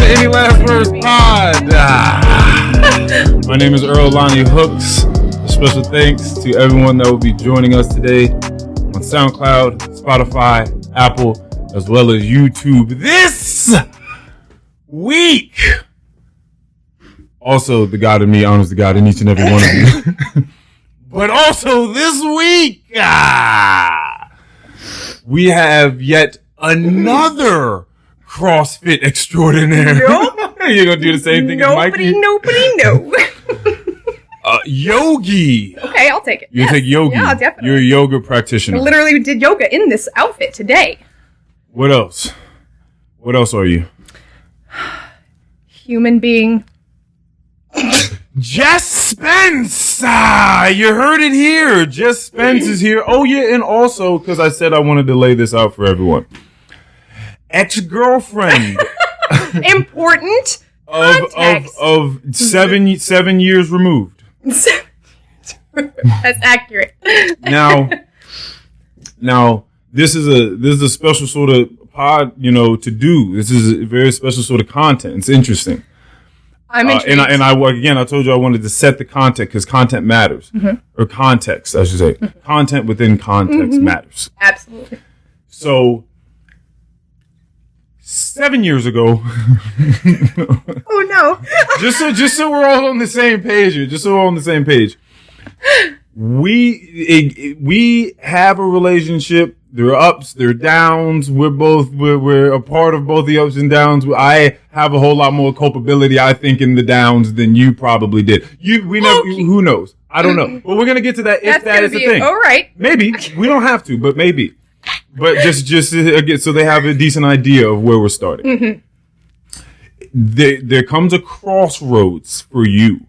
Any Last Words Pod. My name is Earl Hooks. A special thanks to everyone that will be joining us today on SoundCloud, Spotify, Apple, as well as YouTube this week. Also, the God in me honors the God in each and every one of you. But also this week, we have yet another CrossFit extraordinaire. Nope. You're going to do the same thing as Mikey? Nobody, no. Yogi. Okay, I'll take it. You take yogi. Yeah, definitely. You're a yoga practitioner. I literally did yoga in this outfit today. What else? What else are you? Human being. Jess Spence! You heard it here. Jess Spence is here. Oh, yeah, and also, because I said I wanted to lay this out for everyone. Ex-girlfriend. Important context. Of 7 years removed. That's accurate. Now, this is a special sort of pod, to do. This is a very special sort of content. It's interesting. I'm intrigued. And I told you I wanted to set the context because content matters. Mm-hmm. Or context, I should say. Mm-hmm. Content within context matters. Absolutely. So, 7 years ago. Oh no. just so we're all on the same page here. Just so we're all on the same page. We have a relationship. There are ups, there are downs. We're a part of both the ups and downs. I have a whole lot more culpability, I think, in the downs than you probably did. Who knows? I don't know. But we're gonna get to that if that is a thing. All right. Maybe we don't have to, but maybe. But just again, so they have a decent idea of where we're starting. Mm-hmm. There comes a crossroads for you.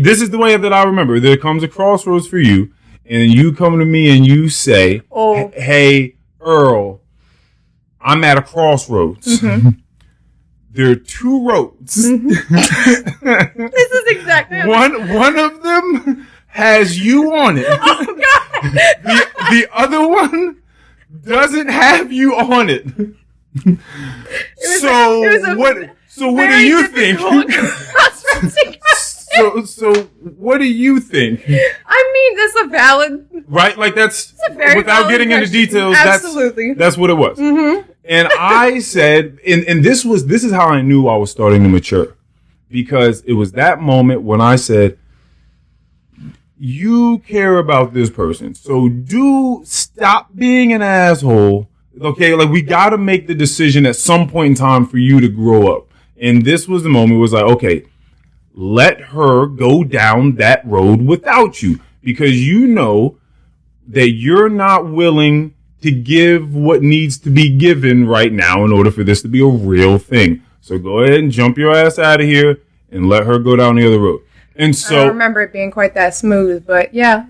This is the way that I remember. There comes a crossroads for you. And you come to me and you say, hey, Earl, I'm at a crossroads. Mm-hmm. There are two roads. Mm-hmm. This is exactly one of them has you on it. Oh, God. The other one doesn't have you on it. So what do you think? So what do you think? I mean, that's a valid... Right? Like that's a very without getting into details, absolutely. That's what it was. Mm-hmm. And I said, and this is how I knew I was starting to mature. Because it was that moment when I said, you care about this person. So stop being an asshole. Okay, like we gotta make the decision at some point in time for you to grow up. And this was the moment. It was like, okay, let her go down that road without you because you know that you're not willing to give what needs to be given right now in order for this to be a real thing. So go ahead and jump your ass out of here and let her go down the other road. And so I don't remember it being quite that smooth, but yeah.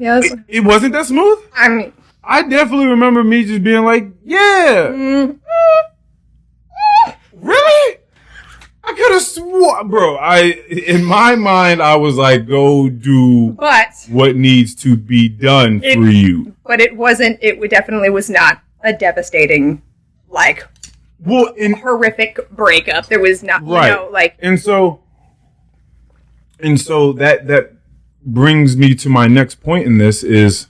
It wasn't that smooth? I mean, I definitely remember me just being like, yeah. Mm-hmm. Really? I could have sworn, bro. In my mind, I was like, go do what needs to be done for you. But it wasn't, definitely was not a devastating, horrific breakup. There was not, right. And so that brings me to my next point in this is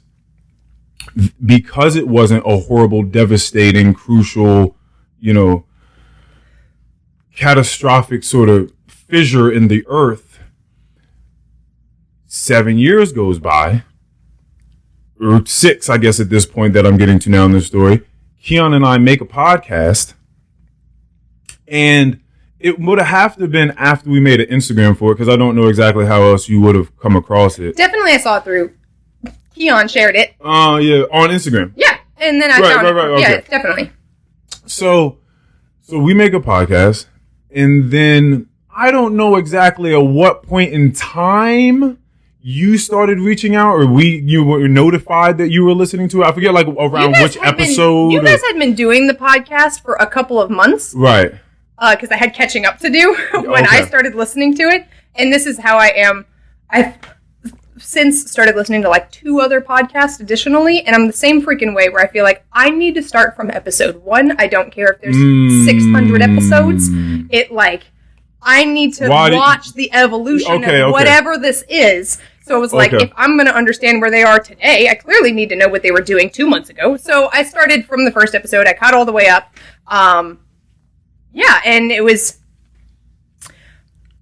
because it wasn't a horrible, devastating, crucial, catastrophic sort of fissure in the earth. 7 years goes by, or 6, I guess, at this point that I'm getting to now in this story. Keon and I make a podcast, and it would have to been after we made an Instagram for it, because I don't know exactly how else you would have come across it. Definitely, I saw it through. Keon shared it. Yeah, on Instagram. Yeah, and then I found it. Okay. Yeah, definitely. So we make a podcast. And then I don't know exactly at what point in time you started reaching out or you were notified that you were listening to it. I forget around which episode. You guys had been doing the podcast for a couple of months. Right. Because I had catching up to do when I started listening to it. And this is how I am. since started listening to like 2 other podcasts additionally, and I'm the same freaking way where I feel like I need to start from episode 1. I don't care if there's 600 episodes. I need to watch the evolution of whatever this is. So it was like, if I'm going to understand where they are today, I clearly need to know what they were doing 2 months ago. So I started from the first episode. I caught all the way up. And it was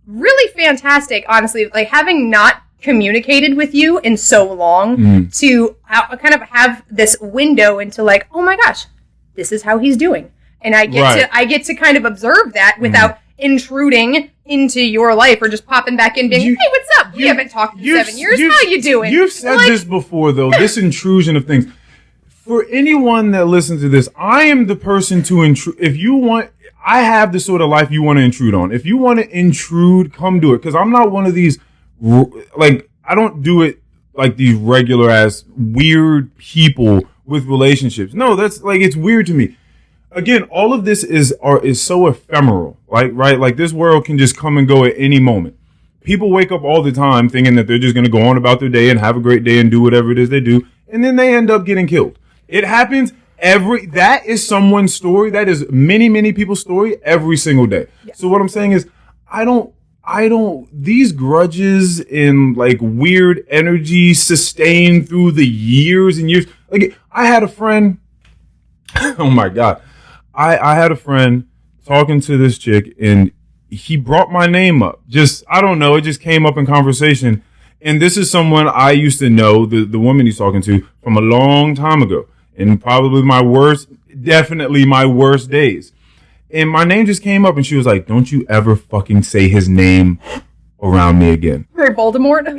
really fantastic, honestly. Like, having not communicated with you in so long to kind of have this window into like, oh my gosh, this is how he's doing. And I get to kind of observe that without intruding into your life or just popping back in being, hey, what's up? We haven't talked in 7 years. How you doing? You've said this before, though, this intrusion of things. For anyone that listens to this, I am the person to intrude. If you want, I have the sort of life you want to intrude on. If you want to intrude, come do it. Because I'm not one of these, like, I don't do it like these regular ass weird people with relationships. No, that's like, it's weird to me. Again, all of this is so ephemeral, right? Like, this world can just come and go at any moment. People wake up all the time thinking that they're just going to go on about their day and have a great day and do whatever it is they do, and then they end up getting killed. It happens that is someone's story. That is many, many people's story every single day. Yeah. So what I'm saying is, I don't, these grudges and like weird energy sustained through the years and years. Like, I had a friend, oh my God. I had a friend talking to this chick, and he brought my name up. I don't know, it just came up in conversation. And this is someone I used to know, the woman he's talking to, from a long time ago. And probably definitely my worst days. And my name just came up, and she was like, don't you ever fucking say his name around me again. Very Voldemort. And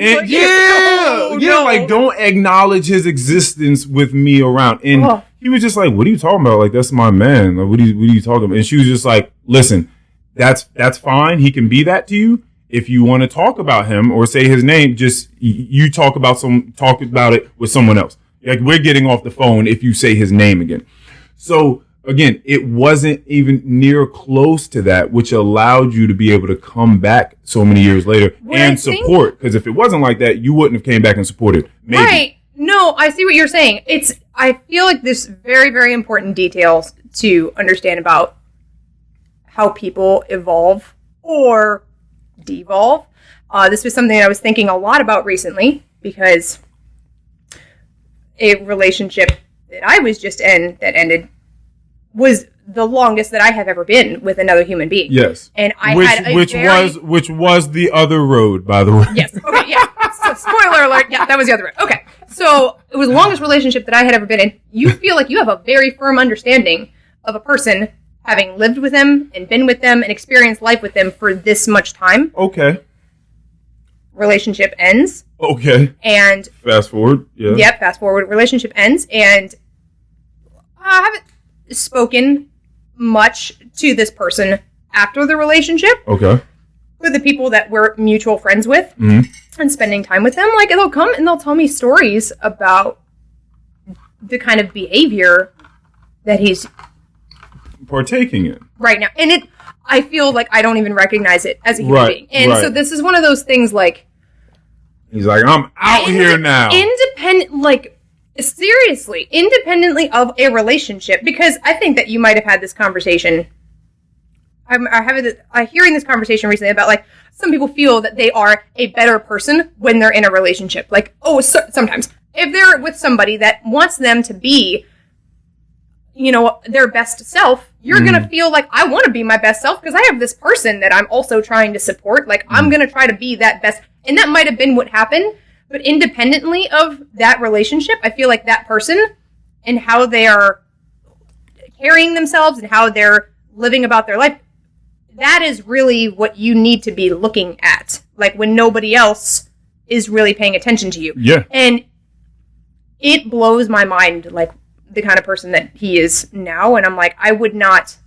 like, don't acknowledge his existence with me around. And he was just like, what are you talking about? Like, that's my man. Like, what are you talking about? And she was just like, listen, that's fine. He can be that to you. If you want to talk about him or say his name, just you talk about it with someone else. Like, we're getting off the phone if you say his name again. So again, it wasn't even near close to that, which allowed you to be able to come back so many years later and support. Because if it wasn't like that, you wouldn't have came back and supported. Maybe. Right. No, I see what you're saying. I feel like there's very, very important details to understand about how people evolve or devolve. This was something I was thinking a lot about recently, because a relationship that I was just in that ended was the longest that I have ever been with another human being. Yes. And which was the other road, by the way. Yes. Okay, yeah. So, spoiler alert. Yeah, that was the other road. Okay. So it was the longest relationship that I had ever been in. You feel like you have a very firm understanding of a person, having lived with them and been with them and experienced life with them for this much time. Okay. Relationship ends. Okay. And fast forward. Yeah. Yep. Fast forward. Relationship ends, and I haven't spoken much to this person after the relationship. Okay. With the people that we're mutual friends with and spending time with them, like, they'll come and they'll tell me stories about the kind of behavior that he's partaking in right now. And I feel like I don't even recognize it as a human being. And so this is one of those things, like, he's like, I'm out here now. Seriously, independently of a relationship, because I think that you might have had this conversation. I'm hearing this conversation recently about, like, some people feel that they are a better person when they're in a relationship. Like, sometimes if they're with somebody that wants them to be, their best self, you're going to feel like, I want to be my best self because I have this person that I'm also trying to support. Like, I'm going to try to be that best. And that might have been what happened. But independently of that relationship, I feel like that person and how they are carrying themselves and how they're living about their life, that is really what you need to be looking at. Like, when nobody else is really paying attention to you. Yeah. And it blows my mind, like, the kind of person that he is now. And I'm like, I would not,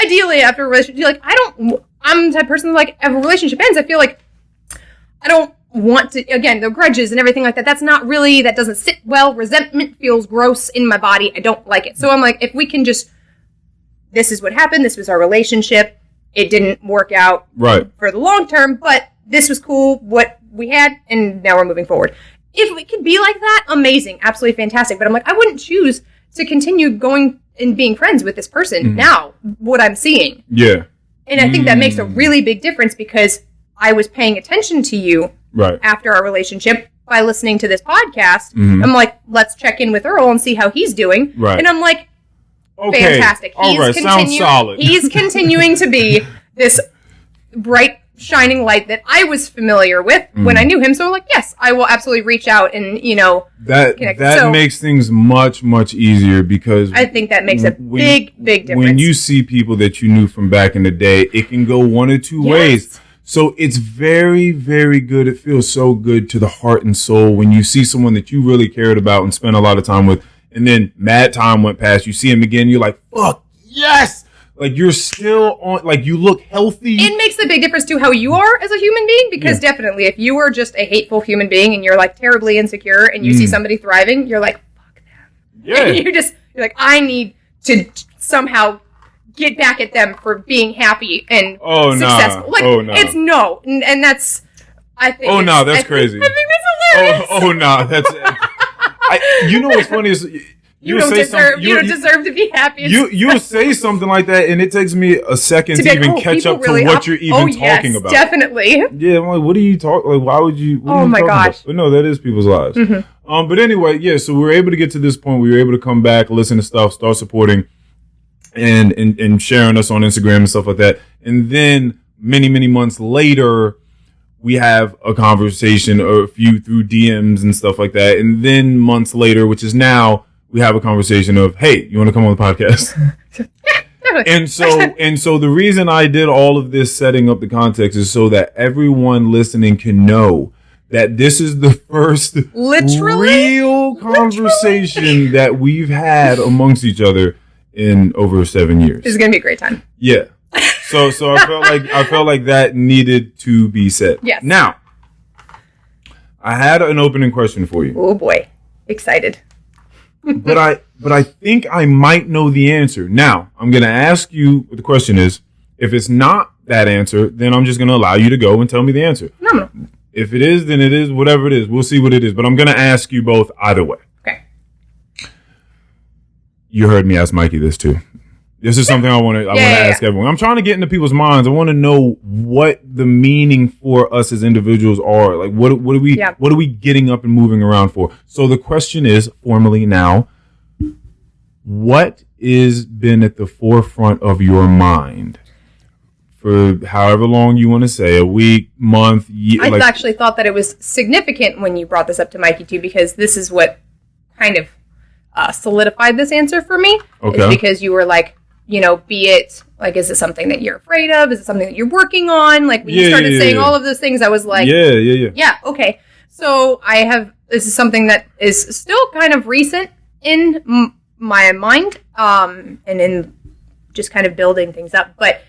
ideally after a relationship, like, I'm the type of person that, like, if a relationship ends, I feel like I don't want to, again, the grudges and everything like that, that doesn't sit well. Resentment feels gross in my body. I don't like it. So I'm like, if we can just, this is what happened. This was our relationship. It didn't work out right for the long term, but this was cool. What we had, and now we're moving forward. If it could be like that, amazing, absolutely fantastic. But I'm like, I wouldn't choose to continue going and being friends with this person now, what I'm seeing. Yeah. And I think that makes a really big difference because I was paying attention to you after our relationship by listening to this podcast. I'm like, let's check in with Earl and see how he's doing. Right. And I'm like, okay. Fantastic. All right, sounds solid. He's continuing to be this bright, shining light that I was familiar with when I knew him. So I'm like, yes, I will absolutely reach out and, connect. That makes things much, much easier because I think that makes a big difference. When you see people that you knew from back in the day, it can go one or two ways. So it's very, very good. It feels so good to the heart and soul when you see someone that you really cared about and spent a lot of time with, and then mad time went past, you see him again, you're like, fuck, yes! Like, you're still on, like, you look healthy. It makes a big difference to how you are as a human being, because definitely, if you are just a hateful human being and you're, like, terribly insecure and you see somebody thriving, you're like, fuck them. Yeah. And you're like, I need to somehow get back at them for being happy and successful. Like, it's no. And that's, I think. That's crazy. I think that's hilarious. That's, you know what's funny is, you don't deserve to be happy. You say something like that, and it takes me a second to even catch up to what you're even talking about. Definitely. Yeah, I'm like, what are you talking? Like, why would you? Oh my gosh! But no, that is people's lives. But anyway, so we were able to get to this point. We were able to come back, listen to stuff, start supporting, and sharing us on Instagram and stuff like that. And then many months later, we have a conversation or a few through DMs and stuff like that. And then months later, which is now, we have a conversation of, hey, you want to come on the podcast? and so the reason I did all of this setting up the context is so that everyone listening can know that this is the first real conversation that we've had amongst each other in over 7 years. This is going to be a great time. Yeah. So I felt like that needed to be said. Yes. Now, I had an opening question for you. Oh boy. Excited. but I think I might know the answer. Now, I'm going to ask you what the question is. If it's not that answer, then I'm just going to allow you to go and tell me the answer. No. If it is, then it is. Whatever it is, we'll see what it is. But I'm going to ask you both either way. Okay. You heard me ask Mikey this too. This is something I want to ask everyone. I'm trying to get into people's minds. I want to know what the meaning for us as individuals are. Like, what are we getting up and moving around for? So the question is, formally now, what is been at the forefront of your mind for however long you want to say, a week, month, year? I actually thought that it was significant when you brought this up to Mikey too, because this is what kind of solidified this answer for me. Okay. Is because you were like, be it, like, is it something that you're afraid of? Is it something that you're working on? Like, when you started saying all of those things, I was like, yeah, okay. So this is something that is still kind of recent in my mind, and in just kind of building things up, but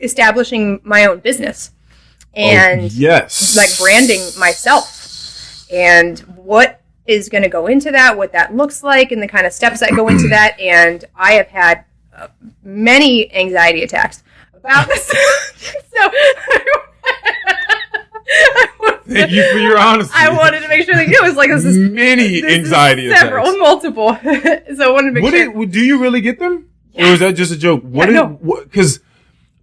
establishing my own business and like branding myself and what is going to go into that, what that looks like, and the kind of steps that go into that. And I have had many anxiety attacks about this. So thank you for your honesty. I wanted to make sure that it was like, this is many anxiety attacks. Multiple. So I wanted to make sure. Do you really get them? Yes. Or is that just a joke? Because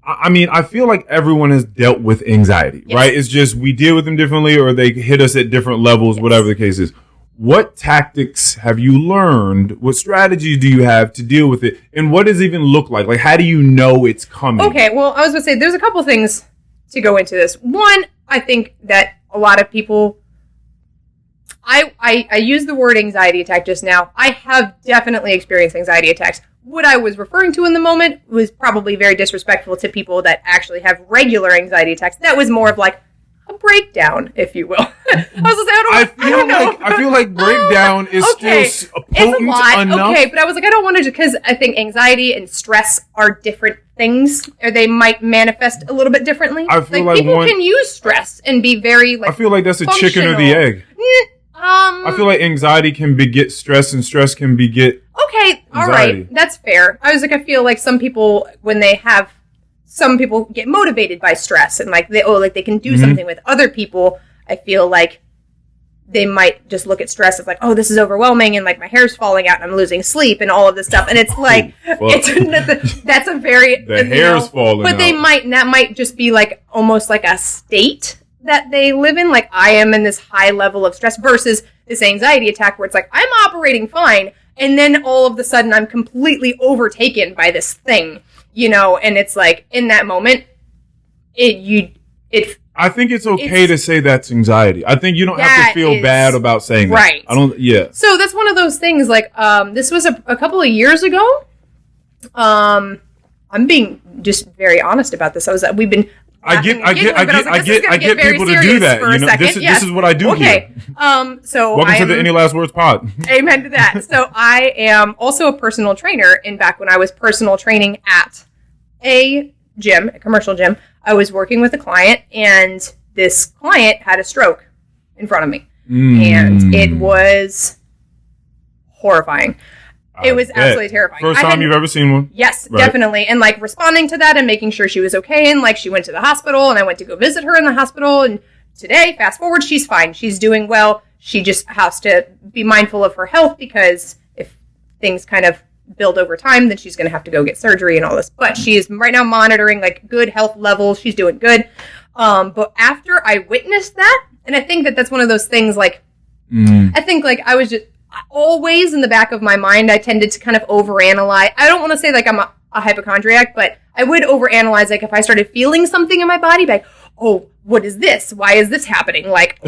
I feel like everyone has dealt with anxiety, right? It's just we deal with them differently, or they hit us at different levels, whatever the case is. What tactics have you learned? What strategies do you have to deal with it? And what does it even look like? Like, how do you know it's coming? Okay, well, I was going to say, there's a couple things to go into this. One, I think that a lot of people, I use the word anxiety attack just now. I have definitely experienced anxiety attacks. What I was referring to in the moment was probably very disrespectful to people that actually have regular anxiety attacks. That was more of like a breakdown, if you will. I feel like breakdown is still potent enough. Okay, but I was like, I don't want to, because I think anxiety and stress are different things, or they might manifest a little bit differently. I feel like people can use stress and be very I feel like that's a chicken or the egg. I feel like anxiety can beget stress, and stress can beget Okay, all right, that's fair. I was like, I feel like some people, when they have some people get motivated by stress and like they can do something with. Other people, I feel like they might just look at stress as like, oh, this is overwhelming, and like my hair's falling out and I'm losing sleep and all of this stuff. And it's like, that's a very the hair's falling but out. That might just be like almost like a state that they live in. Like I am in this high level of stress versus this anxiety attack where it's like I'm operating fine, and then all of a sudden I'm completely overtaken by this thing, you know. And it's like in that moment, I think it's okay to say that's anxiety. I think you don't have to feel bad about saying that. Right. I don't. Yeah. So that's one of those things. Like, this was a couple of years ago. I'm being just very honest about this. We've been. I get people to do that. You know, this is what I do here. So welcome to the Any Last Words pod. Amen to that. So I am also a personal trainer. And back when I was personal training at a commercial gym, I was working with a client, and this client had a stroke in front of me. And it was horrifying. It was absolutely terrifying. First time you've ever seen one? Yes, right. Definitely. And like responding to that and making sure she was okay. And like she went to the hospital, and I went to go visit her in the hospital. And today, fast forward, she's fine. She's doing well. She just has to be mindful of her health, because if things kind of build over time, then she's going to have to go get surgery and all this. But she is right now monitoring like good health levels. She's doing good. But after I witnessed that, and I think that that's one of those things like, I think like I was just always in the back of my mind, I tended to kind of overanalyze. I don't want to say like I'm a hypochondriac, but I would overanalyze. Like if I started feeling something in my body, like, oh, what is this? Why is this happening? Like,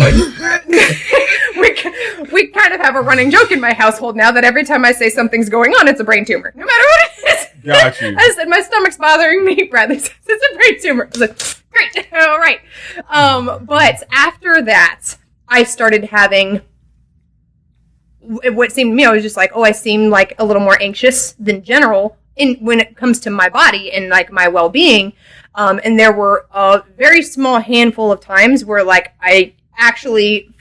we kind of have a running joke in my household now that every time I say something's going on, it's a brain tumor. No matter what it is. Got you. I said, my stomach's bothering me. Bradley says, it's a brain tumor. I was like, great. All right. But after that, I started having what seemed to me, I was just like, oh, I seem like a little more anxious than general when it comes to my body and like my well-being. And there were a very small handful of times where like I actually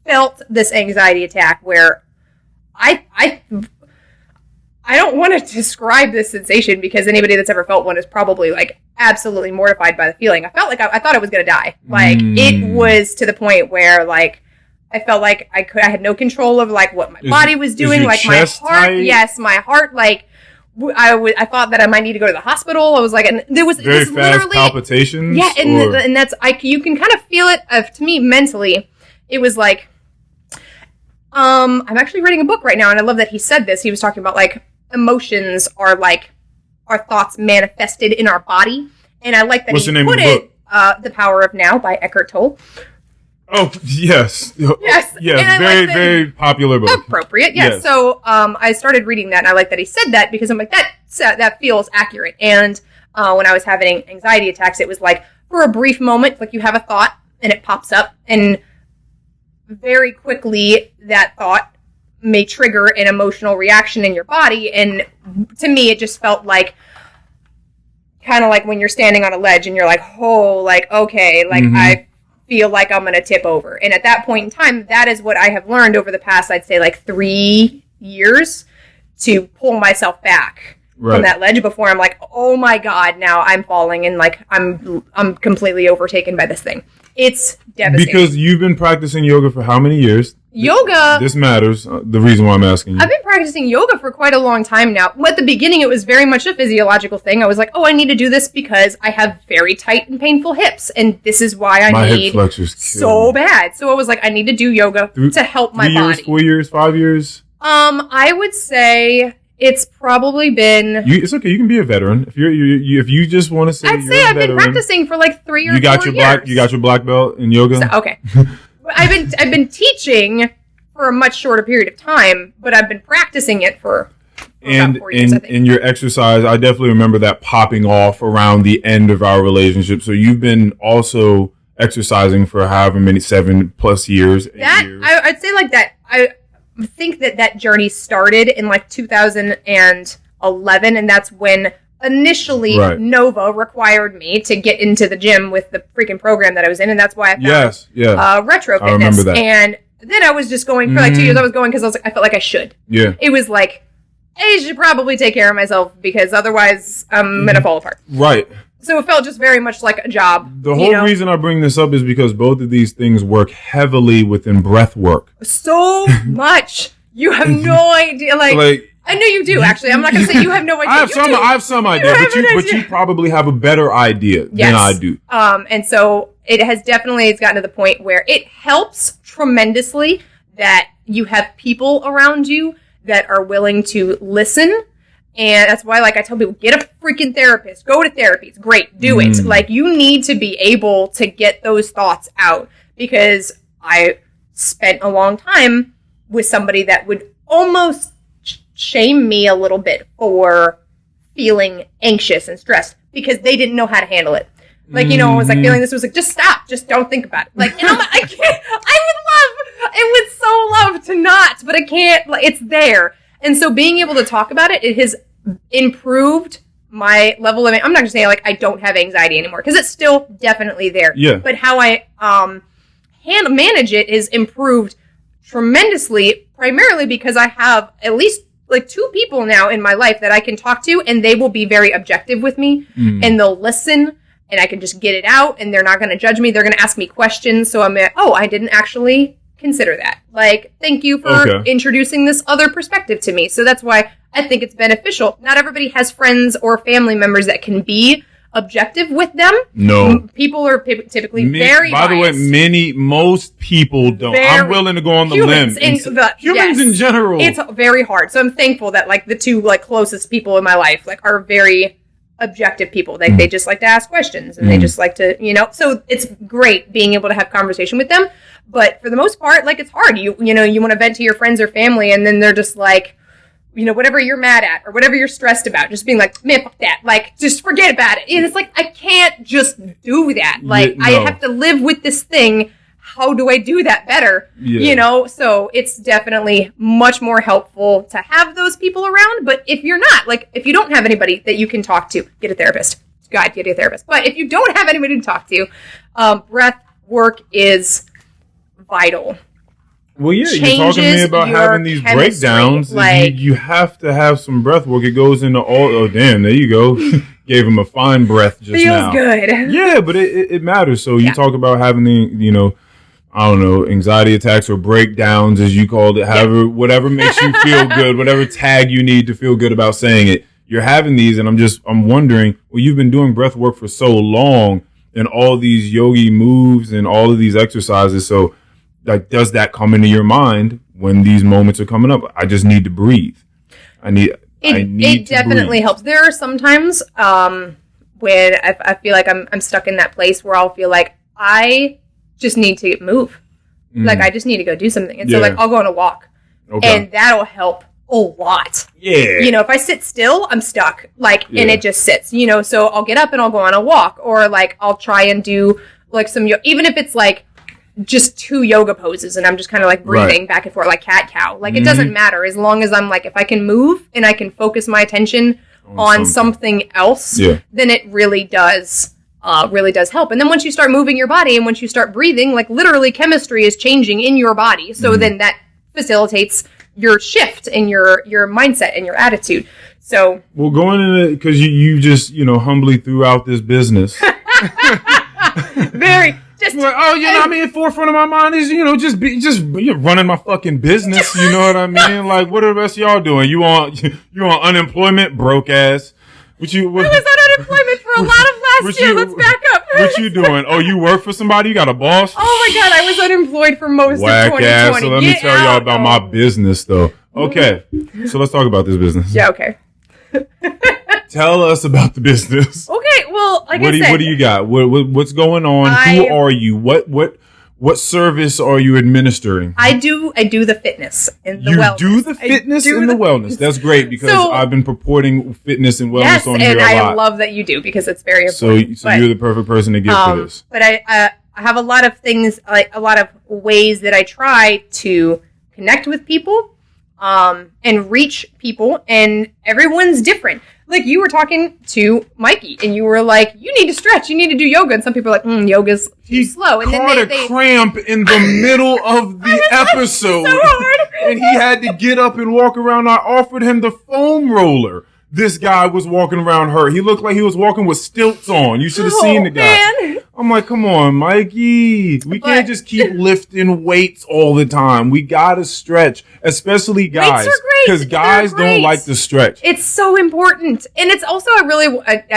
felt this anxiety attack where I don't want to describe this sensation, because anybody that's ever felt one is probably like absolutely mortified by the feeling. I felt like I thought I was going to die. Like it was to the point where like I felt like I had no control of like what my body was doing. Like my heart, tight? Yes, my heart, like I thought that I might need to go to the hospital. I was like, and there was very fast palpitations. Yeah, and that's you can kind of feel it. To me, mentally, it was like, I'm actually reading a book right now, and I love that he said this. He was talking about like emotions are like our thoughts manifested in our body, and I like that he put it. The Power of Now by Eckhart Tolle. Oh, yes. Yes. Yes, very, very popular book. Appropriate, yes. So I started reading that, and I like that he said that, because I'm like, that feels accurate. And when I was having anxiety attacks, it was like, for a brief moment, like you have a thought, and it pops up, and very quickly that thought may trigger an emotional reaction in your body. And to me, it just felt like, kind of like when you're standing on a ledge, and you're like, oh, like, okay, like I feel like I'm going to tip over. And at that point in time, that is what I have learned over the past, I'd say like 3 years, to pull myself back from that ledge before I'm like, oh my God, now I'm falling, and like I'm completely overtaken by this thing. It's devastating. Because you've been practicing yoga for how many years? Yoga. This matters. The reason why I'm asking you. I've been practicing yoga for quite a long time now. At the beginning, it was very much a physiological thing. I was like, oh, I need to do this because I have very tight and painful hips, and this is why I need hip flexors so bad. So I was like, I need to do yoga to help my body. 4 years, 5 years? I would say it's probably been. It's okay. You can be a veteran if you just want to say. I'd say I've been practicing for like 3 or 4 years. You got your black belt in yoga. So, okay. I've been teaching for a much shorter period of time, but I've been practicing it for about 4 years, I think. In your exercise, I definitely remember that popping off around the end of our relationship. So you've been also exercising for however many 7+ years. I'd say like that. I think that journey started in like 2011, and that's when initially Nova required me to get into the gym with the freaking program that I was in, and that's why I found Retro Fitness. I remember that. And then I was just going for like 2 years. I was going because I felt like I should. Yeah. It was like, I should probably take care of myself, because otherwise I'm gonna fall apart. Right. So it felt just very much like a job. The whole reason I bring this up is because both of these things work heavily within breath work. So much. You have no idea. Like I know you do, actually. I'm not going to say you have no idea. I have some idea, but you probably have a better idea than I do. And so it's gotten to the point where it helps tremendously that you have people around you that are willing to listen. And that's why, like, I tell people, get a freaking therapist. Go to therapy. It's great. Do it. Like, you need to be able to get those thoughts out. Because I spent a long time with somebody that would almost shame me a little bit for feeling anxious and stressed. Because they didn't know how to handle it. Like, I was like feeling this was like, just stop. Just don't think about it. Like, and I'm like, I can't. I would so love to not. But I can't. Like, it's there. And so being able to talk about it, it has improved my level of, I'm not going to say like I don't have anxiety anymore because it's still definitely there. Yeah. But how I manage it is improved tremendously, primarily because I have at least like 2 people now in my life that I can talk to, and they will be very objective with me and they'll listen, and I can just get it out, and they're not going to judge me. They're going to ask me questions. So I'm like, oh, I didn't actually consider that. Like, thank you for introducing this other perspective to me. So that's why I think it's beneficial. Not everybody has friends or family members that can be objective with them. No. People are typically very By biased. the way, most people don't. I'm willing to go on the limb. Humans in general. It's very hard. So I'm thankful that like the 2 like closest people in my life like are very objective people. Like they just like to ask questions and they just like to, so it's great being able to have conversation with them. But for the most part, like it's hard. You want to vent to your friends or family and then they're just like, whatever you're mad at or whatever you're stressed about, just being like, man, fuck that. Like, just forget about it. And it's like, I can't just do that. Like, I have to live with this thing. How do I do that better? Yeah. So it's definitely much more helpful to have those people around. But if you're not, like, if you don't have anybody that you can talk to, get a therapist. God, get a therapist. But if you don't have anybody to talk to, breath work is vital. Well, yeah, you're talking to me about having these breakdowns. Like, you have to have some breath work. It goes into all. Oh, damn! There you go. Gave him a fine breath just now. Feels good. Yeah, but it matters. So you talk about having the, I don't know, anxiety attacks or breakdowns, as you called it. However, whatever makes you feel good, whatever tag you need to feel good about saying it. You're having these, and I'm wondering. Well, you've been doing breath work for so long, and all these yogi moves and all of these exercises. So. Like, does that come into your mind when these moments are coming up? I just need to breathe. It definitely helps. There are some times when I feel like I'm stuck in that place where I'll feel like I just need to move. Like, I just need to go do something. And so, like, I'll go on a walk. Okay. And that'll help a lot. Yeah. If I sit still, I'm stuck. Like, and it just sits. So I'll get up and I'll go on a walk. Or, like, I'll try and do, like, even if it's, like, just 2 yoga poses and I'm just kind of like breathing back and forth like cat-cow. Like it doesn't matter as long as I'm like, if I can move and I can focus my attention on something else, then it really does help. And then once you start moving your body and once you start breathing, like literally chemistry is changing in your body. So then that facilitates your shift in your mindset and your attitude. So well, going into because you just humbly threw out this business. Very. Just, forefront of my mind is, just running my fucking business. You know what I mean? Like, what are the rest of y'all doing? You on unemployment, broke ass? I was on unemployment for a lot of last year. Let's back up. What you doing? Oh, you work for somebody? You got a boss? Oh my God, I was unemployed for most of 2020. Ass. So let me tell y'all about my business, though. Okay, so let's talk about this business. Yeah, okay. Tell us about the business. Okay, well, like I said, what do you got? What's going on? Who are you? What service are you administering? I do the fitness and the wellness. You do the fitness and the wellness. That's great because I've been purporting fitness and wellness on here a lot. Yes, and I love that you do because it's very important. So you're the perfect person to get for this. But I have a lot of things, like a lot of ways that I try to connect with people and reach people, and everyone's different. Like, you were talking to Mikey, and you were like, you need to stretch, you need to do yoga. And some people are like, yoga's too slow. And caught then a cramp in the middle of the episode. So hard. And he had to get up and walk around. I offered him the foam roller. this guy was walking around hurt. He looked like he was walking with stilts on. You should have seen the guy. Man. I'm like, come on, Mikey. We can't just keep lifting weights all the time. We gotta stretch, especially guys. Weights are great. Because guys don't like to stretch. It's so important. And it's also I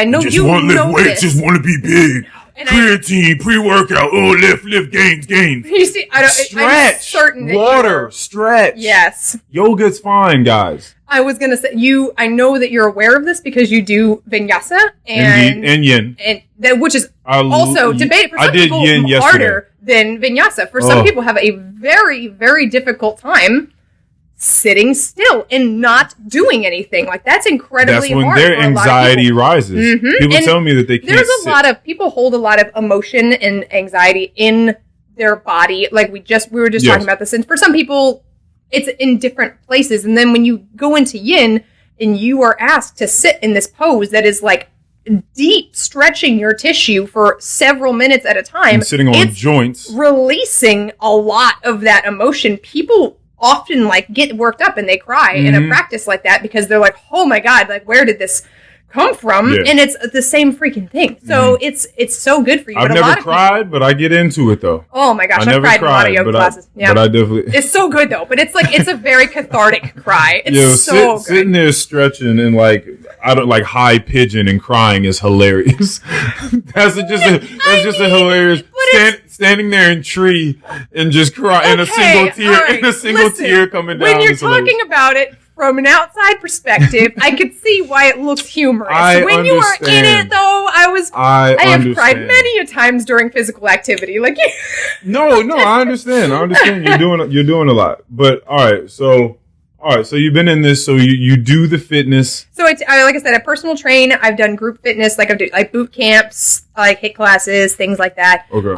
know just you want to lift know weights, this. just want to be big. And Creatine, pre-workout, lift, gains. You see, I'm Stretch, certain that water, stretch. Yes. Yoga's fine, guys. I was going to say, I know that you're aware of this because you do vinyasa and yin. And that, which is also debated for some people yin harder than vinyasa. For some people have a very, very difficult time sitting still and not doing anything. Like, that's incredibly hard. That's when their anxiety rises. Mm-hmm. People tell me that they can't people hold a lot of emotion and anxiety in their body. Like, we were just talking about this. And for some people, it's in different places. And then when you go into yin and you are asked to sit in this pose that is like deep stretching your tissue for several minutes at a time. And sitting on joints. Releasing a lot of that emotion. People often like get worked up and they cry in a practice like that because they're like, oh my God, like where did this come from? Yeah. And it's the same freaking thing. So it's so good for you. I've never cried, but I get into it though. Oh my gosh, I've cried in a lot of yoga classes. But I definitely... It's so good though. But it's like, it's a very cathartic cry. It's so good. Sitting there stretching and like, high pigeon and crying is hilarious. that's just a hilarious... Standing there in tree and just cry and a single tear coming down. When you're talking about it from an outside perspective, I could see why it looks humorous. When you are in it, though, I have cried many a times during physical activity. Like, no, I understand. You're doing a lot. But all right, so you've been in this, so you do the fitness. So like I said, I personal train. I've done group fitness, like I've done like boot camps, like HIIT classes, things like that. Okay.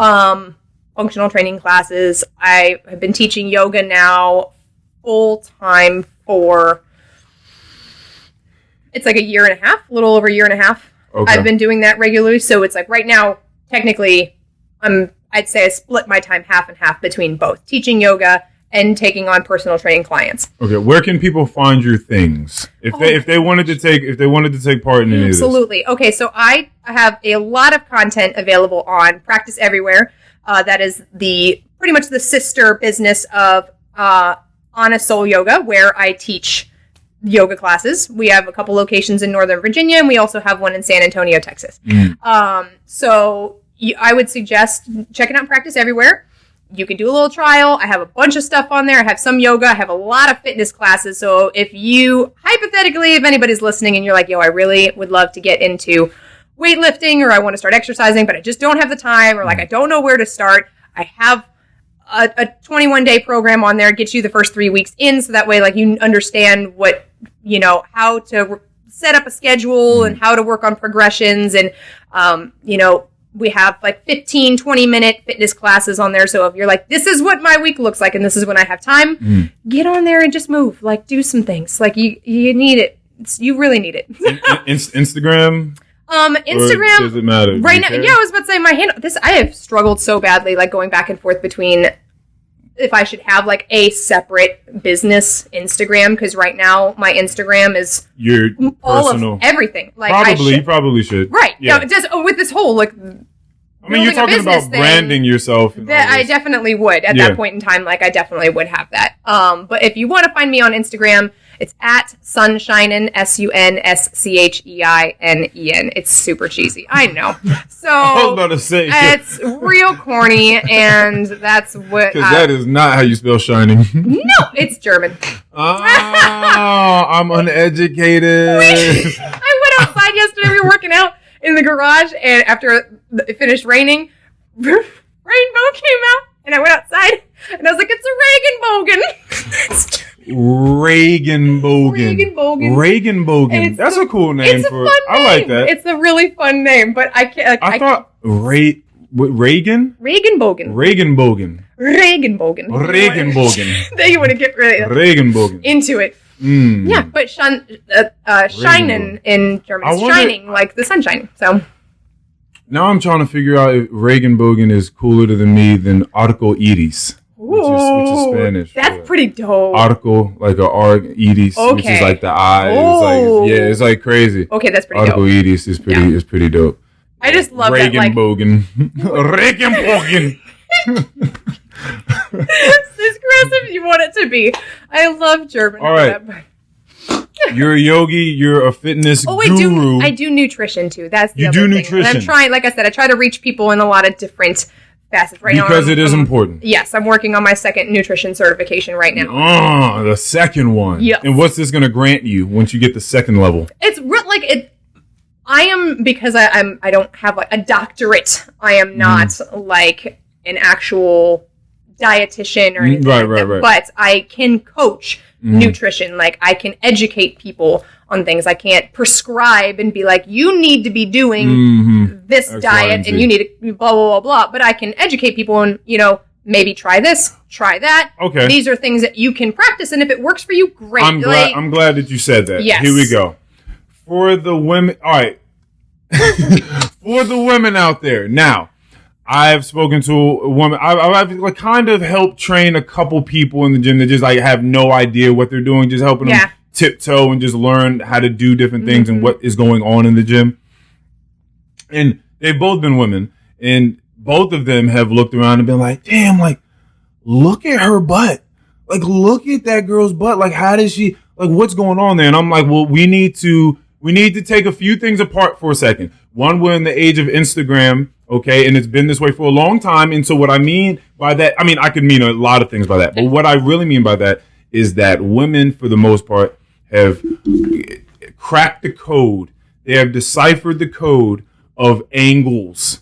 Functional training classes. I have been teaching yoga now full time for it's like a year and a half, a little over a year and a half. Okay. I've been doing that regularly, so it's like right now, technically, I'd say I split my time half and half between both teaching yoga and taking on personal training clients. Okay, where can people find your things if they wanted to take part in any of this? Absolutely. Okay, so I have a lot of content available on Practice Everywhere. That is pretty much the sister business of Honest Soul Yoga, where I teach yoga classes. We have a couple locations in Northern Virginia, and we also have one in San Antonio, Texas. So I would suggest checking out Practice Everywhere. You can do a little trial. I have a bunch of stuff on there. I have some yoga. I have a lot of fitness classes. So if anybody's listening and you're like, yo, I really would love to get into weightlifting, or I want to start exercising, but I just don't have the time, or like I don't know where to start, I have a 21-day program on there. Gets you the first 3 weeks in, so that way like you understand what, how to set up a schedule and how to work on progressions. And, we have like 15, 20-minute fitness classes on there. So if you're like, this is what my week looks like and this is when I have time, get on there and just move. Like, do some things. Like, you need it. You really need it. Instagram? Instagram. Or does it matter? Right now, I was about to say my handle. I have struggled so badly, like going back and forth between if I should have like a separate business Instagram, because right now my Instagram is your all personal of everything. Like you probably should. Right. Yeah. Just with this whole like. I mean, you're talking about branding yourself. That I definitely would at that point in time. Like I definitely would have that. But if you want to find me on Instagram, it's at Sunshinen, SUNSCHEINEN. It's super cheesy. I know. So I was about to say it's real corny, and that's what. Because that is not how you spell shining. No, it's German. Oh, I'm uneducated. I went outside yesterday. We were working out in the garage, and after it finished raining, rainbow came out, and I went outside, and I was like, "It's a Regenbogen." Regenbogen. That's a cool name. It's a fun name. I like that. It's a really fun name, but I can't. I thought Reagan? Regenbogen. Then you want to get really into it. Yeah, but Scheinen in German is shining, like the sunshine. So now I'm trying to figure out if Regenbogen is cooler than me than Arco Iris. Ooh, which is Spanish. That's pretty dope. Arco, like a iris, which is like the eye. Oh. It's like crazy. Okay, that's pretty Arco dope. iris is pretty dope. I just love that, like... Regenbogen. It's as gross as you want it to be. I love German. All right. You're a yogi. You're a fitness guru. I do nutrition too. That's the you other do thing. nutrition. And I'm trying, like I said, I try to reach people in a lot of different facets right now. Because it is important. Yes, I'm working on my second nutrition certification right now. Oh, the second one. Yes. And what's this going to grant you once you get the second level? It's like it. I am, because I don't have like a doctorate. I am not like an actual dietitian or anything like that, but I can coach nutrition. Like, I can educate people on things. I can't prescribe and be like, you need to be doing this diet and you need to blah, blah, blah, blah. But I can educate people and, maybe try this, try that. Okay. These are things that you can practice, and if it works for you, great. I'm glad that you said that. Yes. Here we go. For the women, all right. For the women out there. Now, I've spoken to a woman. I've like kind of helped train a couple people in the gym that just like have no idea what they're doing, just helping them tiptoe and just learn how to do different things and what is going on in the gym. And they've both been women, and both of them have looked around and been like, damn, like, look at her butt. Like, look at that girl's butt. Like, how does she, like, what's going on there? And I'm like, well, we need to take a few things apart for a second. One, we're in the age of Instagram, okay, and it's been this way for a long time. And so what I mean by that, I mean, I could mean a lot of things by that, but what I really mean by that is that women, for the most part, have cracked the code. They have deciphered the code of angles.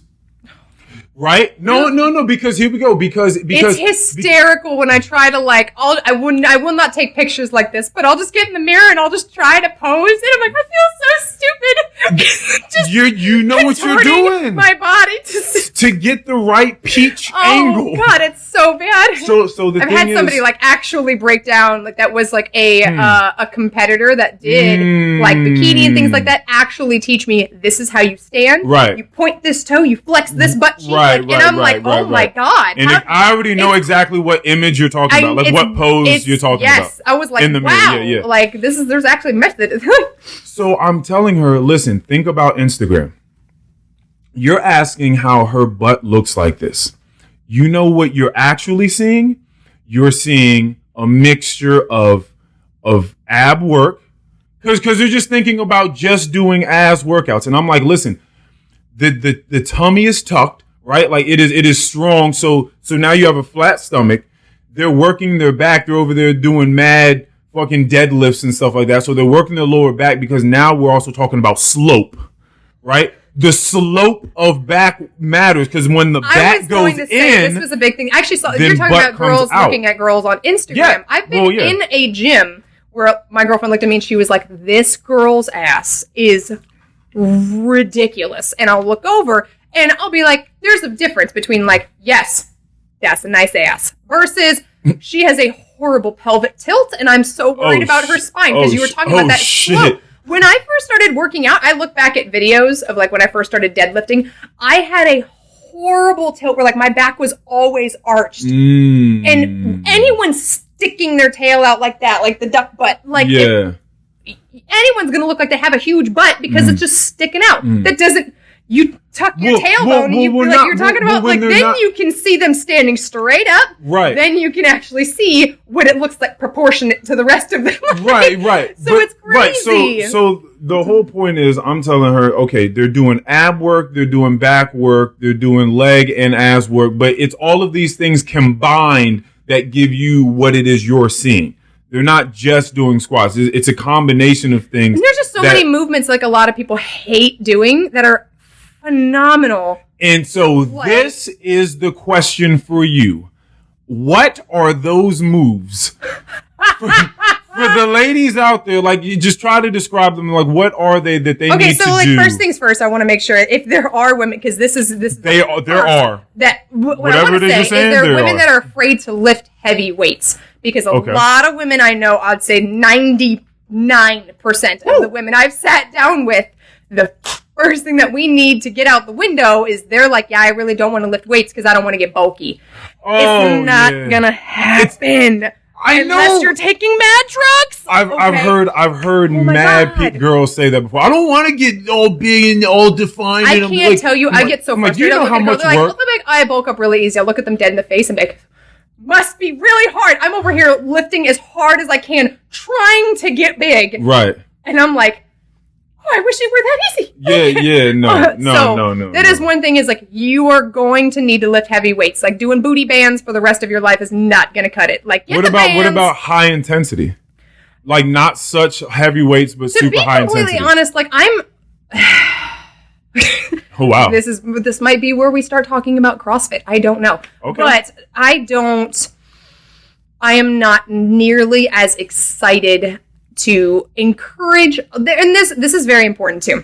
Right? No, because here we go. Because it's hysterical when I try to I will not take pictures like this, but I'll just get in the mirror and I'll just try to pose, and I'm like, I feel so stupid. Just you know what you're doing. My body to get the right peach angle. Oh God, it's so bad. So the I've had somebody actually break down, that was a competitor that did bikini and things like that, actually teach me, this is how you stand. Right. You point this toe, you flex this butt cheek. Right. And I'm oh my God. And I already know exactly what image you're talking about, like what pose you're talking about. Yes, I was like, in the wow, mirror. Yeah. Like there's actually method. So I'm telling her, listen, think about Instagram. You're asking how her butt looks like this. You know what you're actually seeing? You're seeing a mixture of ab work, because they're just thinking about just doing ass workouts. And I'm like, listen, the tummy is tucked. Right? Like it is strong. So now you have a flat stomach. They're working their back. They're over there doing mad fucking deadlifts and stuff like that. So they're working their lower back, because now we're also talking about slope, right? The slope of back matters, because when the back goes in, this was a big thing. I actually saw, you're talking about girls looking at girls on Instagram. Yeah. I've been in a gym where my girlfriend looked at me and she was like, this girl's ass is ridiculous. And I'll look over and I'll be like, there's a difference between yes, that's a nice ass, versus she has a horrible pelvic tilt, and I'm so worried about her spine, because you were talking about that slope. When I first started working out, I look back at videos of when I first started deadlifting, I had a horrible tilt where my back was always arched. And anyone sticking their tail out like that, like the duck butt, anyone's going to look like they have a huge butt because it's just sticking out. That doesn't... You tuck your tailbone and you're talking about then you can see them standing straight up. Right. Then you can actually see what it looks like proportionate to the rest of them. Right. So it's crazy. Right. So the whole point is, I'm telling her, okay, they're doing ab work, they're doing back work, they're doing leg and ass work, but it's all of these things combined that give you what it is you're seeing. They're not just doing squats. It's a combination of things. And there's just so many movements a lot of people hate doing that are phenomenal. And so this is the question for you. What are those moves? For the ladies out there, you just try to describe them. What are they that they need to do? Okay, so first things first, I want to make sure if there are women, because there are. That what I want to say is there are women that are afraid to lift heavy weights, because a lot of women I know, I'd say 99% of the women I've sat down with, the first thing that we need to get out the window is they're like, yeah, I really don't want to lift weights because I don't want to get bulky. It's not gonna happen. Unless you're taking mad drugs. I've heard mad girls say that before. I don't want to get all big and all defined. I can't tell you. I get so frustrated. Do you know how much work? I bulk up really easy. I look at them dead in the face and be like, must be really hard. I'm over here lifting as hard as I can, trying to get big. Right. And I'm like, oh, I wish it were that easy. Yeah, no. That is one thing is like, you are going to need to lift heavy weights. Like doing booty bands for the rest of your life is not going to cut it. Like, what about high intensity? Like not such heavy weights, but super high intensity. To be completely honest, like I'm... Oh, wow. This might be where we start talking about CrossFit. I don't know. Okay. But I am not nearly as excited to encourage, and this is very important too.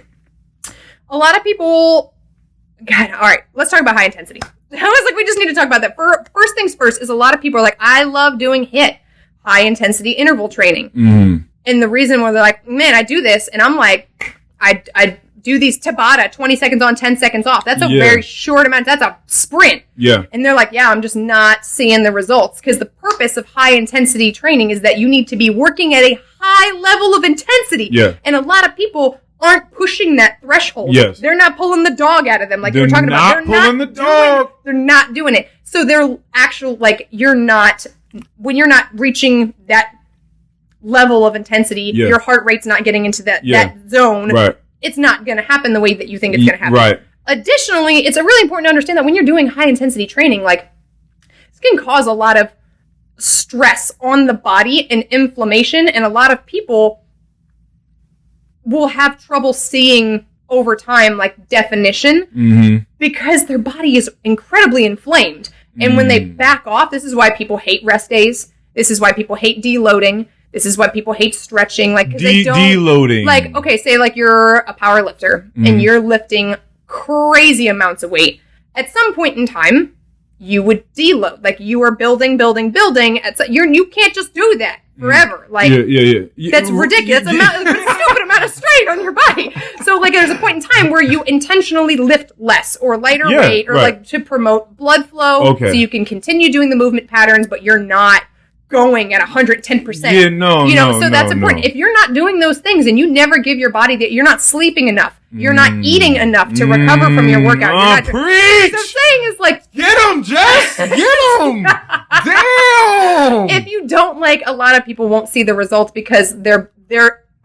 A lot of people, God, all right, let's talk about high intensity. I was like, we just need to talk about that. First things first is a lot of people are like, I love doing HIIT, high intensity interval training. Mm. And the reason why they're like, man, I do this, and I'm like, I do these Tabata, 20 seconds on, 10 seconds off. That's a very short amount. That's a sprint. Yeah. And they're like, yeah, I'm just not seeing the results. Because the purpose of high intensity training is that you need to be working at a high level of intensity. Yeah. And a lot of people aren't pushing that threshold. Yes. They're not pulling the dog out of them like you were talking about. They're not pulling the dog. They're not doing it. So they're actual, like, when you're not reaching that level of intensity, your heart rate's not getting into that zone. Right. It's not going to happen the way that you think it's going to happen. Right. Additionally, it's really important to understand that when you're doing high-intensity training, like, this can cause a lot of stress on the body and inflammation, and a lot of people will have trouble seeing over time, like, definition, because their body is incredibly inflamed. And when they back off, this is why people hate rest days. This is why people hate deloading. This is why people hate stretching, like, because they don't... Deloading. Like, okay, say, like, you're a power lifter, and you're lifting crazy amounts of weight. At some point in time, you would deload. Like, you are building. You can't just do that forever. Like, that's ridiculous. That's a stupid amount of strain on your body. So, like, there's a point in time where you intentionally lift less or lighter weight, or, like, to promote blood flow, so you can continue doing the movement patterns, but you're not going at 110%. So that's important. If you're not doing those things and you never give your body that, you're not sleeping enough, you're not eating enough to recover from your workout. Preach! So saying is like, get him, Jess! Get him! Damn! If you don't, like, a lot of people won't see the results because there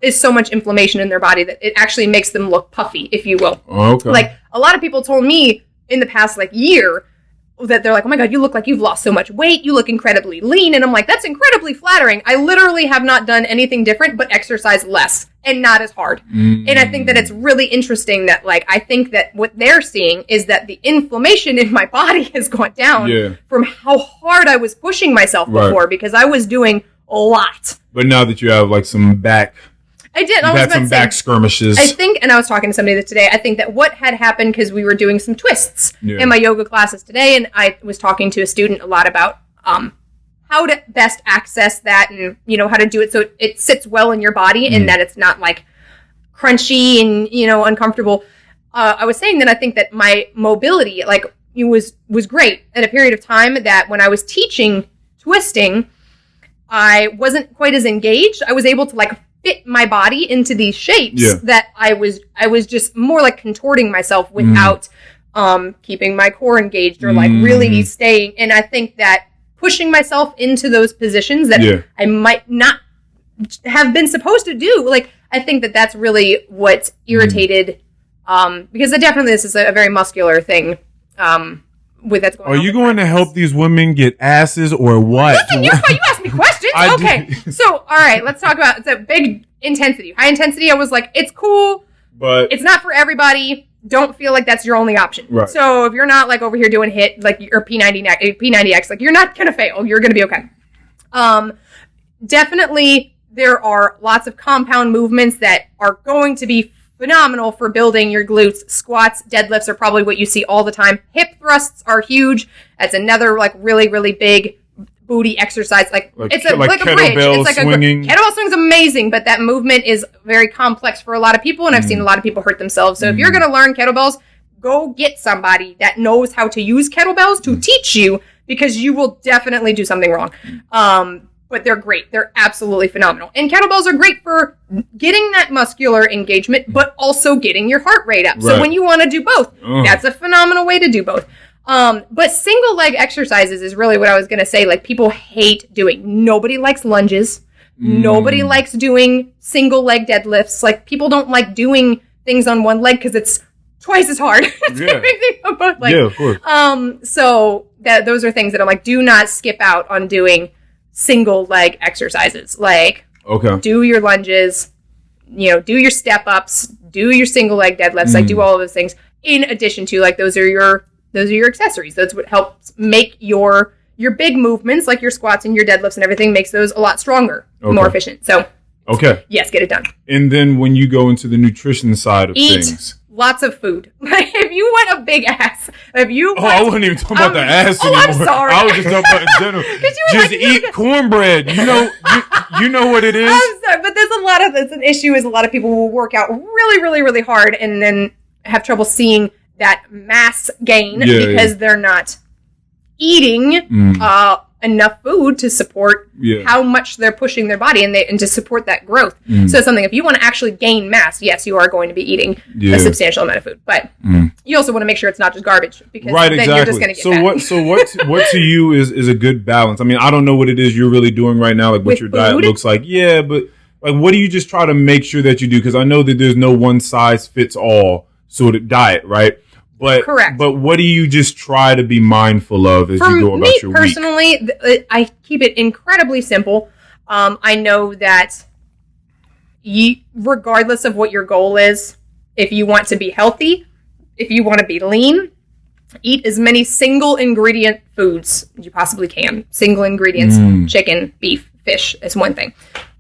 is so much inflammation in their body that it actually makes them look puffy, if you will. Okay. Like, a lot of people told me in the past, like, year, that they're like, oh my God, you look like you've lost so much weight. You look incredibly lean. And I'm like, that's incredibly flattering. I literally have not done anything different but exercise less and not as hard. And I think that it's really interesting that, like, I think that what they're seeing is that the inflammation in my body has gone down from how hard I was pushing myself before, because I was doing a lot. But now that you have, like, some back... I did. I had some back skirmishes. I think, and I was talking to somebody today, I think that what had happened, because we were doing some twists in my yoga classes today, and I was talking to a student a lot about how to best access that, and, you know, how to do it so it sits well in your body and that it's not, like, crunchy and, you know, uncomfortable. I was saying that I think that my mobility, like, it was great at a period of time that when I was teaching twisting, I wasn't quite as engaged. I was able to, like, fit my body into these shapes that I was just more like contorting myself without keeping my core engaged or like really staying. And I think that pushing myself into those positions that I might not have been supposed to do, like, I think that that's really what irritated, because this is a very muscular thing. With that's going on. Are you going to help these women get asses or what? Listen, you asked me questions. Okay. So, all right, let's talk about, it's a big intensity. High intensity, I was like, it's cool, but it's not for everybody. Don't feel like that's your only option. Right. So if you're not, like, over here doing HIIT, like, or P90X, like, you're not going to fail. You're going to be okay. Definitely, there are lots of compound movements that are going to be phenomenal for building your glutes. Squats, deadlifts are probably what you see all the time. Hip thrusts are huge. That's another, like, really, really big booty exercise. Like it's like a bridge. kettlebell It's like swinging. Kettlebell swing's amazing, but that movement is very complex for a lot of people, and I've seen a lot of people hurt themselves. So if you're going to learn kettlebells, go get somebody that knows how to use kettlebells to teach you, because you will definitely do something wrong. But they're great. They're absolutely phenomenal. And kettlebells are great for getting that muscular engagement, but also getting your heart rate up. Right. So when you want to do both, that's a phenomenal way to do both. But single leg exercises is really what I was going to say. Like, people hate doing. Nobody likes lunges. Nobody likes doing single leg deadlifts. Like, people don't like doing things on one leg because it's twice as hard to do things on both legs. Yeah, of course. So those are things that I'm like, do not skip out on doing single leg exercises. Like, do your lunges, do your step ups, do your single leg deadlifts, like do all of those things in addition to, like, those are your accessories. That's what helps make your big movements, like your squats and your deadlifts and everything, makes those a lot stronger, more efficient. So, yes, get it done. And then when you go into the nutrition side of things, lots of food. Like, if you want a big ass, I wasn't even talking about the ass anymore. I'm sorry. I was just talking about in general. Just eat cornbread. You know what it is. I'm sorry, but that's an issue. Is a lot of people will work out really, really, really hard and then have trouble seeing that mass gain because they're not eating enough food to support how much they're pushing their body and to support that growth. So it's something, if you want to actually gain mass, yes, you are going to be eating a substantial amount of food, but you also want to make sure it's not just garbage, because then you're just going to get fat. What to you is a good balance? I mean, I don't know what it is you're really doing right now, like what your diet looks like. Yeah, but like, what do you just try to make sure that you do? Because I know that there's no one size fits all sort of diet, right? But, correct. But what do you just try to be mindful of as you go about your week? Personally, I keep it incredibly simple. I know that regardless of what your goal is, if you want to be healthy, if you want to be lean, eat as many single ingredient foods as you possibly can. Single ingredients, chicken, beef, fish is one thing.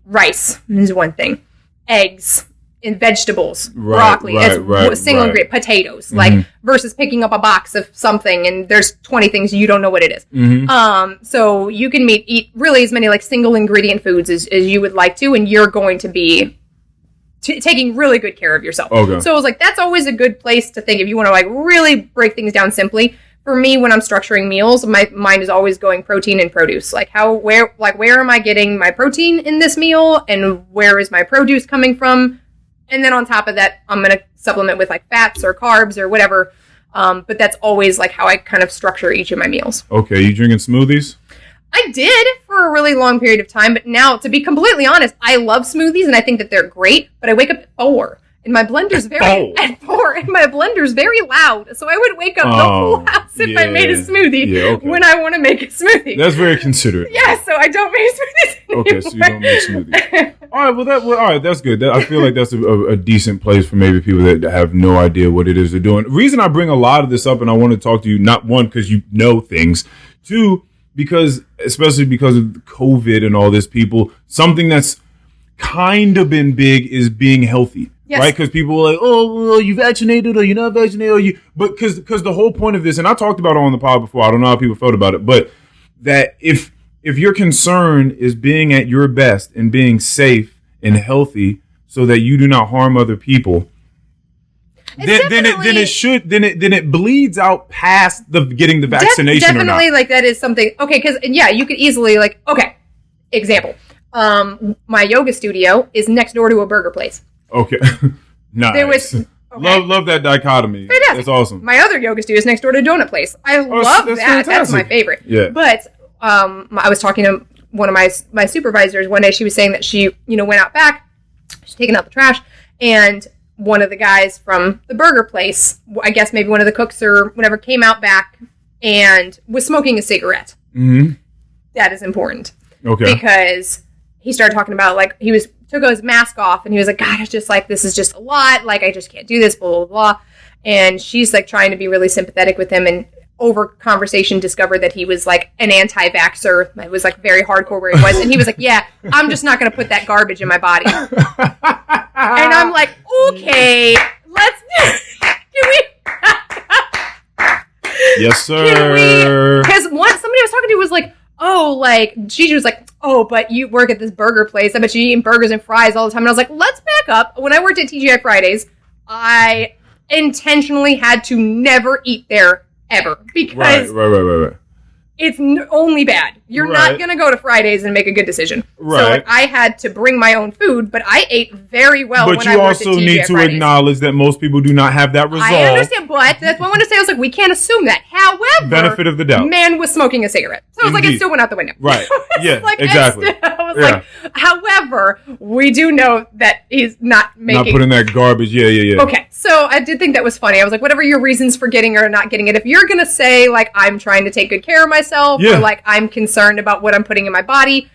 Rice is one thing. Eggs and vegetables, broccoli, single ingredient, potatoes, like, versus picking up a box of something and there's 20 things you don't know what it is. So you can eat really as many like single ingredient foods as you would like to, and you're going to be taking really good care of yourself. So I was like, that's always a good place to think if you want to like really break things down simply. For me, when I'm structuring meals, my mind is always going protein and produce. Like, where am I getting my protein in this meal, and where is my produce coming from? And then on top of that, I'm going to supplement with like fats or carbs or whatever. But that's always like how I kind of structure each of my meals. Okay. You drinking smoothies? I did for a really long period of time. But now, to be completely honest, I love smoothies and I think that they're great. But I wake up at 4 and my blender's very loud. So I would wake up the whole house if I made a smoothie when I want to make a smoothie. That's very considerate. Yeah, so I don't make smoothies anymore. Okay, so you don't make smoothies. All right, that's good. I feel like that's a decent place for maybe people that have no idea what it is they're doing. The reason I bring a lot of this up, and I want to talk to you, not one, because you know things, two, especially because of COVID and all this, something that's kind of been big is being healthy. Yes. Right? Because people are like, oh, well, you vaccinated or you're not vaccinated, but because the whole point of this, and I talked about it on the pod before, I don't know how people felt about it, but that if your concern is being at your best and being safe and healthy so that you do not harm other people, then it bleeds out past the getting the vaccination or not. Definitely, like, that is something. Okay, because you could easily example. My yoga studio is next door to a burger place. Okay. Nice. Love that dichotomy. Fantastic. That's awesome. My other yoga studio is next door to a donut place. I love that. Fantastic. That's my favorite. Yeah. But I was talking to one of my supervisors one day. She was saying that she, went out back. She's taking out the trash, and one of the guys from the burger place, I guess maybe one of the cooks or whatever, came out back and was smoking a cigarette. Mm-hmm. That is important. Okay. Because he started talking about, like, took his mask off and he was like, God, it's just like, this is just a lot. Like, I just can't do this, blah, blah, blah. And she's like trying to be really sympathetic with him, and over conversation discovered that he was like an anti-vaxxer. It was like very hardcore where he was. And he was like, yeah, I'm just not going to put that garbage in my body. And I'm like, okay, can we? Yes, sir. Because somebody I was talking to was like, oh, like, Gigi was like, oh, but you work at this burger place. I bet you eat burgers and fries all the time. And I was like, let's back up. When I worked at TGI Fridays, I intentionally had to never eat there ever. Because right. it's only bad. You're not going to go to Fridays and make a good decision. Right. So like, I had to bring my own food, but I ate very well when I worked at TGI Fridays. But you also need to acknowledge that most people do not have that resolve. I understand, but that's what I want to say. I was like, we can't assume that. However, benefit of the doubt. Man was smoking a cigarette. So I was like, it still went out the window. Right. Yeah, like, exactly. I was like, however, we do know that he's not making... Not putting that garbage. Yeah. Okay, so I did think that was funny. I was like, whatever your reasons for getting or not getting it, if you're going to say, like, I'm trying to take good care of myself, or like, I'm concerned about what I'm putting in my body,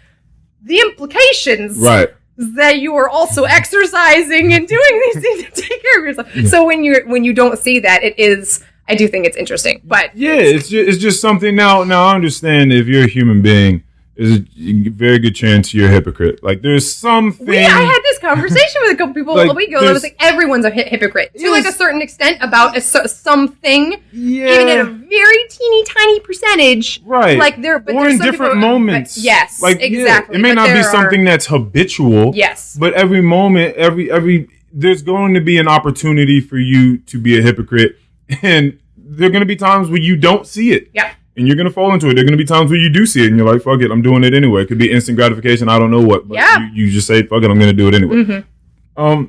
the implications that you are also exercising and doing these things to take care of yourself. Yeah. So when you don't see that, it is... I do think it's interesting, but... Yeah, it's just something... Now I understand if you're a human being, there's a very good chance you're a hypocrite. Like, there's something... I had this conversation with a couple people a week ago. I was like, everyone's a hypocrite. To, like, a certain extent about something. Yeah. Even at a very teeny tiny percentage. Right. Like, or in different moments. Yes, like, exactly. Yeah, it may not be something that's habitual. Yes. But every moment, every there's going to be an opportunity for you to be a hypocrite. And there are going to be times where you don't see it. Yeah. And you're going to fall into it. There are going to be times where you do see it and you're like, fuck it, I'm doing it anyway. It could be instant gratification. I don't know what. But you just say, fuck it, I'm going to do it anyway. Mm-hmm.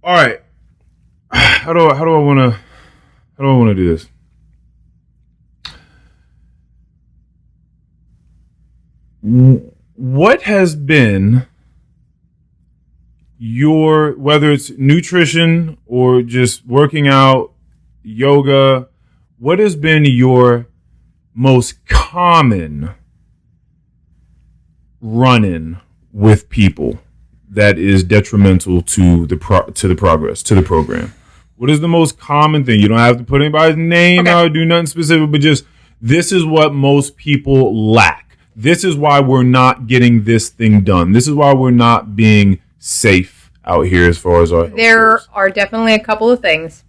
All right. How do I want to do this? What has been whether it's nutrition or just working out, yoga, what has been your most common run-in with people that is detrimental to the progress, to the program? What is the most common thing? You don't have to put anybody's name out or do nothing specific, but just this is what most people lack. This is why we're not getting this thing done. This is why we're not being safe out here as far as our health There are definitely a couple of things.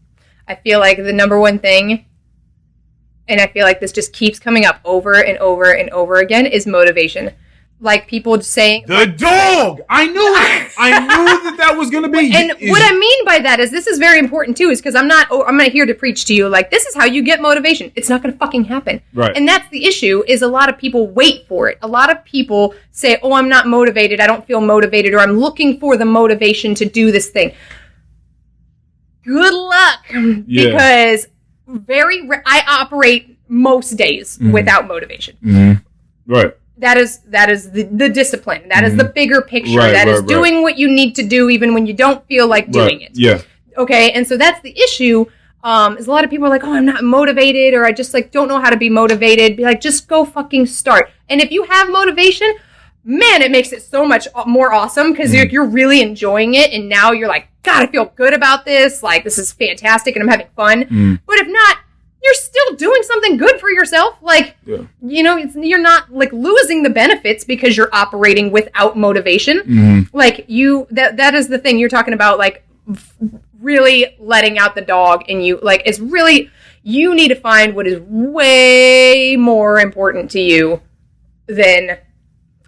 I feel like the number one thing, and I feel like this just keeps coming up over and over and over again, is motivation. Like people saying... The dog! I knew it! I knew that was going to be... And what I mean by that is this is very important too, is because I'm not here to preach to you like, this is how you get motivation. It's not going to fucking happen. Right. And that's the issue, is a lot of people wait for it. A lot of people say, oh, I'm not motivated, I don't feel motivated, or I'm looking for the motivation to do this thing. Good luck. Yeah. Because I operate most days without motivation. Mm-hmm. Right. That is the discipline. That is the bigger picture. That is doing what you need to do even when you don't feel like doing it. Yeah. Okay, and so that's the issue. Is a lot of people are like, oh, I'm not motivated, or I just like don't know how to be motivated. Be like, just go fucking start. And if you have motivation, man, it makes it so much more awesome because you're really enjoying it, and now you're like, God, I feel good about this. Like, this is fantastic, and I'm having fun. But if not, you're still doing something good for yourself. Like, you know, you're not like losing the benefits because you're operating without motivation. Like that is the thing you're talking about, like really letting out the dog in you. Like, it's really, you need to find what is way more important to you than,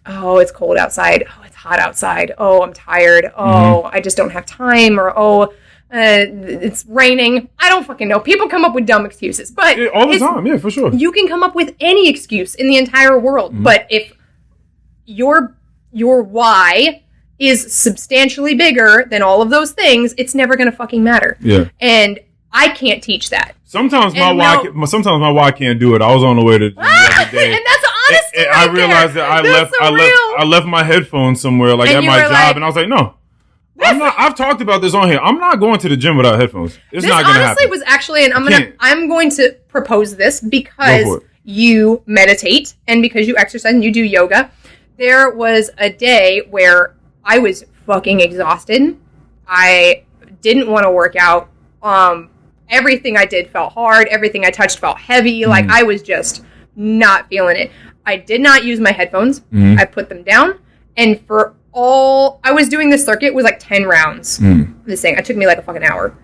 oh, it's cold outside. Oh, it's hot outside. Oh, I'm tired. Oh, I just don't have time. Or, oh, it's raining. I don't fucking know. People come up with dumb excuses, but all the time, yeah, for sure. You can come up with any excuse in the entire world, but if your why is substantially bigger than all of those things, it's never going to fucking matter. Yeah, and I can't teach that. Sometimes my why can't do it. I was on the way to the other day, and that's honesty. And I realized that I left my headphones somewhere, like at my job, and I was like, no. I've talked about this on here. I'm not going to the gym without headphones. It's not going to happen. This honestly was actually, and I'm going to propose this because you meditate and because you exercise and you do yoga. There was a day where I was fucking exhausted. I didn't want to work out. Everything I did felt hard. Everything I touched felt heavy. Like, I was just not feeling it. I did not use my headphones. I put them down, and I was doing this circuit was like 10 rounds. This thing. It took me like a fucking hour.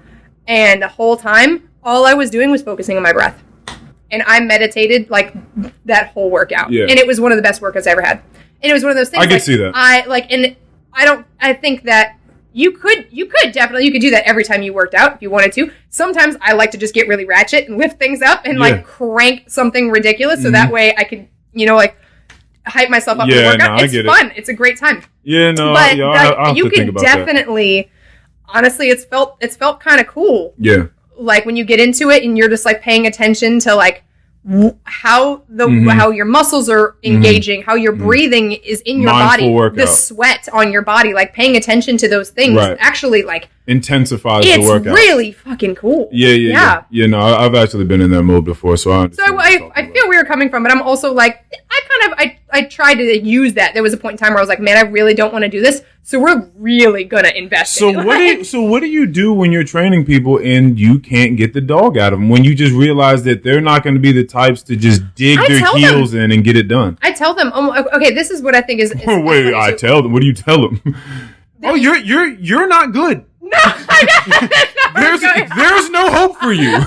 And the whole time, all I was doing was focusing on my breath. and I meditated like that whole workout. Yeah. And it was one of the best workouts I ever had. And it was one of those things. I can see that. I think that you could do that every time you worked out if you wanted to. Sometimes I like to just get really ratchet and lift things up and like crank something ridiculous so that way I could, hype myself up in the workout. It's fun. It's a great time. Yeah, no, but I you could definitely, honestly, it's felt kind of cool. Yeah. Like when you get into it and you're just like paying attention to like how your muscles are engaging, how your breathing is in your Mindful body, workout. the sweat on your body, like paying attention to those things actually like intensifies the workout. It's really fucking cool. Yeah. No, I've actually been in that mode before, so I understand. So I feel where you're coming from, but I'm also like, I tried to use that. There was a point in time where I was like, man, I really don't want to do this, so we're really gonna invest in it. So what do you do when you're training people and you can't get the dog out of them? When you just realize that they're not going to be the types to just dig their heels in and get it done? I tell them, okay, this is what I think is wait, I tell them. What do you tell them? You're not good. No, there's no hope for you.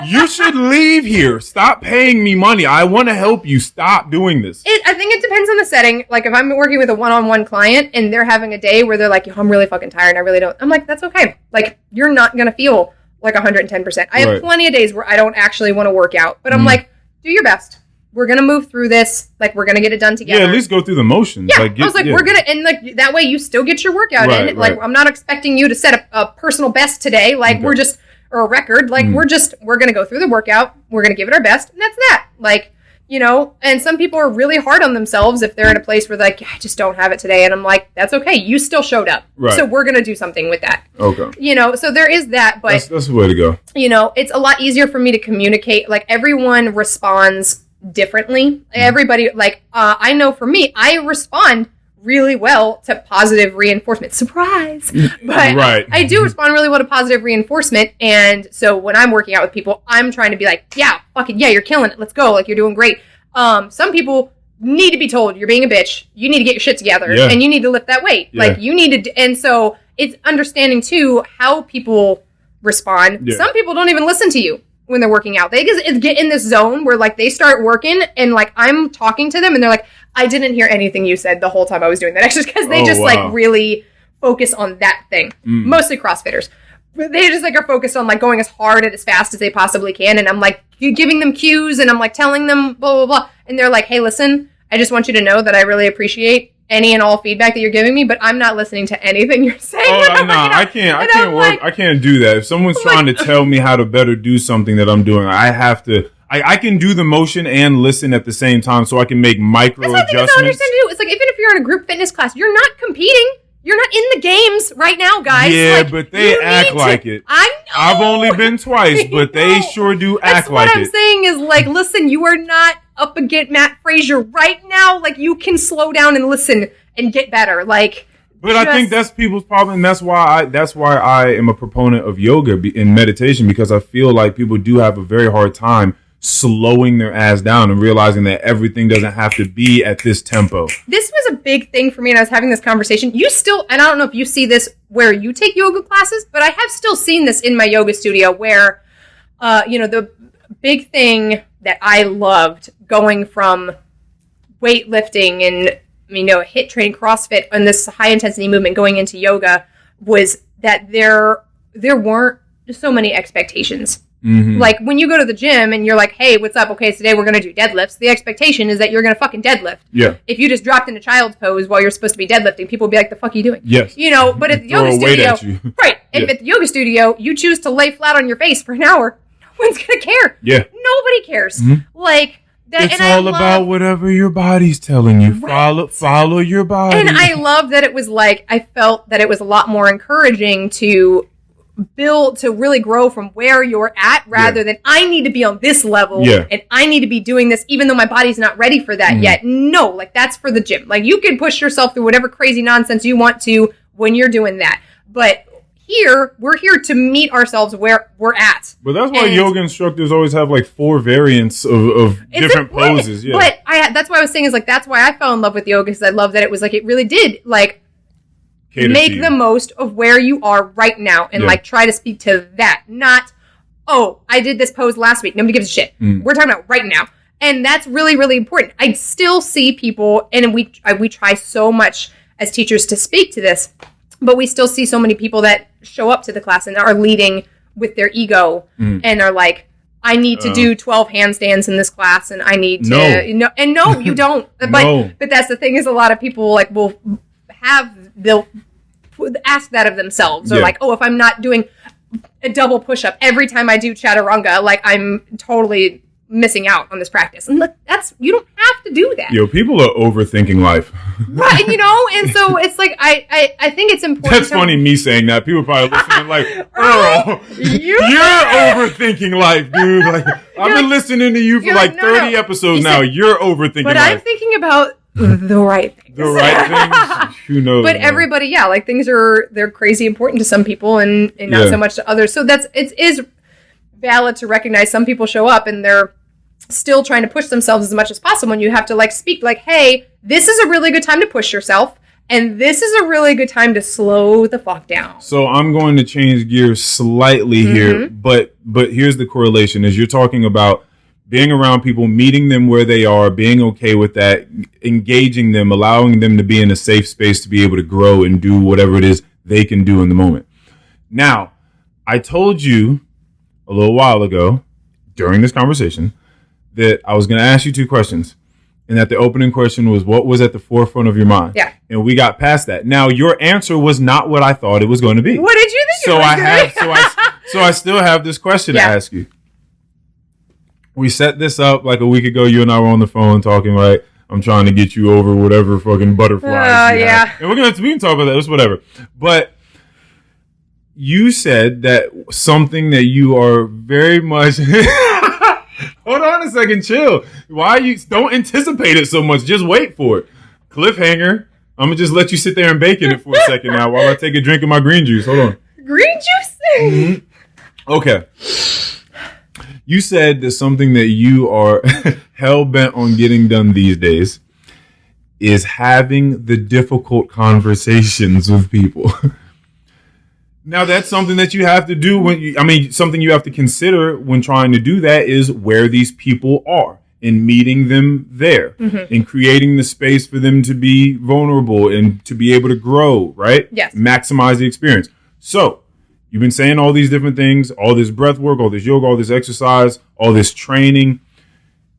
You should leave here. Stop paying me money. I want to help you. Stop doing this. I think it depends on the setting. Like if I'm working with a one-on-one client and they're having a day where they're like, I'm really fucking tired and I really don't. I'm like, that's okay. Like you're not going to feel like 110%. I have plenty of days where I don't actually want to work out, but I'm like, do your best. We're going to move through this. Like, we're going to get it done together. Yeah, at least go through the motions. Yeah, I was like, we're going to, and like, that way you still get your workout in. Like, I'm not expecting you to set a personal best today. Like, we're just, or a record. Like, we're going to go through the workout. We're going to give it our best. And that's that. Like, and some people are really hard on themselves if they're in a place where they're like, I just don't have it today. And I'm like, that's okay. You still showed up. Right. So we're going to do something with that. Okay. So there is that, but. That's the way to go. It's a lot easier for me to communicate. Like, everyone responds differently. Everybody, like, I know for me, I respond really well to positive reinforcement. Surprise! But I do respond really well to positive reinforcement. And so when I'm working out with people, I'm trying to be like, yeah, fucking yeah, you're killing it. Let's go. Like, you're doing great. Some people need to be told you're being a bitch. You need to get your shit together and you need to lift that weight. Like, you need to, and so it's understanding too how people respond. Some people don't even listen to you when they're working out. They just get in this zone where like they start working and like I'm talking to them and they're like, I didn't hear anything you said the whole time I was doing that exercise, because they like really focus on that thing. Mostly CrossFitters. They just like are focused on like going as hard and as fast as they possibly can. And I'm like giving them cues and I'm like telling them blah, blah, blah. And they're like, hey, listen, I just want you to know that I really appreciate any and all feedback that you're giving me, but I'm not listening to anything you're saying. I can't work. I can't do that. If someone's trying to tell me how to better do something that I'm doing, I have to. I can do the motion and listen at the same time, so I can make micro adjustments. That's what I understand to do. It's like, even if you're in a group fitness class, you're not competing. You're not in the games right now, guys. Yeah, like, but they act like it. I know. I've only been twice, but they sure do act like it. What I'm saying is, like, listen, you are not up against Matt Frazier right now. Like, you can slow down and listen and get better. Like, but I think that's people's problem. And that's why I am a proponent of yoga and meditation, because I feel like people do have a very hard time slowing their ass down and realizing that everything doesn't have to be at this tempo. This was a big thing for me, and I was having this conversation. You still, and I don't know if you see this where you take yoga classes, but I have still seen this in my yoga studio where, the big thing that I loved going from weightlifting and, HIIT training, CrossFit, and this high intensity movement going into yoga was that there weren't so many expectations. Mm-hmm. Like, when you go to the gym and you're like, hey, what's up? Okay, today we're going to do deadlifts. The expectation is that you're going to fucking deadlift. Yeah. If you just dropped into child's pose while you're supposed to be deadlifting, people will be like, the fuck are you doing? Yes. But at the yoga studio, right. If at the yoga studio, you choose to lay flat on your face for an hour, no one's going to care. Yeah. Nobody cares. Mm-hmm. Like, that, it's all about whatever your body's telling you. Right. Follow your body. And I love that it was like, I felt that it was a lot more encouraging to build, to really grow from where you're at, rather than I need to be on this level and I need to be doing this even though my body's not ready for that yet. No, like, that's for the gym. Like, you can push yourself through whatever crazy nonsense you want to when you're doing that. But we're here to meet ourselves where we're at. But that's why yoga instructors always have like 4 variants of different poses. Yeah. But that's why I was saying is like, that's why I fell in love with yoga, because I love that it was like, it really did like make the most of where you are right now and like try to speak to that, not, oh, I did this pose last week. Nobody gives a shit. We're talking about right now. And that's really, really important. I still see people, and we try so much as teachers to speak to this, but we still see so many people that show up to the class and are leading with their ego and are like, I need to do 12 handstands in this class, and I need to no, you don't. But that's the thing, is a lot of people like they'll ask that of themselves, or like, oh, if I'm not doing a double push-up every time I do chaturanga, like I'm totally missing out on this practice. And look, you don't have to do that. Yo, people are overthinking life. Right, and so it's like, I think it's important. That's funny, me saying that. People probably listening like, Earl, you're overthinking life, dude. Like, I've been listening to you for like 30 episodes now. You're overthinking life. But I'm thinking about the right things. The right things? Who knows? But everybody, like things they're crazy important to some people and not so much to others. So it is valid to recognize some people show up and they're still trying to push themselves as much as possible, and you have to like speak like, hey, this is a really good time to push yourself, and this is a really good time to slow the fuck down. So I'm going to change gears slightly here, but here's the correlation. As you're talking about being around people, meeting them where they are, being okay with that, engaging them, allowing them to be in a safe space to be able to grow and do whatever it is they can do in the moment. Now, I told you a little while ago during this conversation that I was going to ask you two questions, and that the opening question was, what was at the forefront of your mind? Yeah. And we got past that. Now, your answer was not what I thought it was going to be. What did you think it was going to be? So I still have this question to ask you. We set this up like a week ago. You and I were on the phone talking, right? I'm trying to get you over whatever fucking butterflies you have. And we can talk about that. It's whatever. But you said that something that you are very much... Hold on a second, chill. Why don't anticipate it so much? Just wait for it. Cliffhanger. I'm going to just let you sit there and bake in it for a second now while I take a drink of my green juice. Hold on. Green juice? Okay. You said that something that you are hell-bent on getting done these days is having the difficult conversations with people. Now, that's something that you have to do something you have to consider when trying to do that is where these people are and meeting them there and creating the space for them to be vulnerable and to be able to grow, right? Yes. Maximize the experience. So, you've been saying all these different things, all this breath work, all this yoga, all this exercise, all this training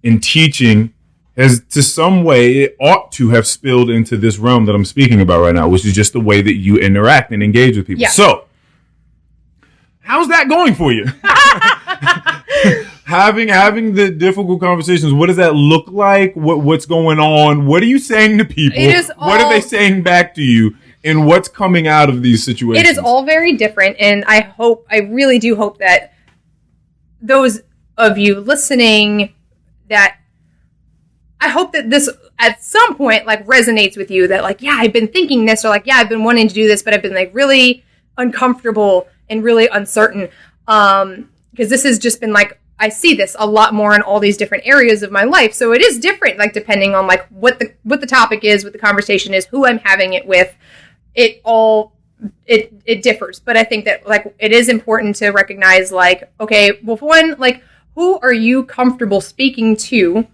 and teaching has, to some way, it ought to have spilled into this realm that I'm speaking about right now, which is just the way that you interact and engage with people. Yeah. So, how's that going for you? having the difficult conversations, what does that look like? What's going on? What are you saying to people? What are they saying back to you? And what's coming out of these situations? It is all very different, and I really do hope that those of you listening, that I hope that this at some point like resonates with you, that like, yeah, I've been thinking this, or like, yeah, I've been wanting to do this, but I've been like really uncomfortable and really uncertain, because this has just been like, I see this a lot more in all these different areas of my life. So it is different, like depending on like what the topic is, what the conversation is, who I'm having it with. It differs. But I think that like it is important to recognize like, okay, well, for one, like, who are you comfortable speaking to?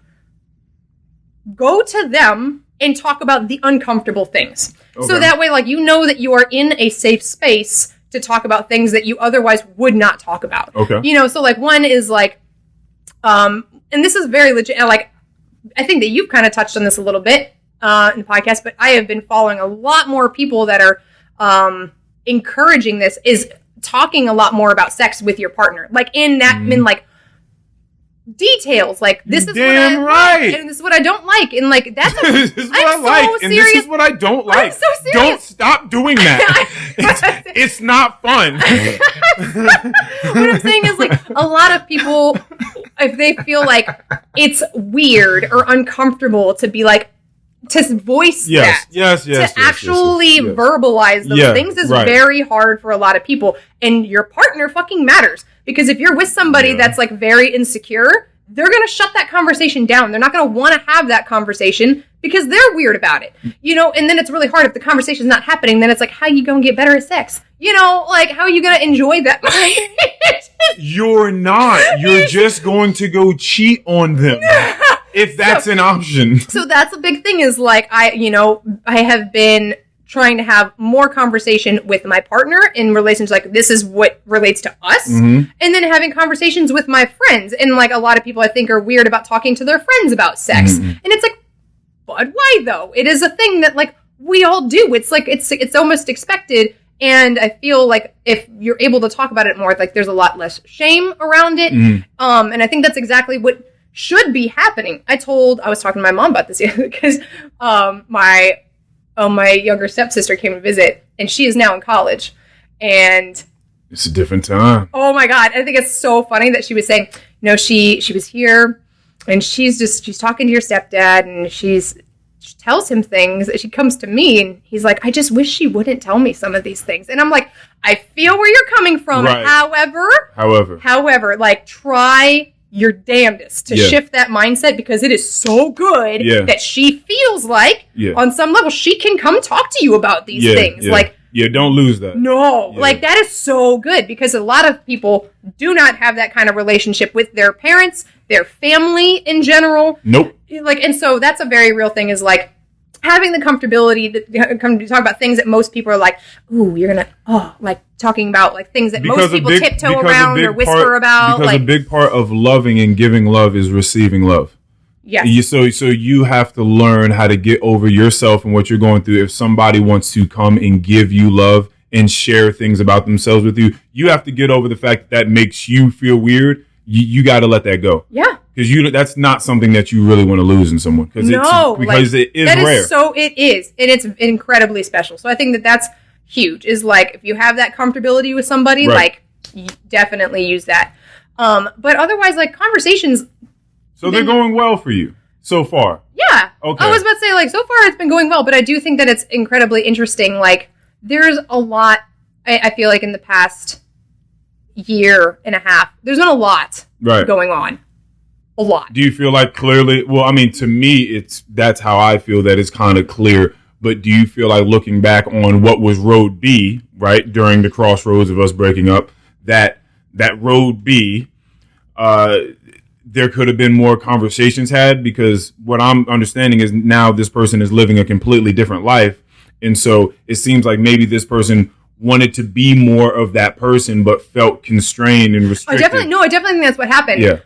Go to them and talk about the uncomfortable things. Okay. So that way, like, you know that you are in a safe space to talk about things that you otherwise would not talk about. Okay. So like one is like, and this is very legit, like, I think that you've kind of touched on this a little bit in the podcast, but I have been following a lot more people that are encouraging this, is talking a lot more about sex with your partner. Like in that, in like details, like this is what I like, and this is what I don't like, and like that's this is what I like, and this is what I don't like. I'm so serious. Don't stop doing that. It's not fun. What I'm saying is like a lot of people, if they feel like it's weird or uncomfortable to be like, to voice to actually verbalize those things is very hard for a lot of people, and your partner fucking matters. Because if you're with somebody that's like very insecure, they're going to shut that conversation down. They're not going to want to have that conversation because they're weird about it, and then it's really hard if the conversation's not happening. Then it's like, how are you going to get better at sex? Like, how are you going to enjoy that? You're not. You're just going to go cheat on them if that's an option. So that's a big thing is like, I have been trying to have more conversation with my partner in relations like this is what relates to us, and then having conversations with my friends. And like a lot of people I think are weird about talking to their friends about sex. And it's like, but why though? It is a thing that like we all do. It's like it's almost expected. And I feel like if you're able to talk about it more, like there's a lot less shame around it. And I think that's exactly what should be happening. I was talking to my mom about this because my younger stepsister came to visit, and she is now in college. And it's a different time. Oh my God. I think it's so funny that she was saying, she was here and she's talking to your stepdad, and she tells him things. She comes to me and he's like, I just wish she wouldn't tell me some of these things. And I'm like, I feel where you're coming from. Right. However, like try your damnedest to shift that mindset, because it is so good that she feels like on some level she can come talk to you about these things. Like, don't lose that. No, like that is so good, because a lot of people do not have that kind of relationship with their parents, their family in general. Nope. Like, and so that's a very real thing, is like having the comfortability to come to talk about things that most people are like, ooh, you're gonna, like talking about like things that most people tiptoe around or whisper about. Because like, a big part of loving and giving love is receiving love. Yes. So you have to learn how to get over yourself and what you're going through. If somebody wants to come and give you love and share things about themselves with you, you have to get over the fact that makes you feel weird. You got to let that go. Yeah. Because that's not something that you really want to lose in someone. Because it is rare. It is. And it's incredibly special. So I think that's huge. Is like, if you have that comfortability with somebody, like, you definitely use that. But otherwise, like, conversations. So they're going well for you so far? Yeah. Okay. I was about to say, like, so far it's been going well. But I do think that it's incredibly interesting. Like, there's a lot, I feel like in the past year and a half, there's been a lot going on. A lot. Do you feel like clearly, well, I mean, to me, that's how I feel, that it's kind of clear. But do you feel like looking back on what was road B, right, during the crossroads of us breaking up, that road B, there could have been more conversations had? Because what I'm understanding is now this person is living a completely different life. And so it seems like maybe this person wanted to be more of that person, but felt constrained and restricted. I definitely think that's what happened. Yeah.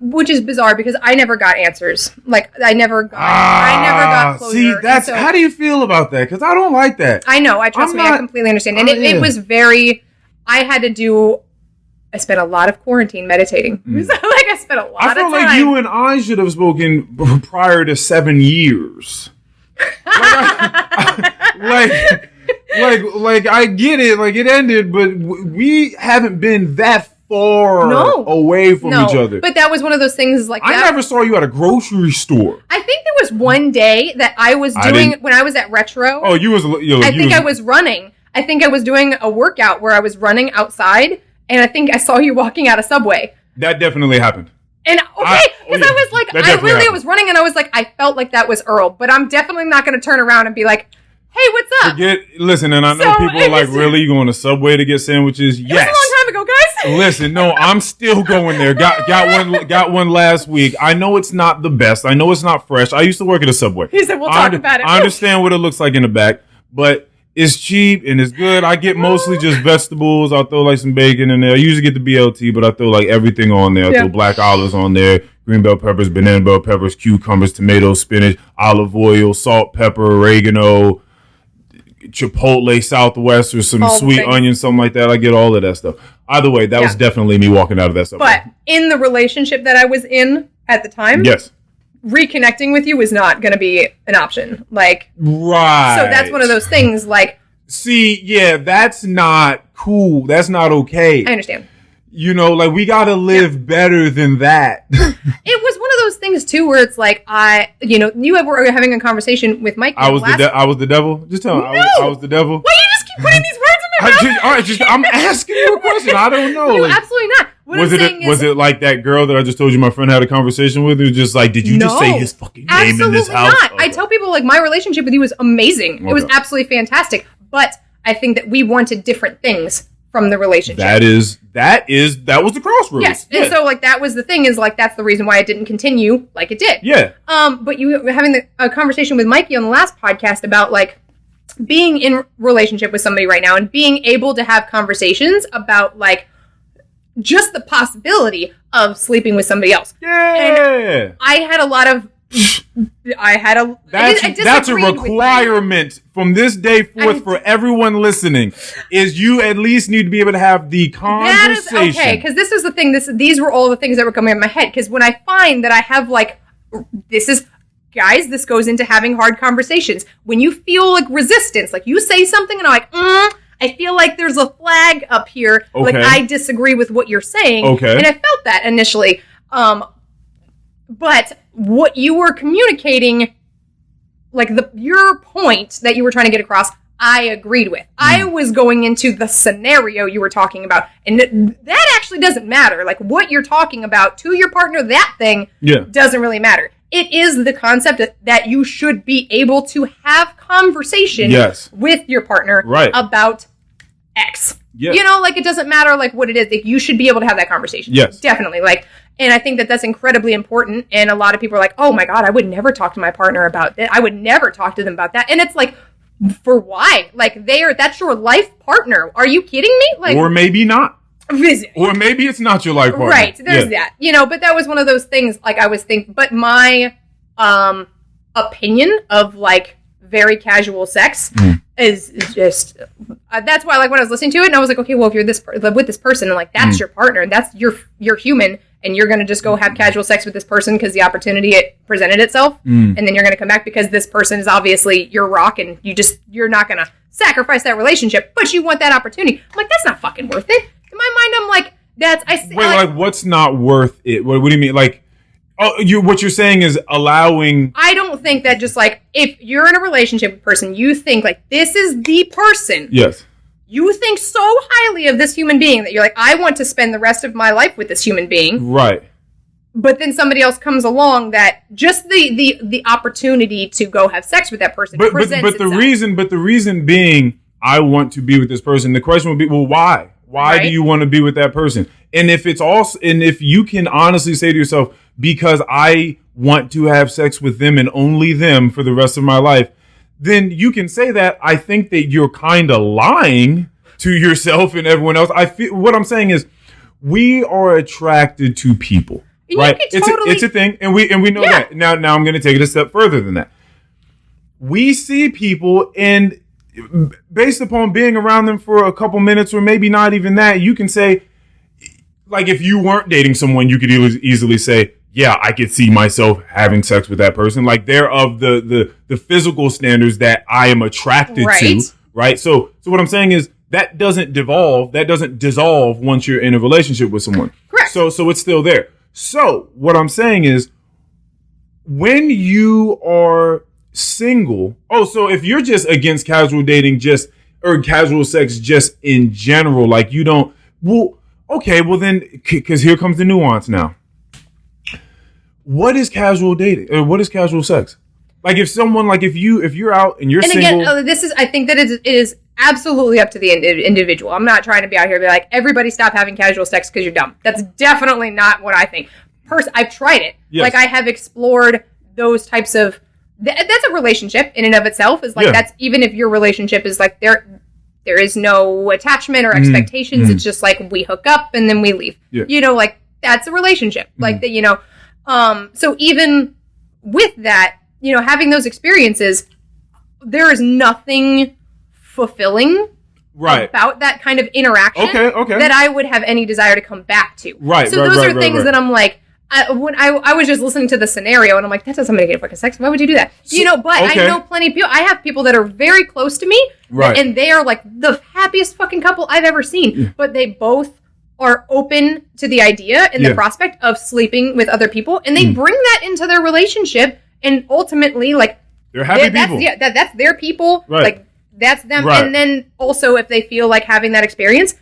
Which is bizarre, because I never got answers. Like, I never got closure. See, that's, how do you feel about that? Because I don't like that. I know. I completely understand. And it was very, I spent a lot of quarantine meditating. Like, I spent a lot of time. I feel like you and I should have spoken prior to 7 years. Like I get it, like it ended, but we haven't been that far away from each other. But that was one of those things like I never saw you at a grocery store. I think there was one day that I was doing, when I was at Retro. Oh, I was running. I think I was doing a workout where I was running outside, and I think I saw you walking out of Subway. That definitely happened. And I was like, I was running, and I was like, I felt like that was Earl, but I'm definitely not going to turn around and be like, hey, what's up? Listen, and I know people are like, really? You going to Subway to get sandwiches? Yes. It was a long time ago, guys. Listen, no, I'm still going there. Got one last week. I know it's not the best. I know it's not fresh. I used to work at a Subway. He said, we'll talk about it. I understand what it looks like in the back, but it's cheap and it's good. I get mostly just vegetables. I'll throw like some bacon in there. I usually get the BLT, but I throw like everything on there. I throw black olives on there, green bell peppers, banana bell peppers, cucumbers, tomatoes, spinach, olive oil, salt, pepper, oregano, Chipotle Southwest, or some sweet onion, something like that. I get all of that stuff. Either way, that was definitely me walking out of that stuff. But in the relationship that I was in at the time, yes, reconnecting with you was not going to be an option. Like, right. So that's one of those things. Like, see, yeah, that's not cool. That's not okay. I understand. Like, we got to live better than that. It was one of those things too, where it's like, you were having a conversation with Mike. I was the devil. Just tell me, I was the devil. Why you just keep putting these words in my mouth? I'm asking you a question. I don't know. No, absolutely not. Was it like that girl that I just told you my friend had a conversation with? Who was just like, did you just say his fucking name in this house? Absolutely not. Okay. I tell people like my relationship with you was amazing. Okay. It was absolutely fantastic. But I think that we wanted different things from the relationship. That was the crossroads. Yes. Yeah. And so like that was the thing is like that's the reason why it didn't continue like it did. Yeah. But you were having a conversation with Mikey on the last podcast about like being in relationship with somebody right now and being able to have conversations about like just the possibility of sleeping with somebody else. Yeah. And I had a lot of That's a requirement from this day forth for everyone listening. Is you at least need to be able to have the conversation. That is okay, because this is the thing. These were all the things that were coming in my head. Because when I find that I have like, this goes into having hard conversations. When you feel like resistance, like you say something and I'm like, I feel like there's a flag up here. Okay. Like I disagree with what you're saying. Okay. And I felt that initially. But what you were communicating, like your point that you were trying to get across, I agreed with. I was going into the scenario you were talking about. And that actually doesn't matter. Like what you're talking about to your partner, that thing doesn't really matter. It is the concept that you should be able to have conversation with your partner about X. Yes. You know, like it doesn't matter like what it is. Like, you should be able to have that conversation. Yes. Definitely. Like, and I think that that's incredibly important. And a lot of people are like, oh my God, I would never talk to my partner about that. I would never talk to them about that. And it's like, for why? Like that's your life partner. Are you kidding me? Like, or maybe not. Visit. Or maybe it's not your life partner. Right. There's that. You know, but that was one of those things like I was thinking, but my opinion of like very casual sex is just, that's why like when I was listening to it and I was like, okay, well if you're with this person and like that's your partner and that's you're human and you're going to just go have casual sex with this person because the opportunity it presented itself and then you're going to come back because this person is obviously your rock and you're not going to sacrifice that relationship, but you want that opportunity. I'm like, that's not fucking worth it. In my mind, I'm like, like what's not worth it? What do you mean? Like, what you're saying is allowing. I don't think that just like if you're in a relationship with a person, you think like this is the person. Yes. You think so highly of this human being that you're like, I want to spend the rest of my life with this human being. Right. But then somebody else comes along that just the opportunity to go have sex with that person presents itself. But the reason being, I want to be with this person. The question would be, well, why? Why do you want to be with that person? And if you can honestly say to yourself, because I want to have sex with them and only them for the rest of my life, then you can say that. I think that you're kind of lying to yourself and everyone else. What I'm saying is we are attracted to people, right? It's a thing. And we know that. Now I'm going to take it a step further than that. We see people and based upon being around them for a couple minutes or maybe not even that, you can say, like if you weren't dating someone, you could easily say, yeah, I could see myself having sex with that person. Like they're of the physical standards that I am attracted to, right? So what I'm saying is that doesn't dissolve once you're in a relationship with someone. Correct. So it's still there. So what I'm saying is when you are single, so if you're just against casual dating or casual sex just in general, like you don't, well, okay, well then, because here comes the nuance now. What is casual dating? Or what is casual sex? Like if someone, like if you're out and you're single. And again, I think that it is absolutely up to the individual. I'm not trying to be out here and be like, everybody stop having casual sex because you're dumb. That's definitely not what I think. I've tried it. Yes. Like I have explored those types of, that's a relationship in and of itself is like, that's even if your relationship is like there is no attachment or expectations. It's just like we hook up and then we leave, you know, like that's a relationship like that, you know? So even with that, you know, having those experiences, there is nothing fulfilling about that kind of interaction that I would have any desire to come back to. Right. So those are things that I'm like, when I was just listening to the scenario and I'm like, that doesn't make any fucking sense. Why would you do that? So, you know, but I know plenty of people. I have people that are very close to me and they are like the happiest fucking couple I've ever seen, but they both are open to the idea and the prospect of sleeping with other people, and they bring that into their relationship, and ultimately, like, they're happy people. That's their people. Right. Like, that's them. Right. And then also, if they feel like having that experience,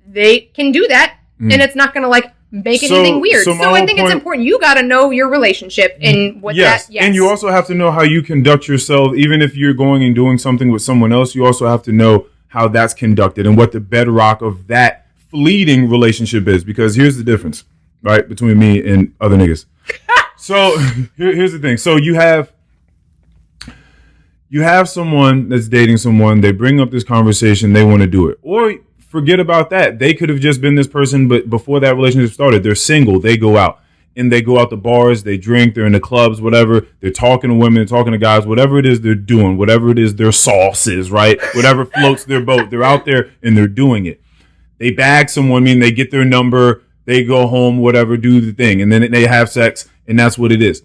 they can do that and it's not going to like make anything weird. So I think it's important. You got to know your relationship and what yes. And you also have to know how you conduct yourself. Even if you're going and doing something with someone else, you also have to know how that's conducted and what the bedrock of that fleeting relationship is. Because here's the difference, right, between me and other niggas. So here's the thing. So you have someone that's dating someone. They bring up this conversation. They want to do it. Or forget about that. They could have just been this person, but before that relationship started, they're single. They go out. And they go out to bars. They drink. They're in the clubs, whatever. They're talking to women. They're talking to guys. Whatever it is they're doing. Whatever it is their sauce is, right? Whatever floats their boat. They're out there and they're doing it. They bag someone. I mean, they get their number. They go home, whatever, do the thing. And then they have sex. And that's what it is.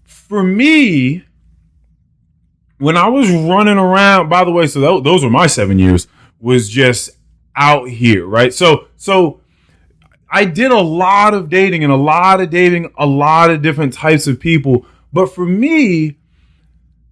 For me, when I was running around, by the way, so those were my 7 years, was just out here, right? So I did a lot of dating a lot of different types of people. But for me,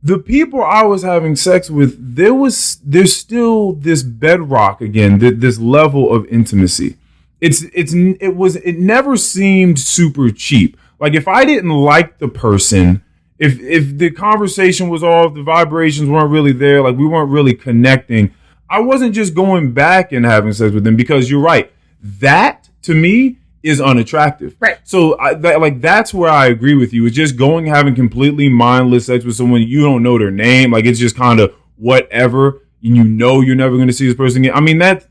the people I was having sex with, there's still this bedrock again, this level of intimacy. It never seemed super cheap. Like if I didn't like the person, if the conversation was off, the vibrations weren't really there, like we weren't really connecting, I wasn't just going back and having sex with them, because you're right. That to me is unattractive. Right. So that's where I agree with you. It's just going, having completely mindless sex with someone you don't know their name. Like it's just kind of whatever, and you know you're never going to see this person again. I mean, that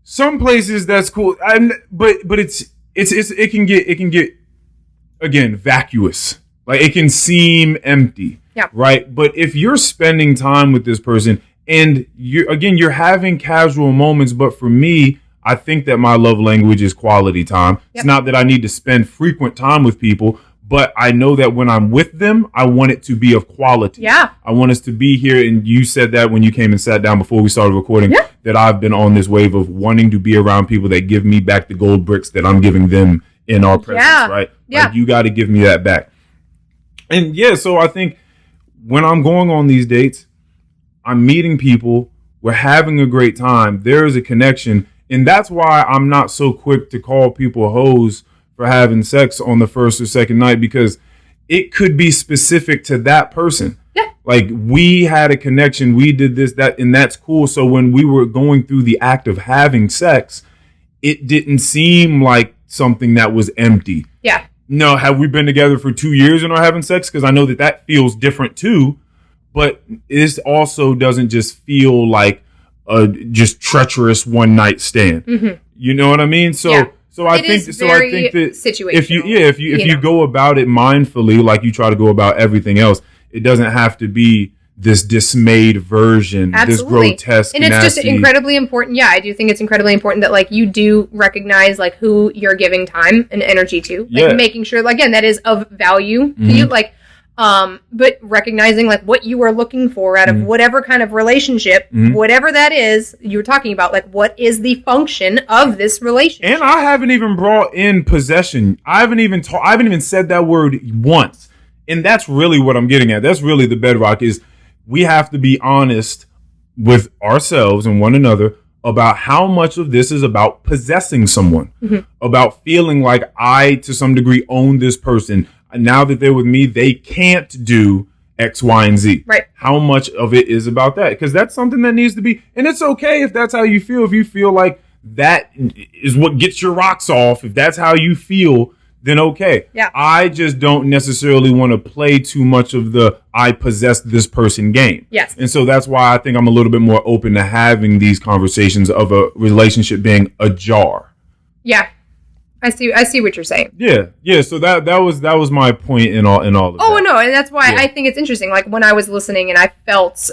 some places that's cool, but it can get again vacuous. Like it can seem empty. Yeah. Right. But if you're spending time with this person and you're having casual moments, but for me, I think that my love language is quality time. Yep. It's not that I need to spend frequent time with people, but I know that when I'm with them, I want it to be of quality. Yeah. I want us to be here. And you said that when you came and sat down before we started recording, that I've been on this wave of wanting to be around people that give me back the gold bricks that I'm giving them in our presence, right? Yeah. Like you got to give me that back. And so I think when I'm going on these dates, I'm meeting people, we're having a great time, there is a connection. And that's why I'm not so quick to call people hoes for having sex on the first or second night, because it could be specific to that person. Yeah. Like we had a connection, we did this, that, and that's cool. So when we were going through the act of having sex, it didn't seem like something that was empty. Yeah. No, have we been together for 2 years and are having sex? Because I know that feels different too. But this also doesn't just feel like a just treacherous one night stand. Mm-hmm. You know what I mean? So I think that if you go about it mindfully, like you try to go about everything else, it doesn't have to be this dismayed version, this grotesque, and it's nasty. Just incredibly important. Yeah, I do think it's incredibly important that like you do recognize like who you're giving time and energy to, like making sure, like, again, that is of value to you, like, but recognizing like what you are looking for out of whatever kind of relationship, whatever that is you were talking about, like what is the function of this relationship. And I haven't even brought in possession. I haven't even said that word once, and that's really what I'm getting at. That's really the bedrock is. We have to be honest with ourselves and one another about how much of this is about possessing someone, about feeling like I, to some degree, own this person. Now that they're with me, they can't do X, Y, and Z. Right. How much of it is about that? Because that's something that needs to be, and it's okay if that's how you feel. If you feel like that is what gets your rocks off, if that's how you feel, then okay. Yeah. I just don't necessarily want to play too much of the I possess this person game. Yes. And so that's why I think I'm a little bit more open to having these conversations of a relationship being ajar. Yeah. I see what you're saying. Yeah. Yeah. So that was my point in all of that. Oh no, and that's why I think it's interesting. Like when I was listening and I felt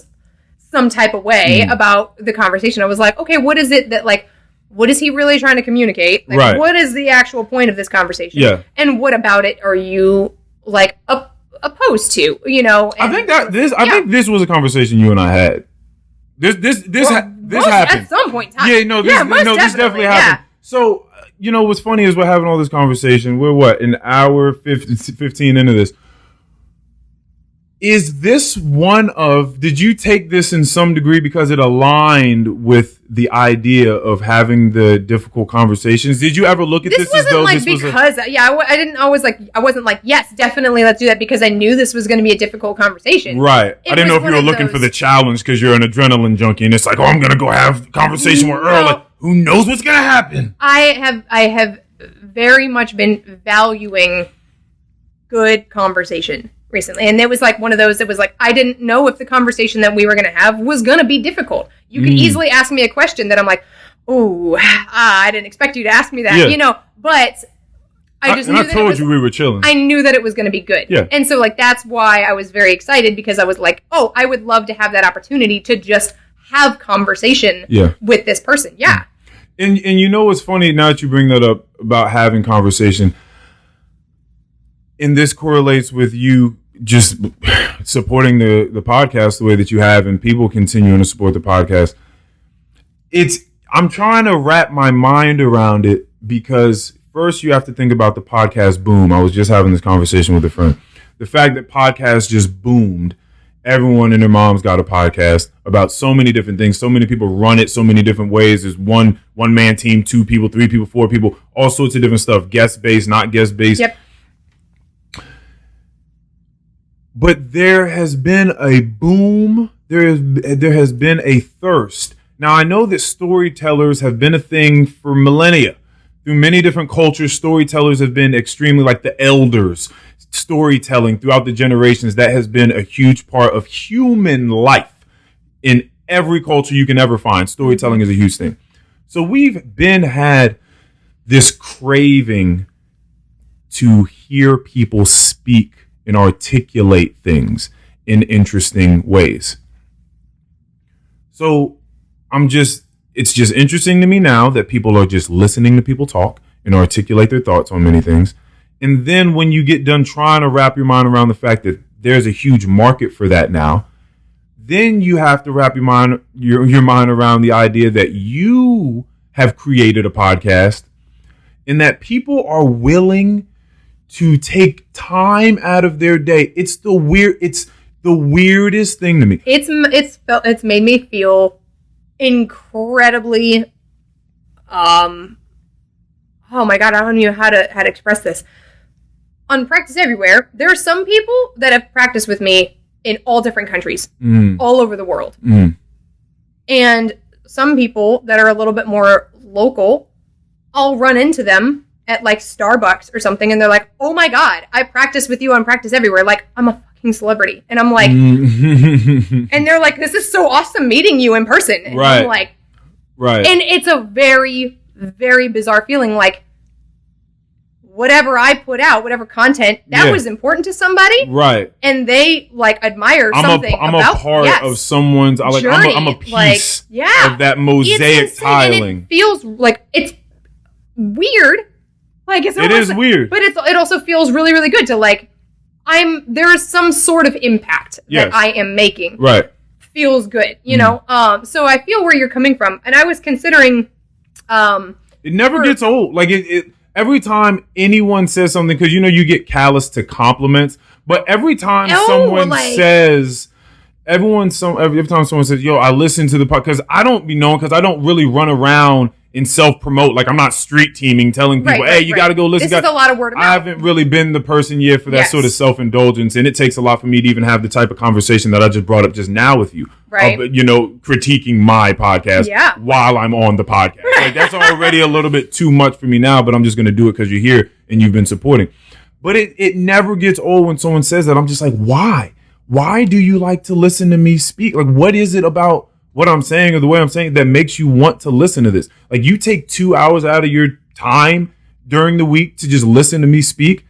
some type of way about the conversation, I was like, okay, what is it that like, what is he really trying to communicate? Like, right. What is the actual point of this conversation? Yeah. And what about it are you like opposed to? You know? And I think this was a conversation you and I had. This happened at some point in time. Yeah, no, this definitely happened. Yeah. So what's funny is we're having all this conversation. We're an hour 15 into this. Is this did you take this in some degree because it aligned with the idea of having the difficult conversations? Did you ever look at this as though this was I wasn't like, yes, definitely let's do that because I knew this was going to be a difficult conversation. Right. I didn't know if you were looking for the challenge because you're an adrenaline junkie and it's like, oh, I'm going to go have a conversation with Earl. Like, who knows what's going to happen? I have very much been valuing good conversation recently. And it was like one of those that was like, I didn't know if the conversation that we were going to have was going to be difficult. You could easily ask me a question that I'm like, oh, I didn't expect you to ask me that, but I just knew that told you we were chilling. I knew that it was going to be good. Yeah. And so like, that's why I was very excited because I was like, oh, I would love to have that opportunity to just have conversation with this person. Yeah. And you know what's funny now that you bring that up about having conversation, and this correlates with you just supporting the podcast the way that you have and people continuing to support the podcast. I'm trying to wrap my mind around it because first you have to think about the podcast boom. I was just having this conversation with a friend. The fact that podcasts just boomed. Everyone and their moms got a podcast about so many different things. So many people run it so many different ways. There's one man team, 2 people, 3 people, 4 people, all sorts of different stuff. Guest based, not guest based. Yep. But there has been a boom. There has been a thirst. Now, I know that storytellers have been a thing for millennia. Through many different cultures, storytellers have been extremely like the elders. Storytelling throughout the generations, that has been a huge part of human life. In every culture you can ever find, storytelling is a huge thing. So we've had this craving to hear people speak and articulate things in interesting ways. So it's just interesting to me now that people are just listening to people talk and articulate their thoughts on many things. And then when you get done trying to wrap your mind around the fact that there's a huge market for that now, then you have to wrap your mind around the idea that you have created a podcast and that people are willing to take time out of their day. It's the weirdest thing to me. It's made me feel incredibly oh my god, I don't know how to express this. On Practice Everywhere, there are some people that have practiced with me in all different countries, all over the world. And some people that are a little bit more local, I'll run into them at like Starbucks or something, and they're like, oh my god, I practice with you on Practice Everywhere. Like, I'm a fucking celebrity. And I'm like, and they're like, this is so awesome meeting you in person. And I'm like, right. And it's a very, very bizarre feeling, like, whatever I put out, whatever content, that was important to somebody. Right. And they, like, admire something I'm a part of someone's, journey. I'm a piece of that mosaic tiling. And it feels like, it's weird. Like, it's it is weird. But it also feels really, really good to, like, there is some sort of impact that I am making. Right. Feels good, you know? So I feel where you're coming from. And I was considering, it never gets old. Like, every time anyone says something, because, you know, you get callous to compliments, but every time every time someone says, yo, I listen to the podcast, because I don't be known, because I don't really run around and self-promote. Like, I'm not street teaming, telling people, hey, you got to go listen. This is a lot of word of mouth. I haven't really been the person yet for that sort of self-indulgence, and it takes a lot for me to even have the type of conversation that I just brought up just now with you. Right. You know, critiquing my podcast while I'm on the podcast. Like, that's already a little bit too much for me now, but I'm just going to do it because you're here and you've been supporting. But it never gets old when someone says that. I'm just like, why? Why do you like to listen to me speak? Like, what is it about what I'm saying or the way I'm saying that makes you want to listen to this? Like, you take 2 hours out of your time during the week to just listen to me speak.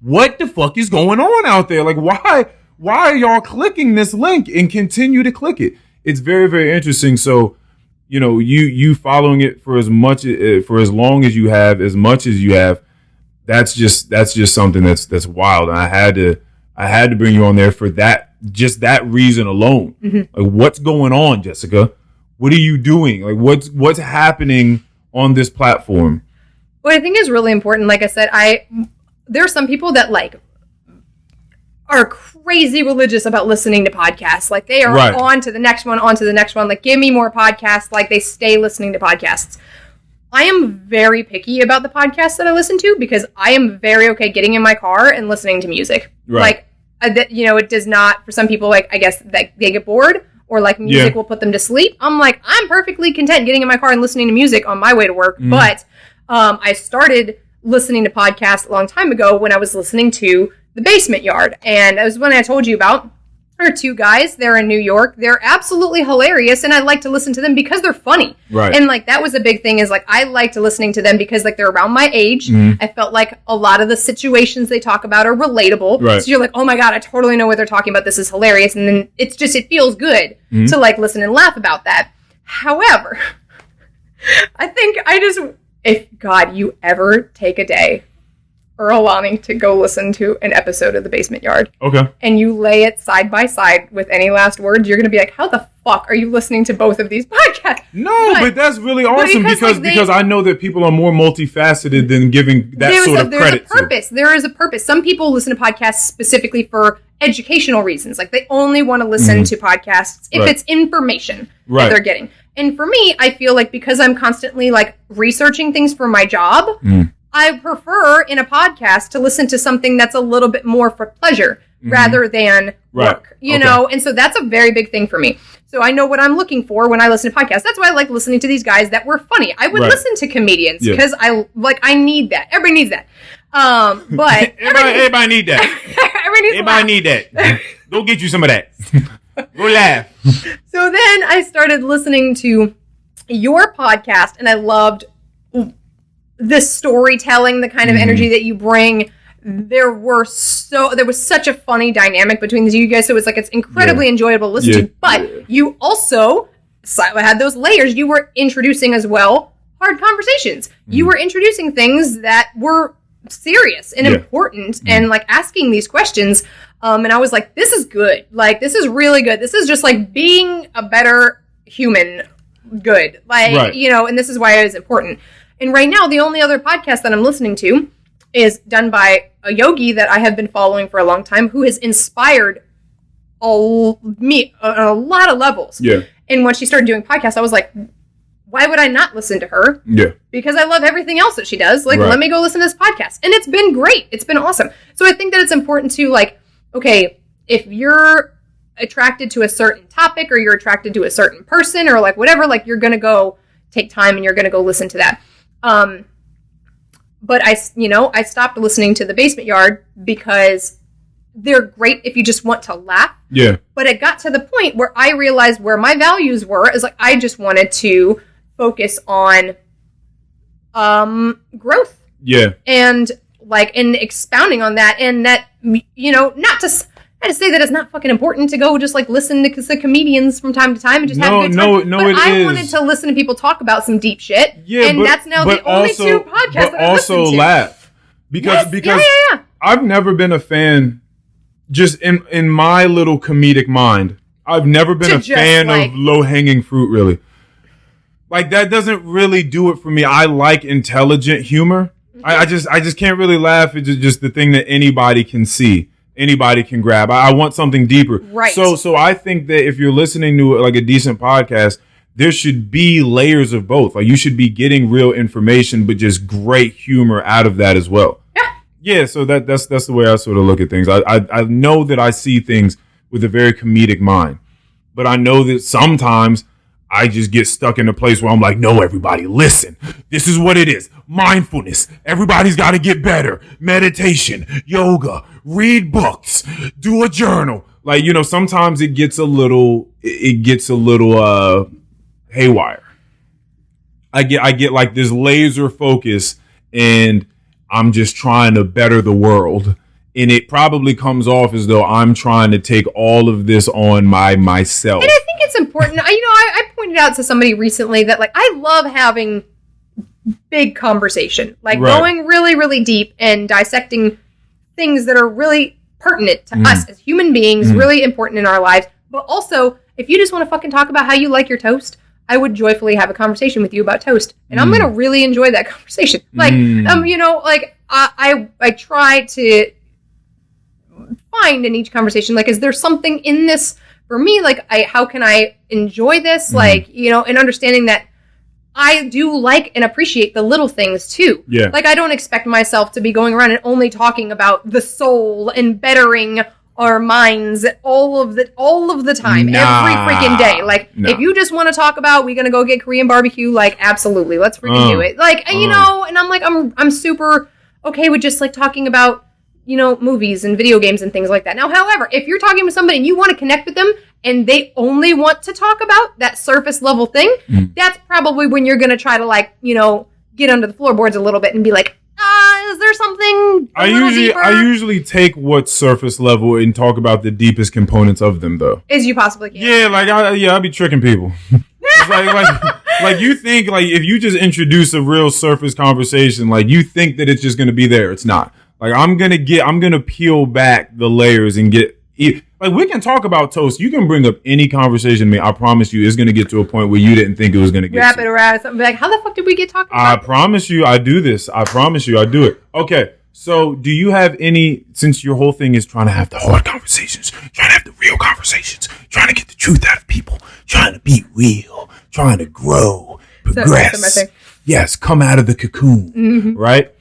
What the fuck is going on out there? Like, why are y'all clicking this link and continue to click it? It's very, very interesting. So, you know, you following it for as long as you have, as much as you have, that's just something that's wild. And I had to bring you on there for that. Just that reason alone. Like, what's going on, Jessica? What are you doing? Like, what's happening on this platform? What I think is really important, like I said, there are some people that, like, are crazy religious about listening to podcasts. Like, they are on to the next one, on to the next one. Like, give me more podcasts. Like, they stay listening to podcasts. I am very picky about the podcasts that I listen to because I am very okay getting in my car and listening to music. Like, it does not, for some people, like, I guess that they get bored or like music will put them to sleep. I'm like, I'm perfectly content getting in my car and listening to music on my way to work. But I started listening to podcasts a long time ago when I was listening to The Basement Yard. And that was when I told you about. There are two guys. They're in New York. They're absolutely hilarious, and I like to listen to them because they're funny. Right. And, like, that was a big thing is, like, I liked listening to them because, like, they're around my age. I felt like a lot of the situations they talk about are relatable. Right. So you're like, oh, my God, I totally know what they're talking about. This is hilarious. And then it feels good to, like, listen and laugh about that. However, I think if, God, you ever take a day, Earl wanting to go listen to an episode of The Basement Yard. Okay. And you lay it side by side with any last words, you're going to be like, how the fuck are you listening to both of these podcasts? No, but that's really awesome because I know that people are more multifaceted than giving that sort of credit to. There is a purpose. Some people listen to podcasts specifically for educational reasons. Like, they only want to listen to podcasts if it's information that they're getting. And for me, I feel like because I'm constantly, like, researching things for my job, I prefer in a podcast to listen to something that's a little bit more for pleasure rather than work, you know? And so that's a very big thing for me. So I know what I'm looking for when I listen to podcasts. That's why I like listening to these guys that were funny. I would listen to comedians because I need that. Everybody needs that. But everybody need that. Everybody need that. Go get you some of that. Go laugh. So then I started listening to your podcast and I loved the storytelling, the kind of energy that you bring. There was such a funny dynamic between the two of you guys. So it's incredibly enjoyable to listen to. But you also had those layers. You were introducing as well hard conversations. You were introducing things that were serious and important and like asking these questions. And I was like, this is good. Like, this is really good. This is just like being a better human good. Like, and this is why it is important. And right now, the only other podcast that I'm listening to is done by a yogi that I have been following for a long time, who has inspired me on a lot of levels. Yeah. And when she started doing podcasts, I was like, why would I not listen to her? Yeah. Because I love everything else that she does. Like, let me go listen to this podcast. And it's been great. It's been awesome. So I think that it's important to, like, okay, if you're attracted to a certain topic or you're attracted to a certain person or, like, whatever, like, you're going to go take time and you're going to go listen to that. But I stopped listening to The Basement Yard because they're great if you just want to laugh. Yeah. But it got to the point where I realized where my values were is like, I just wanted to focus on, growth. Yeah. And expounding on that and that, not to say that it's not fucking important to go just like listen to the comedians from time to time and just have a good time. But I wanted to listen to people talk about some deep shit. Yeah, and that's now the only two podcasts that I listen to. But also laugh. Because I've never been a fan, just in my little comedic mind, I've never been a fan of low-hanging fruit, really. Like, that doesn't really do it for me. I like intelligent humor. I just can't really laugh at just the thing that anybody can see. Anybody can grab. I want something deeper. Right. So I think that if you're listening to like a decent podcast, there should be layers of both. Like, you should be getting real information, but just great humor out of that as well. Yeah. Yeah. So that's the way I sort of look at things. I know that I see things with a very comedic mind, but I know that sometimes I just get stuck in a place where I'm like, no, everybody, listen. This is what it is. Mindfulness. Everybody's got to get better. Meditation, yoga, read books, do a journal. Like, sometimes it gets a little haywire. I get like this laser focus and I'm just trying to better the world. And it probably comes off as though I'm trying to take all of this on myself. And I think it's important. I pointed out to somebody recently that, like, I love having big conversation. Like, going really, really deep and dissecting things that are really pertinent to us as human beings, really important in our lives. But also, if you just want to fucking talk about how you like your toast, I would joyfully have a conversation with you about toast. And I'm going to really enjoy that conversation. Like, I try to find in each conversation? Like, is there something in this for me? Like, how can I enjoy this? Mm-hmm. Like, and understanding that I do like and appreciate the little things too. Yeah. Like, I don't expect myself to be going around and only talking about the soul and bettering our minds all of the time, every freaking day. Like, if you just want to talk about we're gonna go get Korean barbecue, like, absolutely, let's freaking do it. Like, and I'm like, I'm super okay with just like talking about movies and video games and things like that. Now, however, if you're talking with somebody and you want to connect with them and they only want to talk about that surface level thing, that's probably when you're gonna try to like get under the floorboards a little bit and be like, is there something I usually take what's surface level and talk about the deepest components of them, though. As you possibly can. Yeah, like I'll be tricking people. It's like you think like if you just introduce a real surface conversation, like you think that it's just gonna be there. It's not. Like I'm gonna peel back the layers and get. Like, we can talk about toast. You can bring up any conversation to me. I promise you, it's going to get to a point where you didn't think it was going to get wrap it around something. Like, how the fuck did we get talking about? I promise you, I do this. I promise you, I do it. Okay, so do you have any, since your whole thing is trying to have the hard conversations, trying to have the real conversations, trying to get the truth out of people, trying to be real, trying to grow, progress. Yes, come out of the cocoon, right?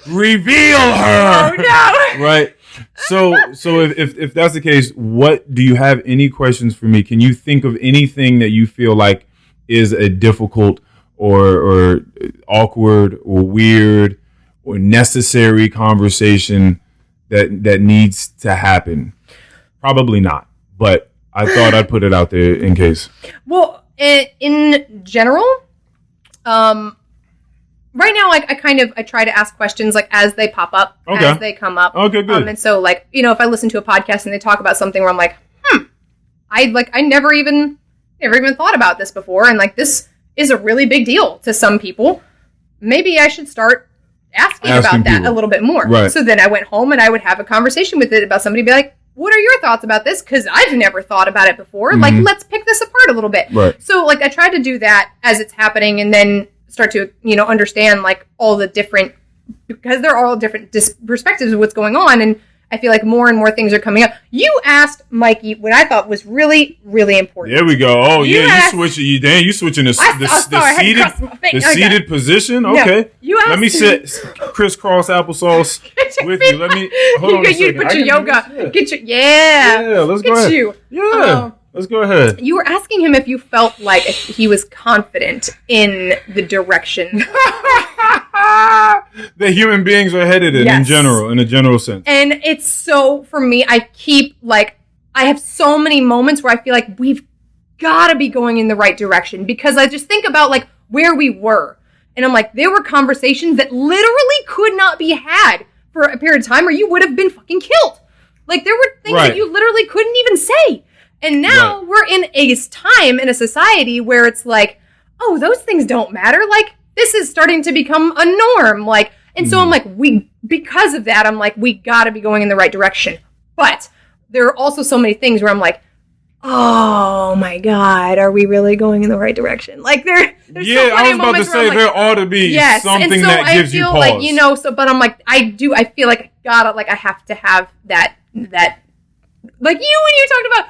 Reveal her. Oh no! Right. So if that's the case, what do you have any questions for me? Can you think of anything that you feel like is a difficult or awkward or weird or necessary conversation that needs to happen? Probably not, but I thought I'd put it out there in case. Well, in general, right now, like I try to ask questions like as they pop up, as they come up. Okay, good. And so like, if I listen to a podcast and they talk about something where I'm like, I never even thought about this before, and like this is a really big deal to some people. Maybe I should start asking about that a little bit more. Right. So then I went home and I would have a conversation with it about somebody, be like, what are your thoughts about this? Because I've never thought about it before. Mm-hmm. Like, let's pick this apart a little bit. Right. So like I try to do that as it's happening, and then start to understand like all the different, because they're all different perspectives of what's going on, and I feel like more and more things are coming up. You asked Mikey what I thought was really, really important. There we go. Oh you switching the seated position. Okay, Let me sit crisscross applesauce with you. Let me hold on a second. You put your yoga. Get your let's go ahead. Let's go ahead. You were asking him if you felt like he was confident in the direction that human beings are headed in a general sense. And it's so, for me, I have so many moments where I feel like we've got to be going in the right direction, because I just think about like where we were. And I'm like, there were conversations that literally could not be had for a period of time, or you would have been fucking killed. Like, there were things that you literally couldn't even say. And now we're in a time in a society where it's like, oh, those things don't matter. Like, this is starting to become a norm. Like, and so I'm like, because of that, I'm like, we got to be going in the right direction. But there are also so many things where I'm like, oh my God, are we really going in the right direction? Like, there's so many I was about to say there ought to be something that gives you pause. Like, but I'm like, I feel like I have to have that, like when you talked about,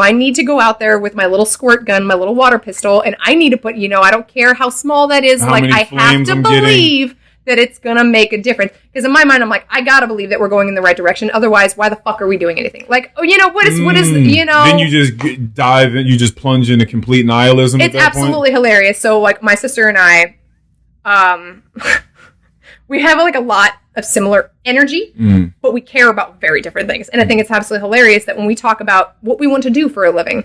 I need to go out there with my little squirt gun, my little water pistol, and I need to put, I don't care how small that is. Like, I have to believe that it's going to make a difference. Because in my mind, I'm like, I got to believe that we're going in the right direction. Otherwise, why the fuck are we doing anything? Like, what is, Then you just dive in, you just plunge into complete nihilism at that point? It's absolutely hilarious. So, like, my sister and I, we have, like, a lot of similar energy, but we care about very different things. And I think it's absolutely hilarious that when we talk about what we want to do for a living,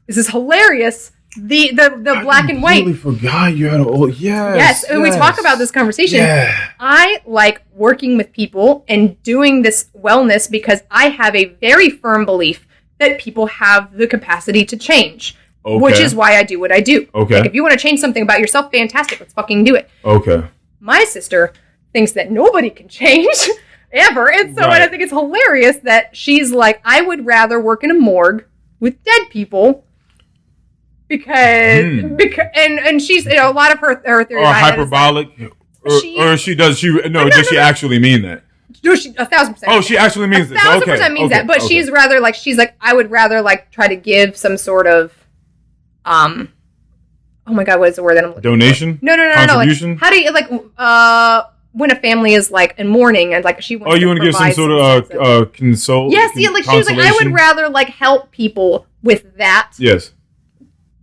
this is hilarious. The black and white. I really forgot you had yes. And we talk about this conversation. Yeah. I like working with people and doing this wellness because I have a very firm belief that people have the capacity to change. Okay. Which is why I do what I do. Okay. Like, if you want to change something about yourself, fantastic. Let's fucking do it. Okay. My sister thinks that nobody can change ever. And so I think it's hilarious that she's like, I would rather work in a morgue with dead people because and she's, a lot of her theory or hyperbolic. Does she actually mean that? No, she 1,000%. Oh, she actually means this. 1,000% means that. But she's like, I would rather like try to give some sort of, oh my God, what is the word that I'm looking donation? For? No. Contribution? Like, how do you, like, when a family is like in mourning and like she wants you want to give some sort of console? Yes, like she was like, I would rather like help people with that. Yes.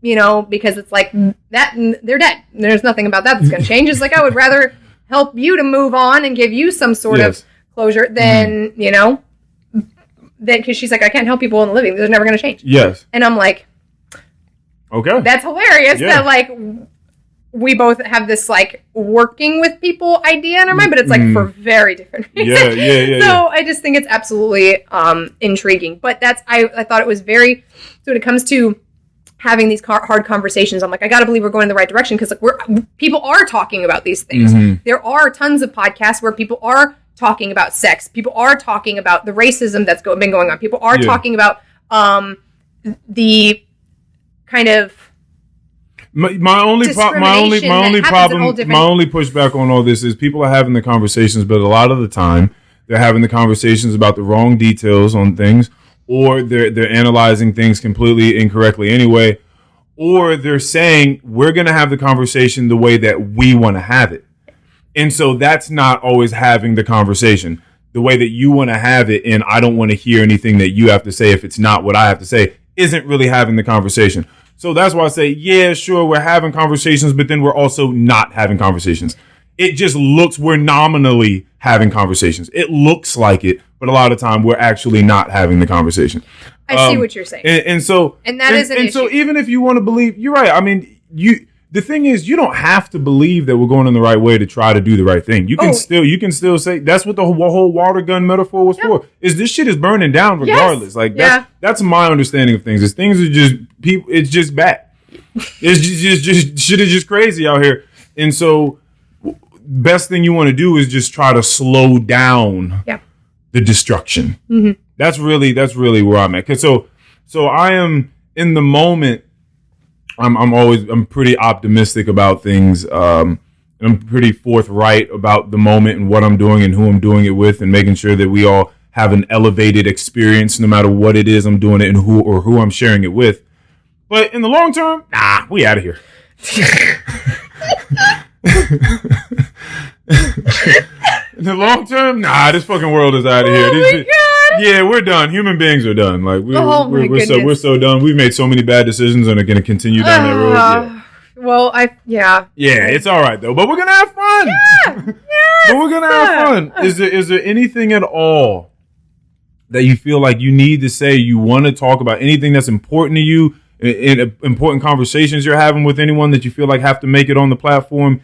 You know, because it's like that, they're dead. There's nothing about that that's going to change. It's like, I would rather help you to move on and give you some sort of closure than, you know, because she's like, I can't help people in the living. They're never going to change. Yes. And I'm like, okay. That's hilarious that, like, we both have this, like, working with people idea in our mind, but it's, like, for very different reasons. Yeah. So I just think it's absolutely intriguing. But I thought it was very, so when it comes to having these hard conversations, I'm like, I got to believe we're going in the right direction because, like, people are talking about these things. Mm-hmm. There are tons of podcasts where people are talking about sex. People are talking about the racism that's been going on. People are talking about the kind of my only pushback on all this is people are having the conversations, but a lot of the time they're having the conversations about the wrong details on things. Or they're analyzing things completely incorrectly anyway, or they're saying we're going to have the conversation the way that we want to have it. And so that's not always having the conversation the way that you want to have it. And I don't want to hear anything that you have to say if it's not what I have to say isn't really having the conversation. So that's why I say, yeah, sure, we're having conversations, but then we're also not having conversations. It just looks we're nominally having conversations. It looks like it, but a lot of the time we're actually not having the conversation. I see what you're saying. And so that is an issue. So even if you want to believe, you're right. I mean, the thing is, you don't have to believe that we're going in the right way to try to do the right thing. You can still say that's what the whole water gun metaphor was for. Is this shit is burning down regardless. Yes. Like that's my understanding of things. Is things are just people. It's just bad. It's just shit is just crazy out here. And so best thing you want to do is just try to slow down the destruction. Mm-hmm. That's really where I'm at. 'Cause so I am in the moment. I'm pretty optimistic about things. I'm pretty forthright about the moment and what I'm doing and who I'm doing it with, and making sure that we all have an elevated experience no matter what it is I'm doing it and who I'm sharing it with. But in the long term, we out of here. In the long term, this fucking world is out of here. My God. Yeah, we're done. Human beings are done. Like we're so done. We've made so many bad decisions and are going to continue down that road. Yeah. Well, Yeah, it's all right though. But we're gonna have fun. Yeah. But we're gonna have fun. Is there anything at all that you feel like you need to say? You want to talk about anything that's important to you? In important conversations you're having with anyone that you feel like have to make it on the platform?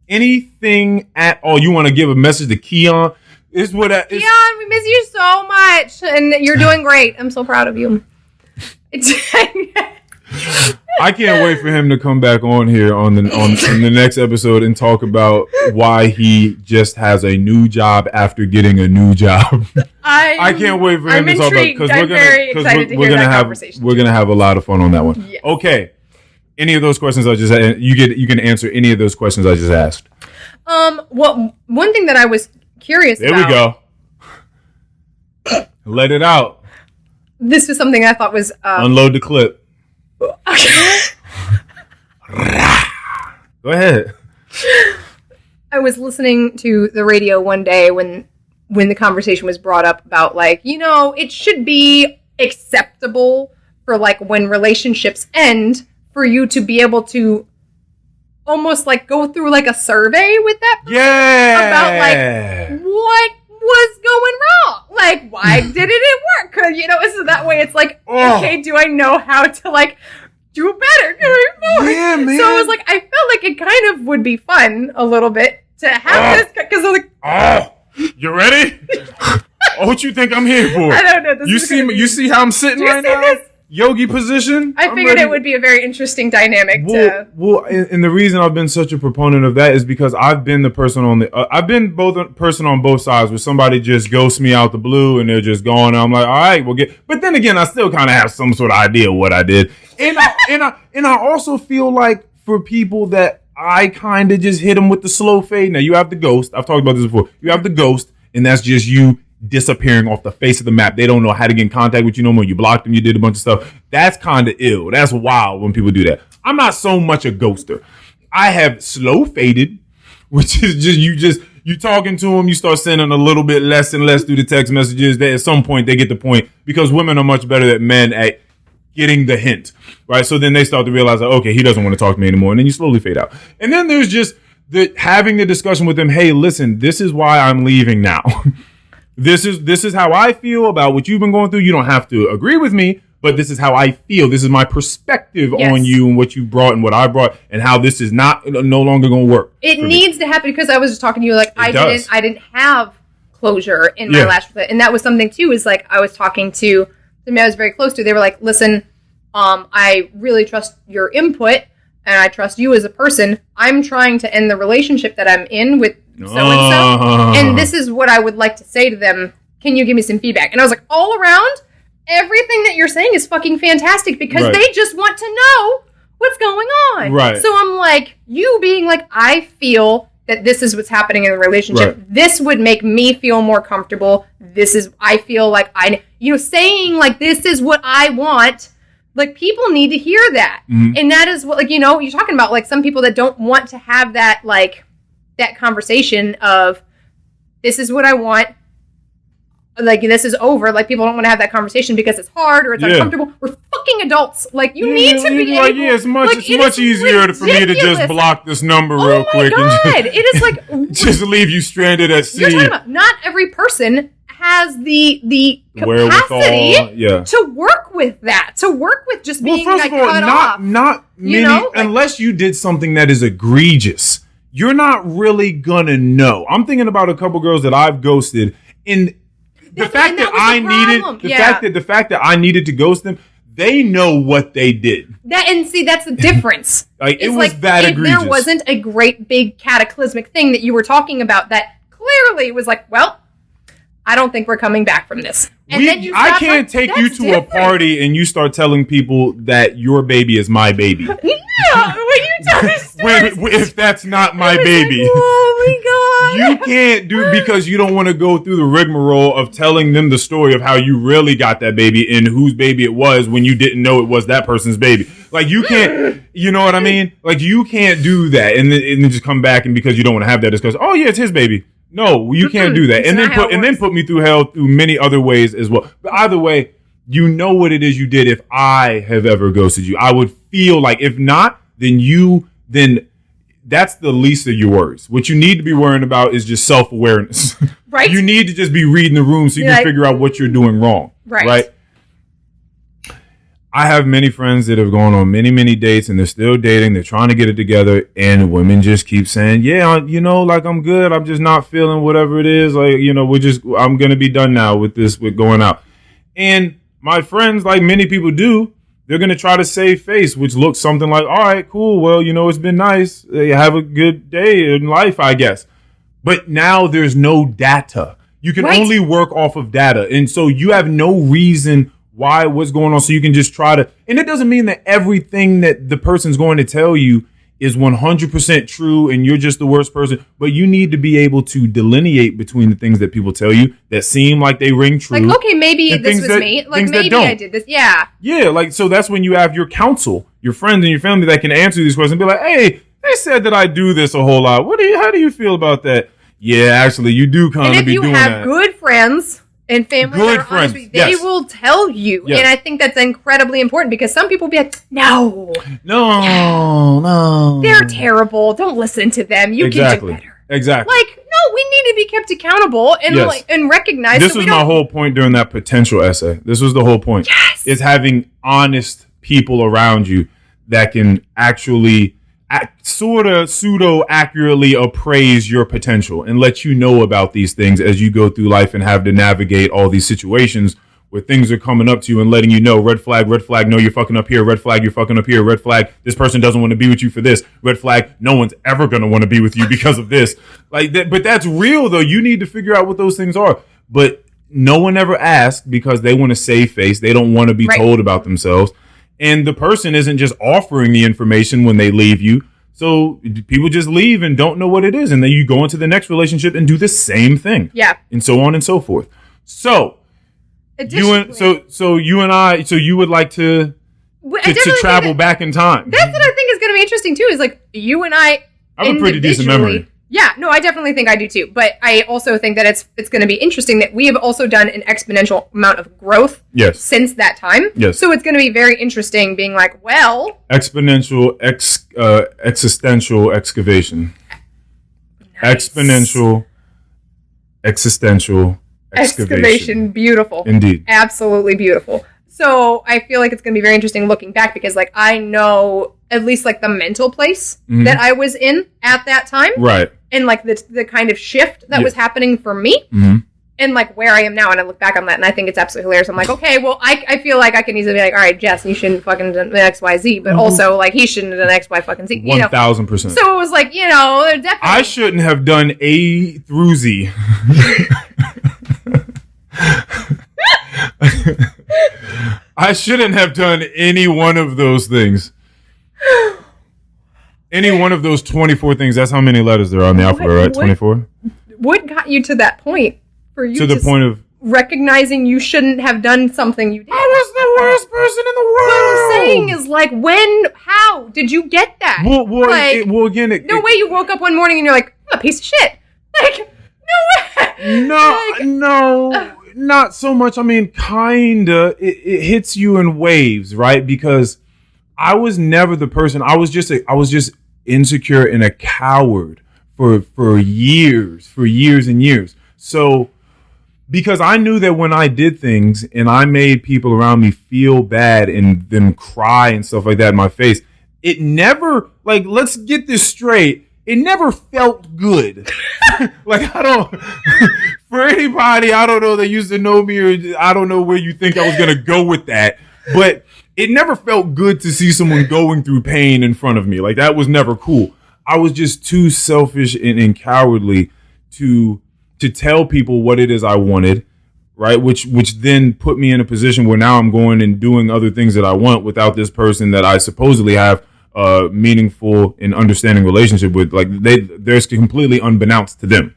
Anything at all you want to give a message to Keon? Keon, we miss you so much, and you're doing great. I'm so proud of you. I can't wait for him to come back on here on the next episode and talk about why he just has a new job after getting a new job. I can't wait for him to talk about it because we're gonna have a lot of fun on that one. Yes. Okay. Any of those questions I just had, you can answer any of those questions I just asked. Well, one thing that I was curious about. There we go. Let it out. This was something I thought was unload the clip. Okay. Go ahead. I was listening to the radio one day when the conversation was brought up about, like, it should be acceptable for, like, when relationships end, for you to be able to almost, like, go through, like, a survey with that person about, like, what was going wrong? Like, why didn't it work? 'Cause, so that way it's like, okay, do I know how to, like, do better? Yeah, man. So I was like, I felt like it kind of would be fun a little bit to have this, because I was like, you ready? What you think I'm here for? I don't know. You see how I'm sitting right now? This? Yogi position. I figured it would be a very interesting dynamic. And the reason I've been such a proponent of that is because I've been the person I've been both a person on both sides, where somebody just ghosts me out the blue and they're just gone. And I'm like, all right, but then again, I still kind of have some sort of idea of what I did. And I also feel like for people that I kind of just hit them with the slow fade. Now, you have the ghost. I've talked about this before. You have the ghost, and that's just you disappearing off the face of the map. They don't know how to get in contact with you no more. You blocked them. You did a bunch of stuff. That's kind of ill. That's wild when people do that. I'm not so much a ghoster. I have slow faded, which is just you talking to them. You start sending a little bit less and less through the text messages. That at some point they get the point, because women are much better than men at getting the hint, right? So then they start to realize, like, okay, he doesn't want to talk to me anymore, and then you slowly fade out. And then there's just having the discussion with them. Hey, listen, this is why I'm leaving now. This is how I feel about what you've been going through. You don't have to agree with me, but this is how I feel. This is my perspective on you and what you brought and what I brought, and how this is no longer going to work. It needs to happen, because I was just talking to you, like, I didn't have closure in my last relationship, and that was something too. Is like, I was talking to somebody I was very close to. They were like, listen, I really trust your input, and I trust you as a person. I'm trying to end the relationship that I'm in with so-and-so, and this is what I would like to say to them. Can you give me some feedback? And I was like, all around, everything that you're saying is fucking fantastic, because they just want to know what's going on. Right. So I'm like, you being like, I feel that this is what's happening in the relationship. Right. This would make me feel more comfortable. I feel like saying like, this is what I want. Like, people need to hear that. Mm-hmm. And that is what, like, you're talking about, like, some people that don't want to have that, like, that conversation of, this is what I want. Like, this is over. Like, people don't want to have that conversation because it's hard or it's uncomfortable. We're fucking adults. Like, you need to be able... it's much easier for me to just block this number real quick. Oh, my God. It is like... just leave you stranded at sea. You're talking about, not every person has the capacity to work with that. To work with just being, first of all, cut off. Not many... unless you did something that is egregious, you're not really gonna know. I'm thinking about a couple girls that I've ghosted, and... The fact that I needed to ghost them, they know what they did. That's the difference. It was that egregious. If there wasn't a great big cataclysmic thing that you were talking about that clearly was like, well, I don't think we're coming back from this. And I can't take you to a party and you start telling people that your baby is my baby. No, when you tell me if that's not my baby. Like, oh my God. You can't because you don't want to go through the rigmarole of telling them the story of how you really got that baby and whose baby it was when you didn't know it was that person's baby. Like, you can't, you know what I mean? Like, you can't do that and then just come back, and because you don't want to have that discussion, oh yeah, it's his baby. No, you can't do that. And then put me through hell through many other ways as well. But either way, you know what it is you did. If I have ever ghosted you, I would feel like, if not, then that's the least of your worries. What you need to be worrying about is just self-awareness. Right. You need to just be reading the room so you can figure out what you're doing wrong. Right. I have many friends that have gone on many, many dates, and they're still dating. They're trying to get it together, and women just keep saying, yeah, like, I'm good. I'm just not feeling whatever it is. Like, I'm going to be done now with going out. And my friends, like many people do, they're going to try to save face, which looks something like, all right, cool. Well, it's been nice. Have a good day in life, I guess. But now there's no data. You can only work off of data. And so you have no reason what's going on, so you can just try to, and it doesn't mean that everything that the person's going to tell you is 100% true and you're just the worst person, but you need to be able to delineate between the things that people tell you that seem like they ring true. Like, okay, maybe this was me. Like, maybe I did this. Yeah. Yeah, like, so that's when you have your counsel, your friends and your family that can answer these questions and be like, hey, they said that I do this a whole lot. How do you feel about that? Yeah, actually, you do kind of be doing that. And if you have good friends and family that are honest with you, they will tell you. Yes. And I think that's incredibly important, because some people will be like, no. They're terrible. Don't listen to them. You can do better. Exactly. Like, no, we need to be kept accountable and and recognize. This was my whole point during that potential essay. This was the whole point. Yes. Is having honest people around you that can actually sort of pseudo accurately appraise your potential and let you know about these things as you go through life and have to navigate all these situations where things are coming up to you and letting you know, red flag, no, you're fucking up here, red flag, you're fucking up here, red flag, this person doesn't want to be with you for this, red flag, no one's ever going to want to be with you because of this. Like that, but that's real though. You need to figure out what those things are. But no one ever asked because they want to save face. They don't want to be told about themselves. And the person isn't just offering the information when they leave you. So people just leave and don't know what it is. And then you go into the next relationship and do the same thing. Yeah. And so on and so forth. So you and so you would like to travel back in time. That's what I think is going to be interesting too, is like you and I have a pretty decent memory. Yeah, no, I definitely think I do too. But I also think that it's going to be interesting that we have also done an exponential amount of growth since that time. Yes. So it's going to be very interesting being like, well... Exponential existential excavation. Nice. Exponential existential excavation. Beautiful. Indeed. Absolutely beautiful. So I feel like it's going to be very interesting looking back because like I know at least like the mental place that I was in at that time. Right. And like the kind of shift that was happening for me. And like where I am now, and I look back on that, and I think it's absolutely hilarious. I'm like, okay, well, I feel like I can easily be like, all right, Jess, you shouldn't fucking do X, Y, Z, but also like he shouldn't have done X, Y, fucking Z. 1,000%. So it was like, definitely. I shouldn't have done A through Z. I shouldn't have done any one of those things. Any one of those 24 things. That's how many letters there are on the alphabet, right? 24? What got you to that point? For you to the point of recognizing you shouldn't have done something you did. I was the worst person in the world. What I'm saying is like, how did you get that? Well, again, no way you woke up one morning and you're like, I'm a piece of shit. Like, no way. No, not so much. I mean, kinda. It hits you in waves, right? Because I was never the person. I was just insecure and a coward for years and years. So, because I knew that when I did things and I made people around me feel bad and them cry and stuff like that in my face, it never, like, let's get this straight, it never felt good. Like, for anybody, I don't know, that used to know me, or I don't know where you think I was going to go with that, but it never felt good to see someone going through pain in front of me. Like, that was never cool. I was just too selfish and cowardly to tell people what it is I wanted, right? Which then put me in a position where now I'm going and doing other things that I want without this person that I supposedly have a meaningful and understanding relationship with. Like, they're completely unbeknownst to them.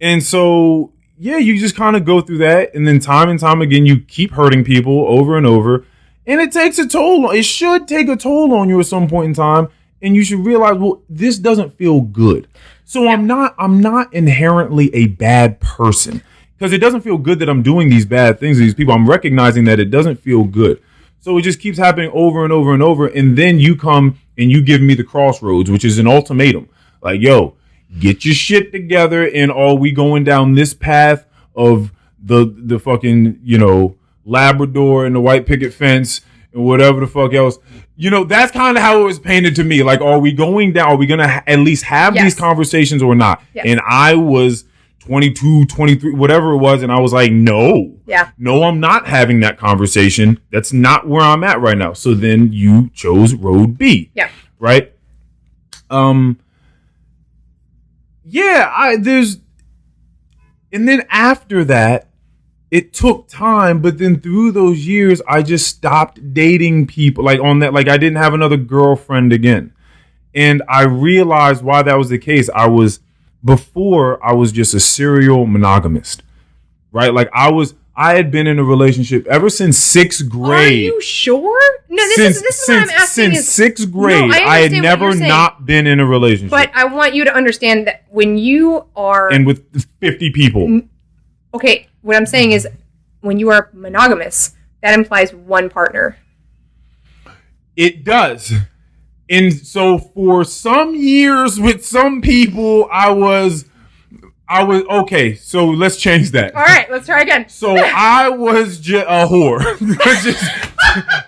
And so, yeah, you just kind of go through that. And then time and time again, you keep hurting people over and over. And it takes a toll. It should take a toll on you at some point in time. And you should realize, well, this doesn't feel good. So I'm not inherently a bad person, because it doesn't feel good that I'm doing these bad things to these people. I'm recognizing that it doesn't feel good. So it just keeps happening over and over and over. And then you come and you give me the crossroads, which is an ultimatum. Like, yo, get your shit together, and are we going down this path of the fucking, Labrador and the white picket fence and whatever the fuck else? That's kind of how it was painted to me. Like, are we going down? Are we going to at least have these conversations or not? Yes. And I was 22, 23, whatever it was. And I was like, no, I'm not having that conversation. That's not where I'm at right now. So then you chose road B. Yeah. Right. And then after that, it took time, but then through those years, I just stopped dating people like on that. Like, I didn't have another girlfriend again. And I realized why that was the case. Before I was just a serial monogamist, right? Like, I had been in a relationship ever since 6th grade. Are you sure? No, this is what I'm asking. Since 6th grade, I had never not been in a relationship. But I want you to understand that when you are... And with 50 people. Okay, what I'm saying is when you are monogamous, that implies one partner. It does. And so for some years with some people, I was okay. So let's change that. All right, let's try again. So I was just a whore.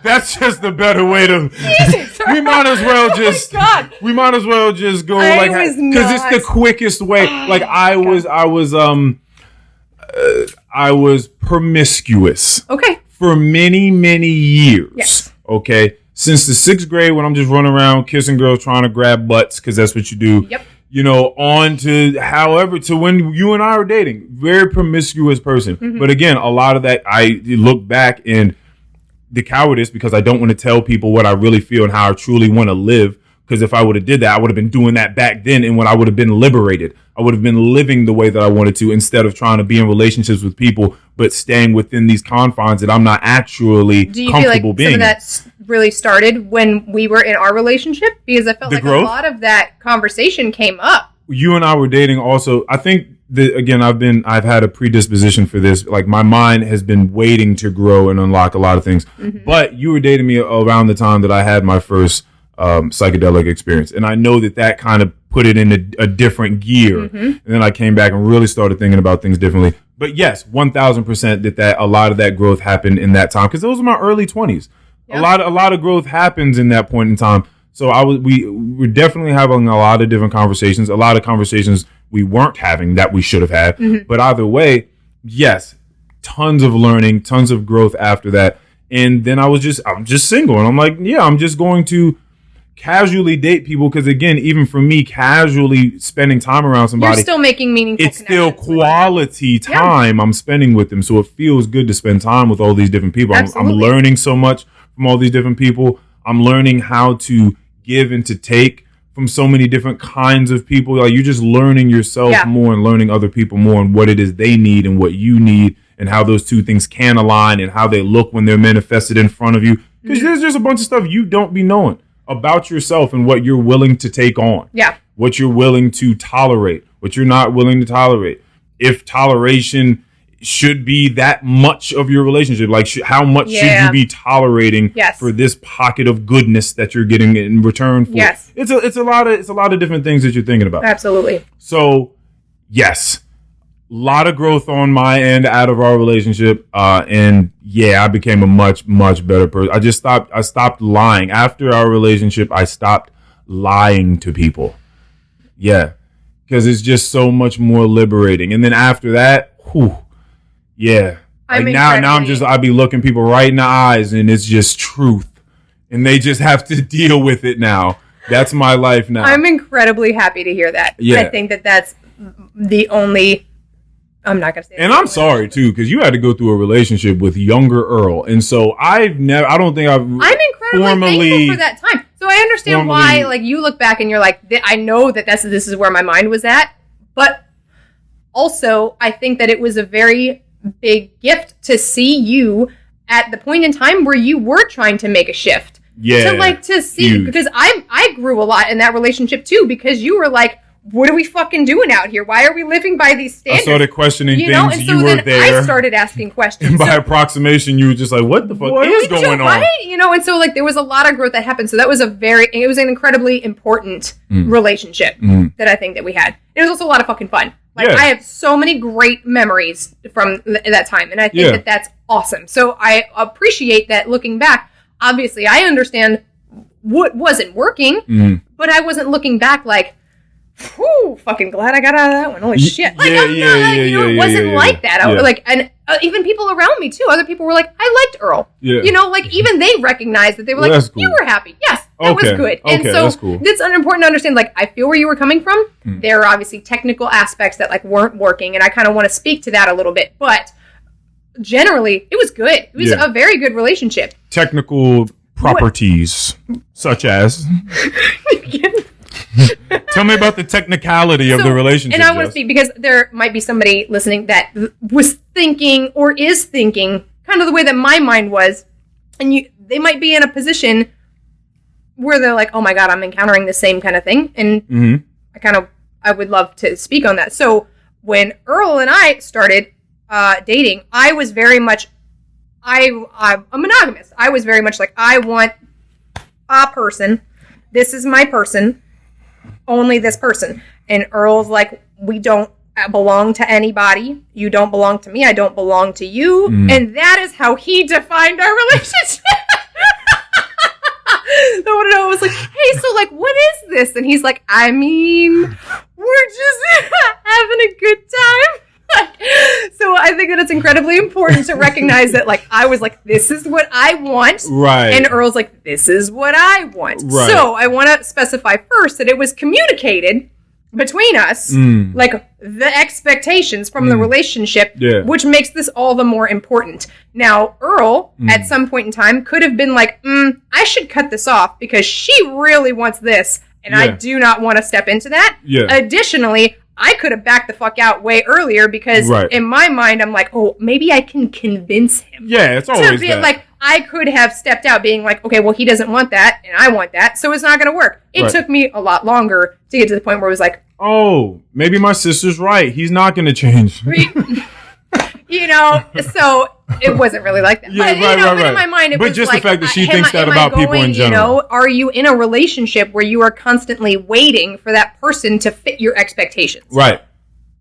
That's just the better way to. Jesus, we might as well just. We might as well just go because it's the quickest way. Like I was promiscuous. Okay. For many, many years. Yes. Okay. Since the 6th grade, when I'm just running around kissing girls, trying to grab butts, because that's what you do. Yep. On to when you and I were dating. Very promiscuous person. Mm-hmm. But again, a lot of that, I look back and the cowardice, because I don't want to tell people what I really feel and how I truly want to live, Because if I would have did that, I would have been doing that back then, and when I would have been liberated, I would have been living the way that I wanted to, instead of trying to be in relationships with people, but staying within these confines that I'm not actually Do you comfortable feel like being. some of that really started when we were in our relationship? Because I felt like a lot of that conversation came up. You and I were dating also. I think that, again, I've had a predisposition for this. Like, my mind has been waiting to grow and unlock a lot of things. Mm-hmm. But you were dating me around the time that I had my first psychedelic experience, and I know that kind of put it in a different gear. Mm-hmm. And then I came back and really started thinking about things differently. But yes, 1,000% that a lot of that growth happened in that time, because those are my early 20s. Yep. A lot of growth happens in that point in time. So we're definitely having a lot of different conversations, a lot of conversations we weren't having that we should have had. Mm-hmm. But either way, yes, tons of learning, tons of growth after that. And then I'm just single, and I'm like, yeah, I'm just going to casually date people, because again, even for me, casually spending time around somebody, you're still making meaningful it's still quality time I'm spending with them. So it feels good to spend time with all these different people. I'm learning so much from all these different people. I'm learning how to give and to take from so many different kinds of people. Like, you're just learning yourself more and learning other people more, and what it is they need and what you need, and how those two things can align, and how they look when they're manifested in front of you. Because there's just a bunch of stuff you don't be knowing about yourself, and what you're willing to take on. Yeah. What you're willing to tolerate, what you're not willing to tolerate. If toleration should be that much of your relationship, like how much should you be tolerating for this pocket of goodness that you're getting in return for? Yes. It's a lot of different things that you're thinking about. Absolutely. So, yes. A lot of growth on my end out of our relationship, and I became a much, much better person. I stopped lying. After our relationship, I stopped lying to people. Yeah, because it's just so much more liberating. And then after that, like now I be looking people right in the eyes, and it's just truth, and they just have to deal with it now. That's my life now. I'm incredibly happy to hear that. Yeah. I think that's the only... I'm not gonna say. And I'm sorry too, because you had to go through a relationship with younger Earl, and so I'm incredibly thankful for that time. So I understand why, like, you look back and you're like, I know that this is where my mind was at, but also I think that it was a very big gift to see you at the point in time where you were trying to make a shift. Yeah, to see, because I grew a lot in that relationship too, because you were like, what are we fucking doing out here? Why are we living by these standards? I started questioning things. And so you were there. I started asking questions. And by approximation, you were just like, what the fuck is going on? Right? And so there was a lot of growth that happened. So that was it was an incredibly important relationship that I think that we had. It was also a lot of fucking fun. I have so many great memories from that time. And I think that that's awesome. So I appreciate that looking back. Obviously, I understand what wasn't working, but I wasn't looking back like, whew, fucking glad I got out of that one. Holy shit. It wasn't like that. And even people around me too, other people were like, I liked Earl. Yeah. Even they recognized that they were like, cool. You were happy. Yes, that was good. And so it's important to understand, I feel where you were coming from. There are obviously technical aspects that weren't working, and I kind of want to speak to that a little bit, but generally it was good. It was a very good relationship. Technical properties such as tell me about the technicality of the relationship. And I want to speak, because there might be somebody listening that was thinking or is thinking kind of the way that my mind was, and they might be in a position where they're like, oh my God, I'm encountering the same kind of thing. And I would love to speak on that. So when Earl and I started dating, I was very much, I'm a monogamous. I was very much like, I want a person. This is my person. Only this person. And Earl's like, we don't belong to anybody. You don't belong to me. I don't belong to you. And that is how he defined our relationship. I was like, hey, so what is this? And he's like, I mean, we're just having a good time. So I think that it's incredibly important to recognize that I was like, this is what I want. Right. And Earl's like, this is what I want. Right. So I want to specify first that it was communicated between us, like the expectations from the relationship, which makes this all the more important. Now, Earl, at some point in time, could have been like, I should cut this off because she really wants this, and I do not want to step into that. Additionally, I could have backed the fuck out way earlier because in my mind, I'm like, oh, maybe I can convince him. Yeah, it's always to be, that. Like, I could have stepped out being like, okay, well, he doesn't want that, and I want that, so it's not going to work. It took me a lot longer to get to the point where it was like, oh, maybe my sister's right. He's not going to change. You know, so it wasn't really like that. Yeah, but in my mind, it was just like, the fact that she thinks that about people in general. You know, are you in a relationship where you are constantly waiting for that person to fit your expectations? Right.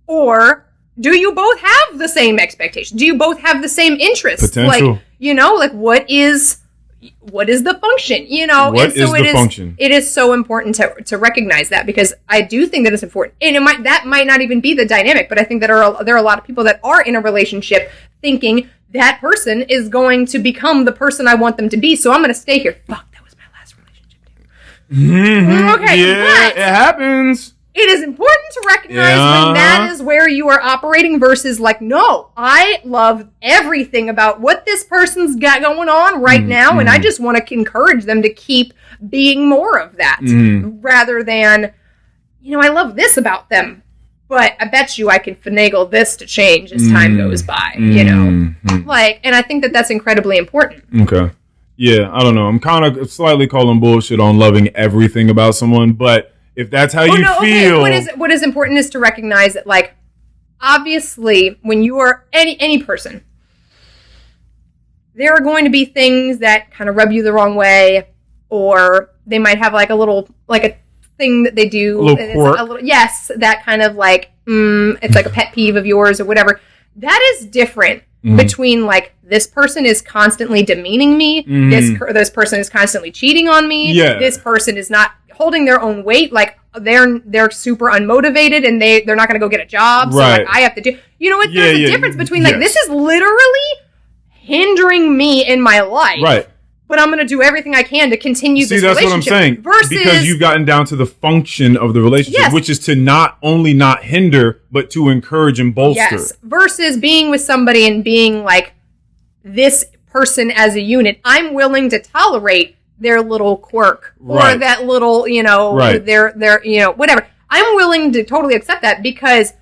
Or do you both have the same expectations? Do you both have the same interests? Potential. Like, you know, like what is the function? You know, what is the function? It is so important to recognize that because I do think that it's important, and that might not even be the dynamic, but I think that there are a lot of people that are in a relationship thinking that person is going to become the person I want them to be, so I'm going to stay here. Fuck, that was my last relationship too. Okay, yeah, it happens. It is important to recognize when that is where you are operating versus like, no, I love everything about what this person's got going on right now, and I just want to encourage them to keep being more of that rather than, you know, I love this about them, but I bet you I can finagle this to change as time goes by, you know? Like, and I think that that's incredibly important. Okay. Yeah, I don't know. I'm kind of slightly calling bullshit on loving everything about someone, but if that's how you feel... Okay. What is important is to recognize that, like, obviously, when you are any person, there are going to be things that kind of rub you the wrong way, or they might have, like, a thing that they do. A little quirk. Yes, that kind of, like, it's like a pet peeve of yours or whatever. That is different between, like, this person is constantly demeaning me, this person is constantly cheating on me, this person is not holding their own weight, like they're super unmotivated and they're not going to go get a job, so like I have to do, you know what, there's a difference between like this is literally hindering me in my life, but I'm going to do everything I can to continue this relationship. See, that's what I'm saying, versus, because you've gotten down to the function of the relationship, which is to not only not hinder, but to encourage and bolster. Versus being with somebody and being like, this person as a unit, I'm willing to tolerate their little quirk or that little, you know, their, you know, whatever. I'm willing to totally accept that because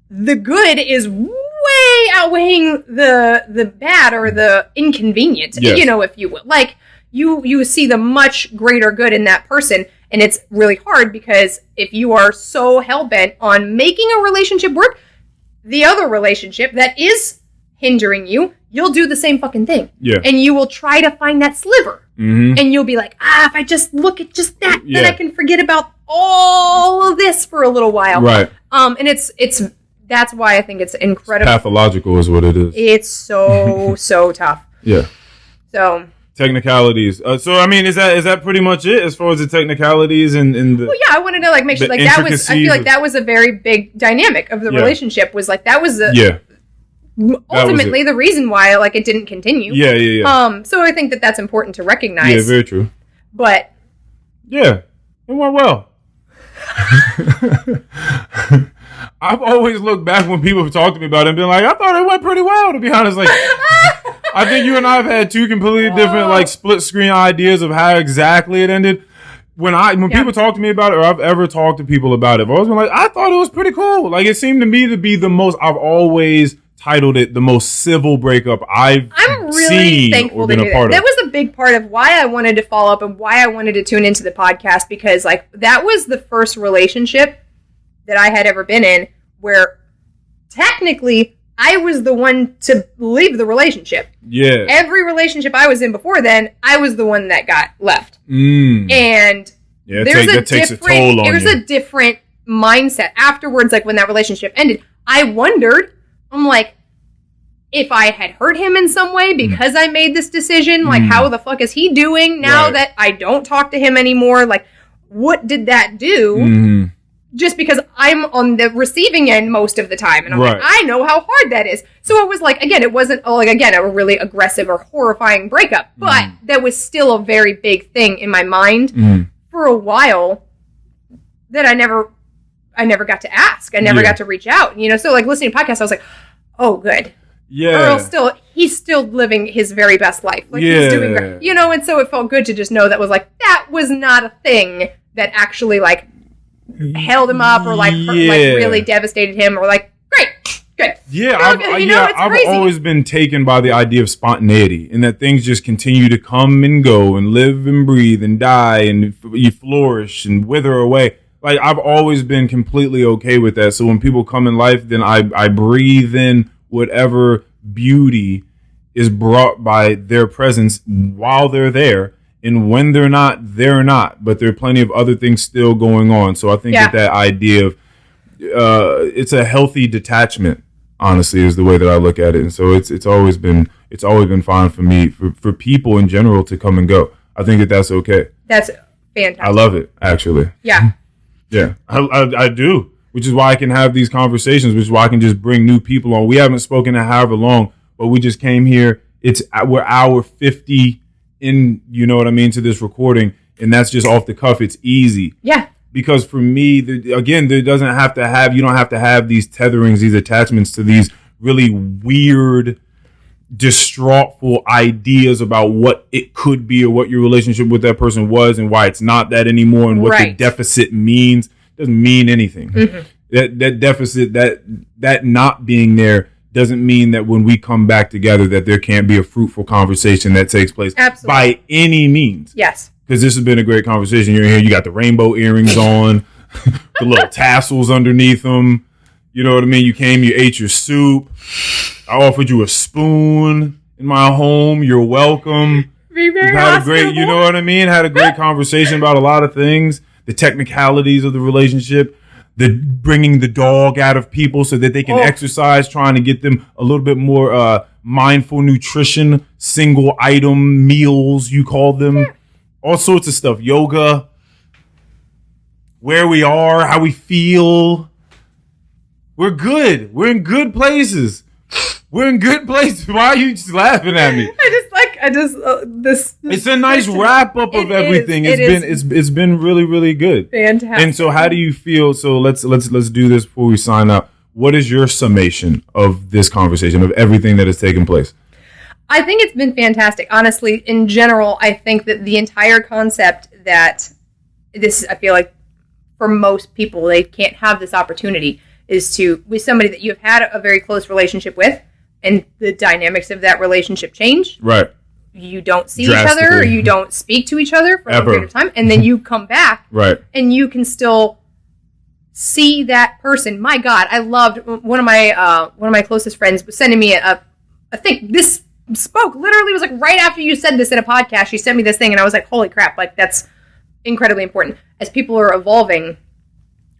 the good is way outweighing the bad or the inconvenient, you know, if you will. Like, you see the much greater good in that person, and it's really hard because if you are so hell-bent on making a relationship work, the other relationship that is hindering you, you'll do the same fucking thing. Yeah. And you will try to find that sliver. And you'll be like, if I just look at just that, then I can forget about all of this for a little while. Right. And it's that's why I think it's incredible. It's pathological is what it is. It's so, so tough. Yeah. So. Technicalities. So, I mean, is that pretty much it as far as the technicalities and the... Well, yeah, I wanted to, like, make sure, like, that was, I feel like that was a very big dynamic of the relationship, was, like, that was the... ultimately the reason why, like, it didn't continue. So I think that that's important to recognize. Yeah, very true. But it went well. I've always looked back when people have talked to me about it and been like, I thought it went pretty well, to be honest. Like, I think you and I have had two completely different, like, split screen ideas of how exactly it ended. When people talk to me about it, or I've ever talked to people about it, I've always been like, I thought it was pretty cool. Like, it seemed to me to be the most, I've always titled it the most civil breakup I'm really thankful to do that. That was a big part of why I wanted to follow up and why I wanted to tune into the podcast, because like that was the first relationship that I had ever been in where technically I was the one to leave the relationship. Yeah. Every relationship I was in before then, I was the one that got left. And there's a different mindset afterwards. Like when that relationship ended, I wondered, I'm like, if I had hurt him in some way because I made this decision, like how the fuck is he doing now that I don't talk to him anymore? Like, what did that do? Just because I'm on the receiving end most of the time. And I'm like, I know how hard that is. So it was like, again, it wasn't like, again, a really aggressive or horrifying breakup, but that was still a very big thing in my mind for a while that I never got to ask. I never got to reach out. You know, so like listening to podcasts, I was like, oh, good. Yeah. Earl he's still living his very best life. Like he's doing great. You know, and so it felt good to just know that was like, that was not a thing that actually like held him up or like really devastated him or like, great, good. Yeah, I've always been taken by the idea of spontaneity and that things just continue to come and go and live and breathe and die and you flourish and wither away. Like I've always been completely okay with that. So when people come in life, then I breathe in whatever beauty is brought by their presence while they're there. And when they're not. But there are plenty of other things still going on. So I think that idea of it's a healthy detachment, honestly, is the way that I look at it. And so it's always been fine for me, for people in general to come and go. I think that's okay. That's fantastic. I love it, actually. Yeah. Yeah, I do, which is why I can have these conversations, which is why I can just bring new people on. We haven't spoken in however long, but we just came here. We're hour 50 in, you know what I mean, to this recording, and that's just off the cuff. It's easy. Yeah. Because for me, you don't have to have these tetherings, these attachments to these really weird, distraughtful ideas about what it could be or what your relationship with that person was and why it's not that anymore and what the deficit means. It doesn't mean anything. Mm-hmm. That deficit, that not being there doesn't mean that when we come back together that there can't be a fruitful conversation that takes place. Absolutely. By any means. Yes. Because this has been a great conversation. You're here. You got the rainbow earrings on, the little tassels underneath them. You know what I mean? You came, you ate your soup. I offered you a spoon in my home. You're welcome. Be very had a great, you know what I mean? Had a great conversation about a lot of things, the technicalities of the relationship, the bringing the dog out of people so that they can exercise, trying to get them a little bit more mindful nutrition, single item meals, you call them. Yeah. All sorts of stuff. Yoga, where we are, how we feel. We're good. We're in good places. We're in good places. Why are you just laughing at me? This. It's a nice wrap up of everything. It's been really, really good. Fantastic. And so, how do you feel? So let's do this before we sign out. What is your summation of this conversation, of everything that has taken place? I think it's been fantastic. Honestly, in general, I think that the entire concept that I feel like for most people, they can't have this opportunity is with somebody that you've had a very close relationship with, and the dynamics of that relationship change. Right. You don't see each other, or you don't speak to each other for a period of time, and then you come back, right? And you can still see that person. My God, I loved one of my closest friends was sending me I think this spoke literally was like right after you said this in a podcast. She sent me this thing, and I was like, holy crap! Like that's incredibly important. As people are evolving,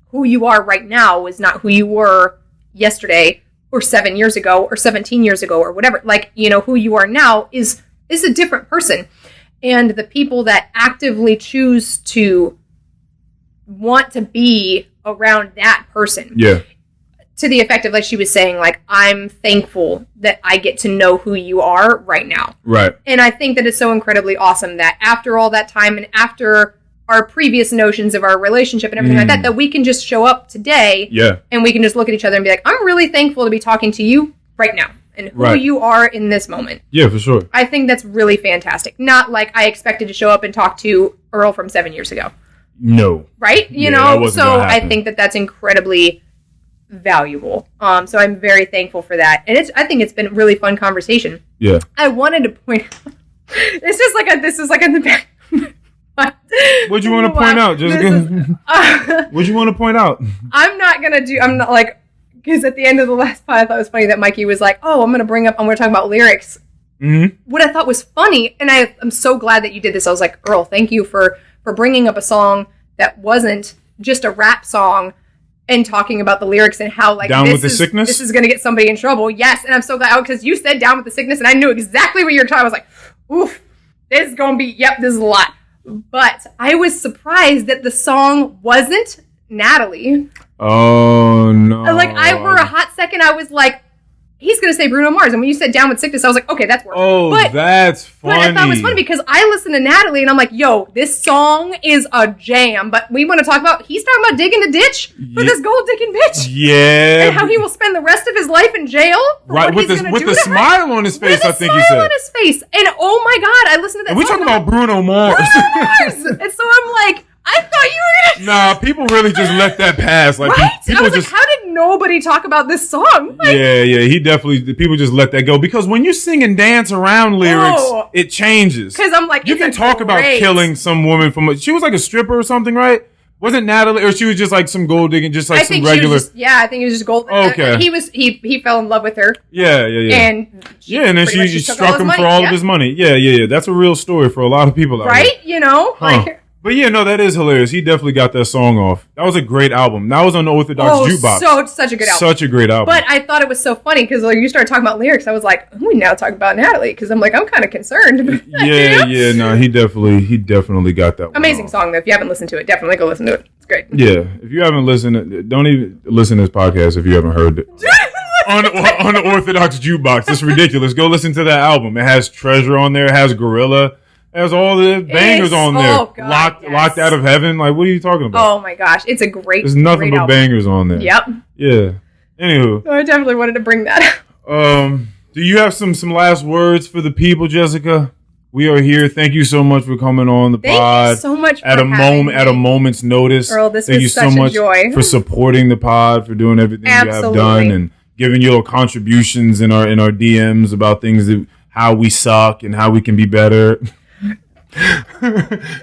who you are right now is not who you were yesterday or 7 years ago or 17 years ago or whatever. Like, you know, who you are now is a different person. And the people that actively choose to want to be around that person. Yeah. To the effect of, like she was saying, like, I'm thankful that I get to know who you are right now. Right. And I think that it's so incredibly awesome that after all that time and after our previous notions of our relationship and everything like that we can just show up today and we can just look at each other and be like, I'm really thankful to be talking to you right now and who you are in this moment. Yeah, for sure. I think that's really fantastic. Not like I expected to show up and talk to Earl from 7 years ago. No. Right? You know? So I think that that's incredibly valuable. So I'm very thankful for that. And I think it's been a really fun conversation. Yeah. I wanted to point out, this is like in the back. What'd you want to point out, Jessica? What'd you want to point out? I'm not like, because at the end of the last pod, I thought it was funny that Mikey was like, oh, I'm going to talk about lyrics. Mm-hmm. What I thought was funny, and I'm so glad that you did this. I was like, Earl, thank you for bringing up a song that wasn't just a rap song and talking about the lyrics and how, like, sickness? This is going to get somebody in trouble. Yes, and I'm so glad, because you said down with the sickness, and I knew exactly what you were talking. I was like, oof, this is going to be, this is a lot. But I was surprised that the song wasn't Natalie. Oh, no. Like, for a hot second, I was like, he's going to say Bruno Mars. And when you said Down with Sickness, I was like, okay, that's work. Oh, that's funny. But I thought it was funny because I listened to Natalie and I'm like, yo, this song is a jam. But we want to talk about, he's talking about digging the ditch for this gold digging bitch. Yeah. And how he will spend the rest of his life in jail. Right, with the smile on his face, I think he said. With a smile on his face. And oh my God, I listened to that and we talking about Bruno Mars. And so I'm like, I thought you were gonna... Nah, people really just let that pass. Like, right? people I was like, how did nobody talk about this song? Like, he definitely... People just let that go. Because when you sing and dance around lyrics, it changes. Because I'm like, you can talk about killing some woman from... She was like a stripper or something, right? Wasn't Natalie... Or she was just like some gold digging, just like some regular... I think it was just gold. Okay. He fell in love with her. Yeah. And then she struck him for all of his money. Yeah. That's a real story for a lot of people out right? there. You know? Like... But yeah, no, that is hilarious. He definitely got that song off. That was a great album. That was on the Orthodox Jukebox. Such a good album. Such a great album. But I thought it was so funny because like you started talking about lyrics, I was like, we now talk about Natalie because I'm like, I'm kind of concerned. No, he definitely got that one. Amazing song though. If you haven't listened to it, definitely go listen to it. It's great. Yeah, if you haven't listened, don't even listen to this podcast if you haven't heard it. on the Orthodox Jukebox, it's ridiculous. Go listen to that album. It has Treasure on there. It has Gorilla. Has all the bangers on there. Oh God, Locked Out of Heaven. Like, what are you talking about? Oh my gosh, it's a great. There's nothing but bangers on there. Yep. Yeah. Anywho, so I definitely wanted to bring that up. Do you have some last words for the people, Jessica? We are here. Thank you so much for coming on the pod. Thank you so much for at a moment's notice. Earl, this Thank was you such so much a joy. for supporting the pod, for doing everything you have done, and giving your contributions in our DMs about things how we suck and how we can be better. I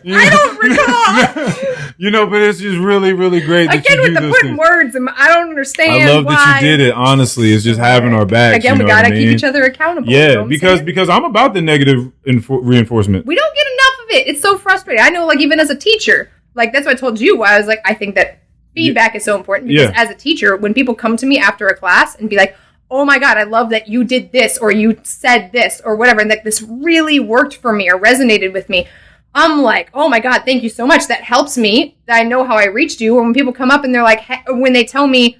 don't recall. But it's just really, really great that again you with do the those putting things. Words. I don't understand. I love that you did it. Honestly, it's just having our backs. Again, we gotta keep each other accountable. Yeah, you know because I'm about the negative reinforcement. We don't get enough of it. It's so frustrating. I know, like even as a teacher, like that's what I told you. Why I was like, I think that feedback is so important because as a teacher, when people come to me after a class and be like, oh my God, I love that you did this or you said this or whatever, and that this really worked for me or resonated with me. I'm like, oh my God, thank you so much. That helps me. I know how I reached you. Or when people come up and they're like, when they tell me,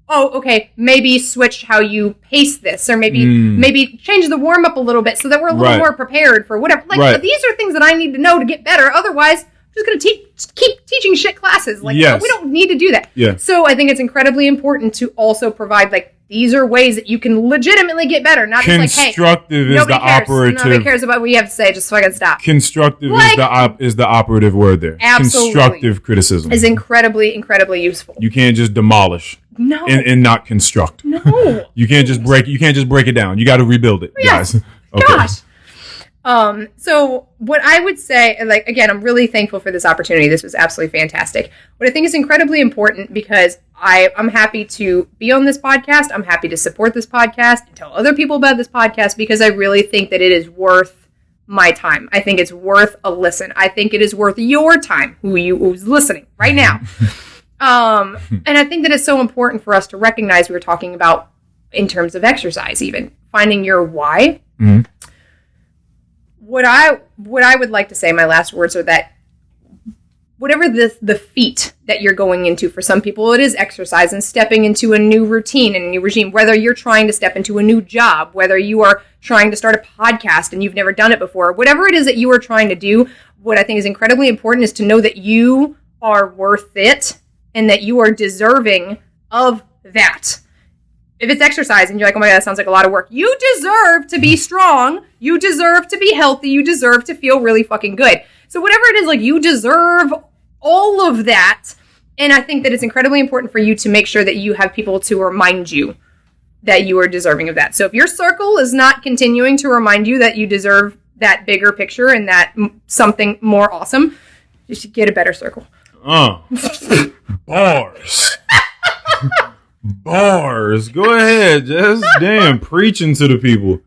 oh, okay, maybe switch how you pace this or maybe change the warm up a little bit so that we're a little more prepared for whatever. Like these are things that I need to know to get better. Otherwise, I'm just going to keep teaching shit classes. Like, we don't need to do that. Yeah. So I think it's incredibly important to also provide like, these are ways that you can legitimately get better, not just like, hey, constructive is the operative. Nobody cares about what you have to say, just so I can stop. Constructive is the operative word there. Absolutely. Constructive criticism is incredibly, incredibly useful. You can't just demolish. No. And not construct. No. You can't just break it down. You got to rebuild it, guys. Okay. Gosh. So what I would say, like, again, I'm really thankful for this opportunity. This was absolutely fantastic. What I think is incredibly important because I'm happy to be on this podcast. I'm happy to support this podcast and tell other people about this podcast because I really think that it is worth my time. I think it's worth a listen. I think it is worth your time, who's listening right now. And I think that it's so important for us to recognize we were talking about in terms of exercise, even finding your why. Mm-hmm. What I would like to say, my last words are that whatever the feat that you're going into, for some people it is exercise and stepping into a new routine and a new regime, whether you're trying to step into a new job, whether you are trying to start a podcast and you've never done it before, whatever it is that you are trying to do, what I think is incredibly important is to know that you are worth it and that you are deserving of that. If it's exercise and you're like, oh my God, that sounds like a lot of work. You deserve to be strong. You deserve to be healthy. You deserve to feel really fucking good. So whatever it is, like, you deserve all of that. And I think that it's incredibly important for you to make sure that you have people to remind you that you are deserving of that. So if your circle is not continuing to remind you that you deserve that bigger picture and that something more awesome, you should get a better circle. Bars. Bars. Go ahead, Jess. Damn, preaching to the people.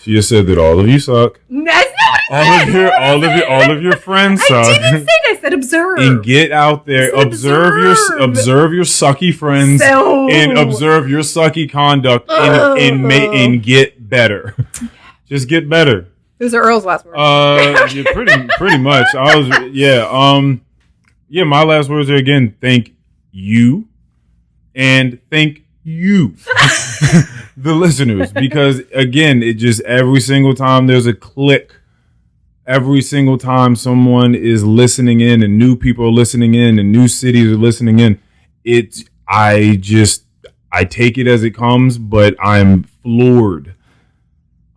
She just said that all of you suck. That's not what all of your friends suck. I didn't say that. I said observe. And get out there, observe your sucky friends, and observe your sucky conduct, and get better. Just get better. Those are Earl's last words. Pretty much. My last words are, again, thank you. And thank you. the listeners, because again, it just every single time there's a click, every single time someone is listening in and new people are listening in and new cities are listening in, I take it as it comes, but I'm floored.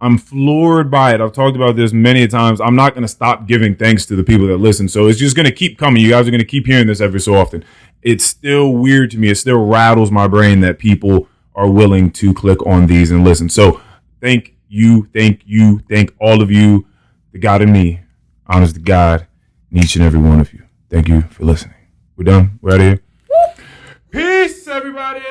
I'm floored by it. I've talked about this many times. I'm not going to stop giving thanks to the people that listen. So it's just going to keep coming. You guys are going to keep hearing this every so often. It's still weird to me. It still rattles my brain that people are willing to click on these and listen. So thank you, thank all of you. The God in me, honors to God, and each and every one of you. Thank you for listening. We're done. We're out of here. Peace, everybody.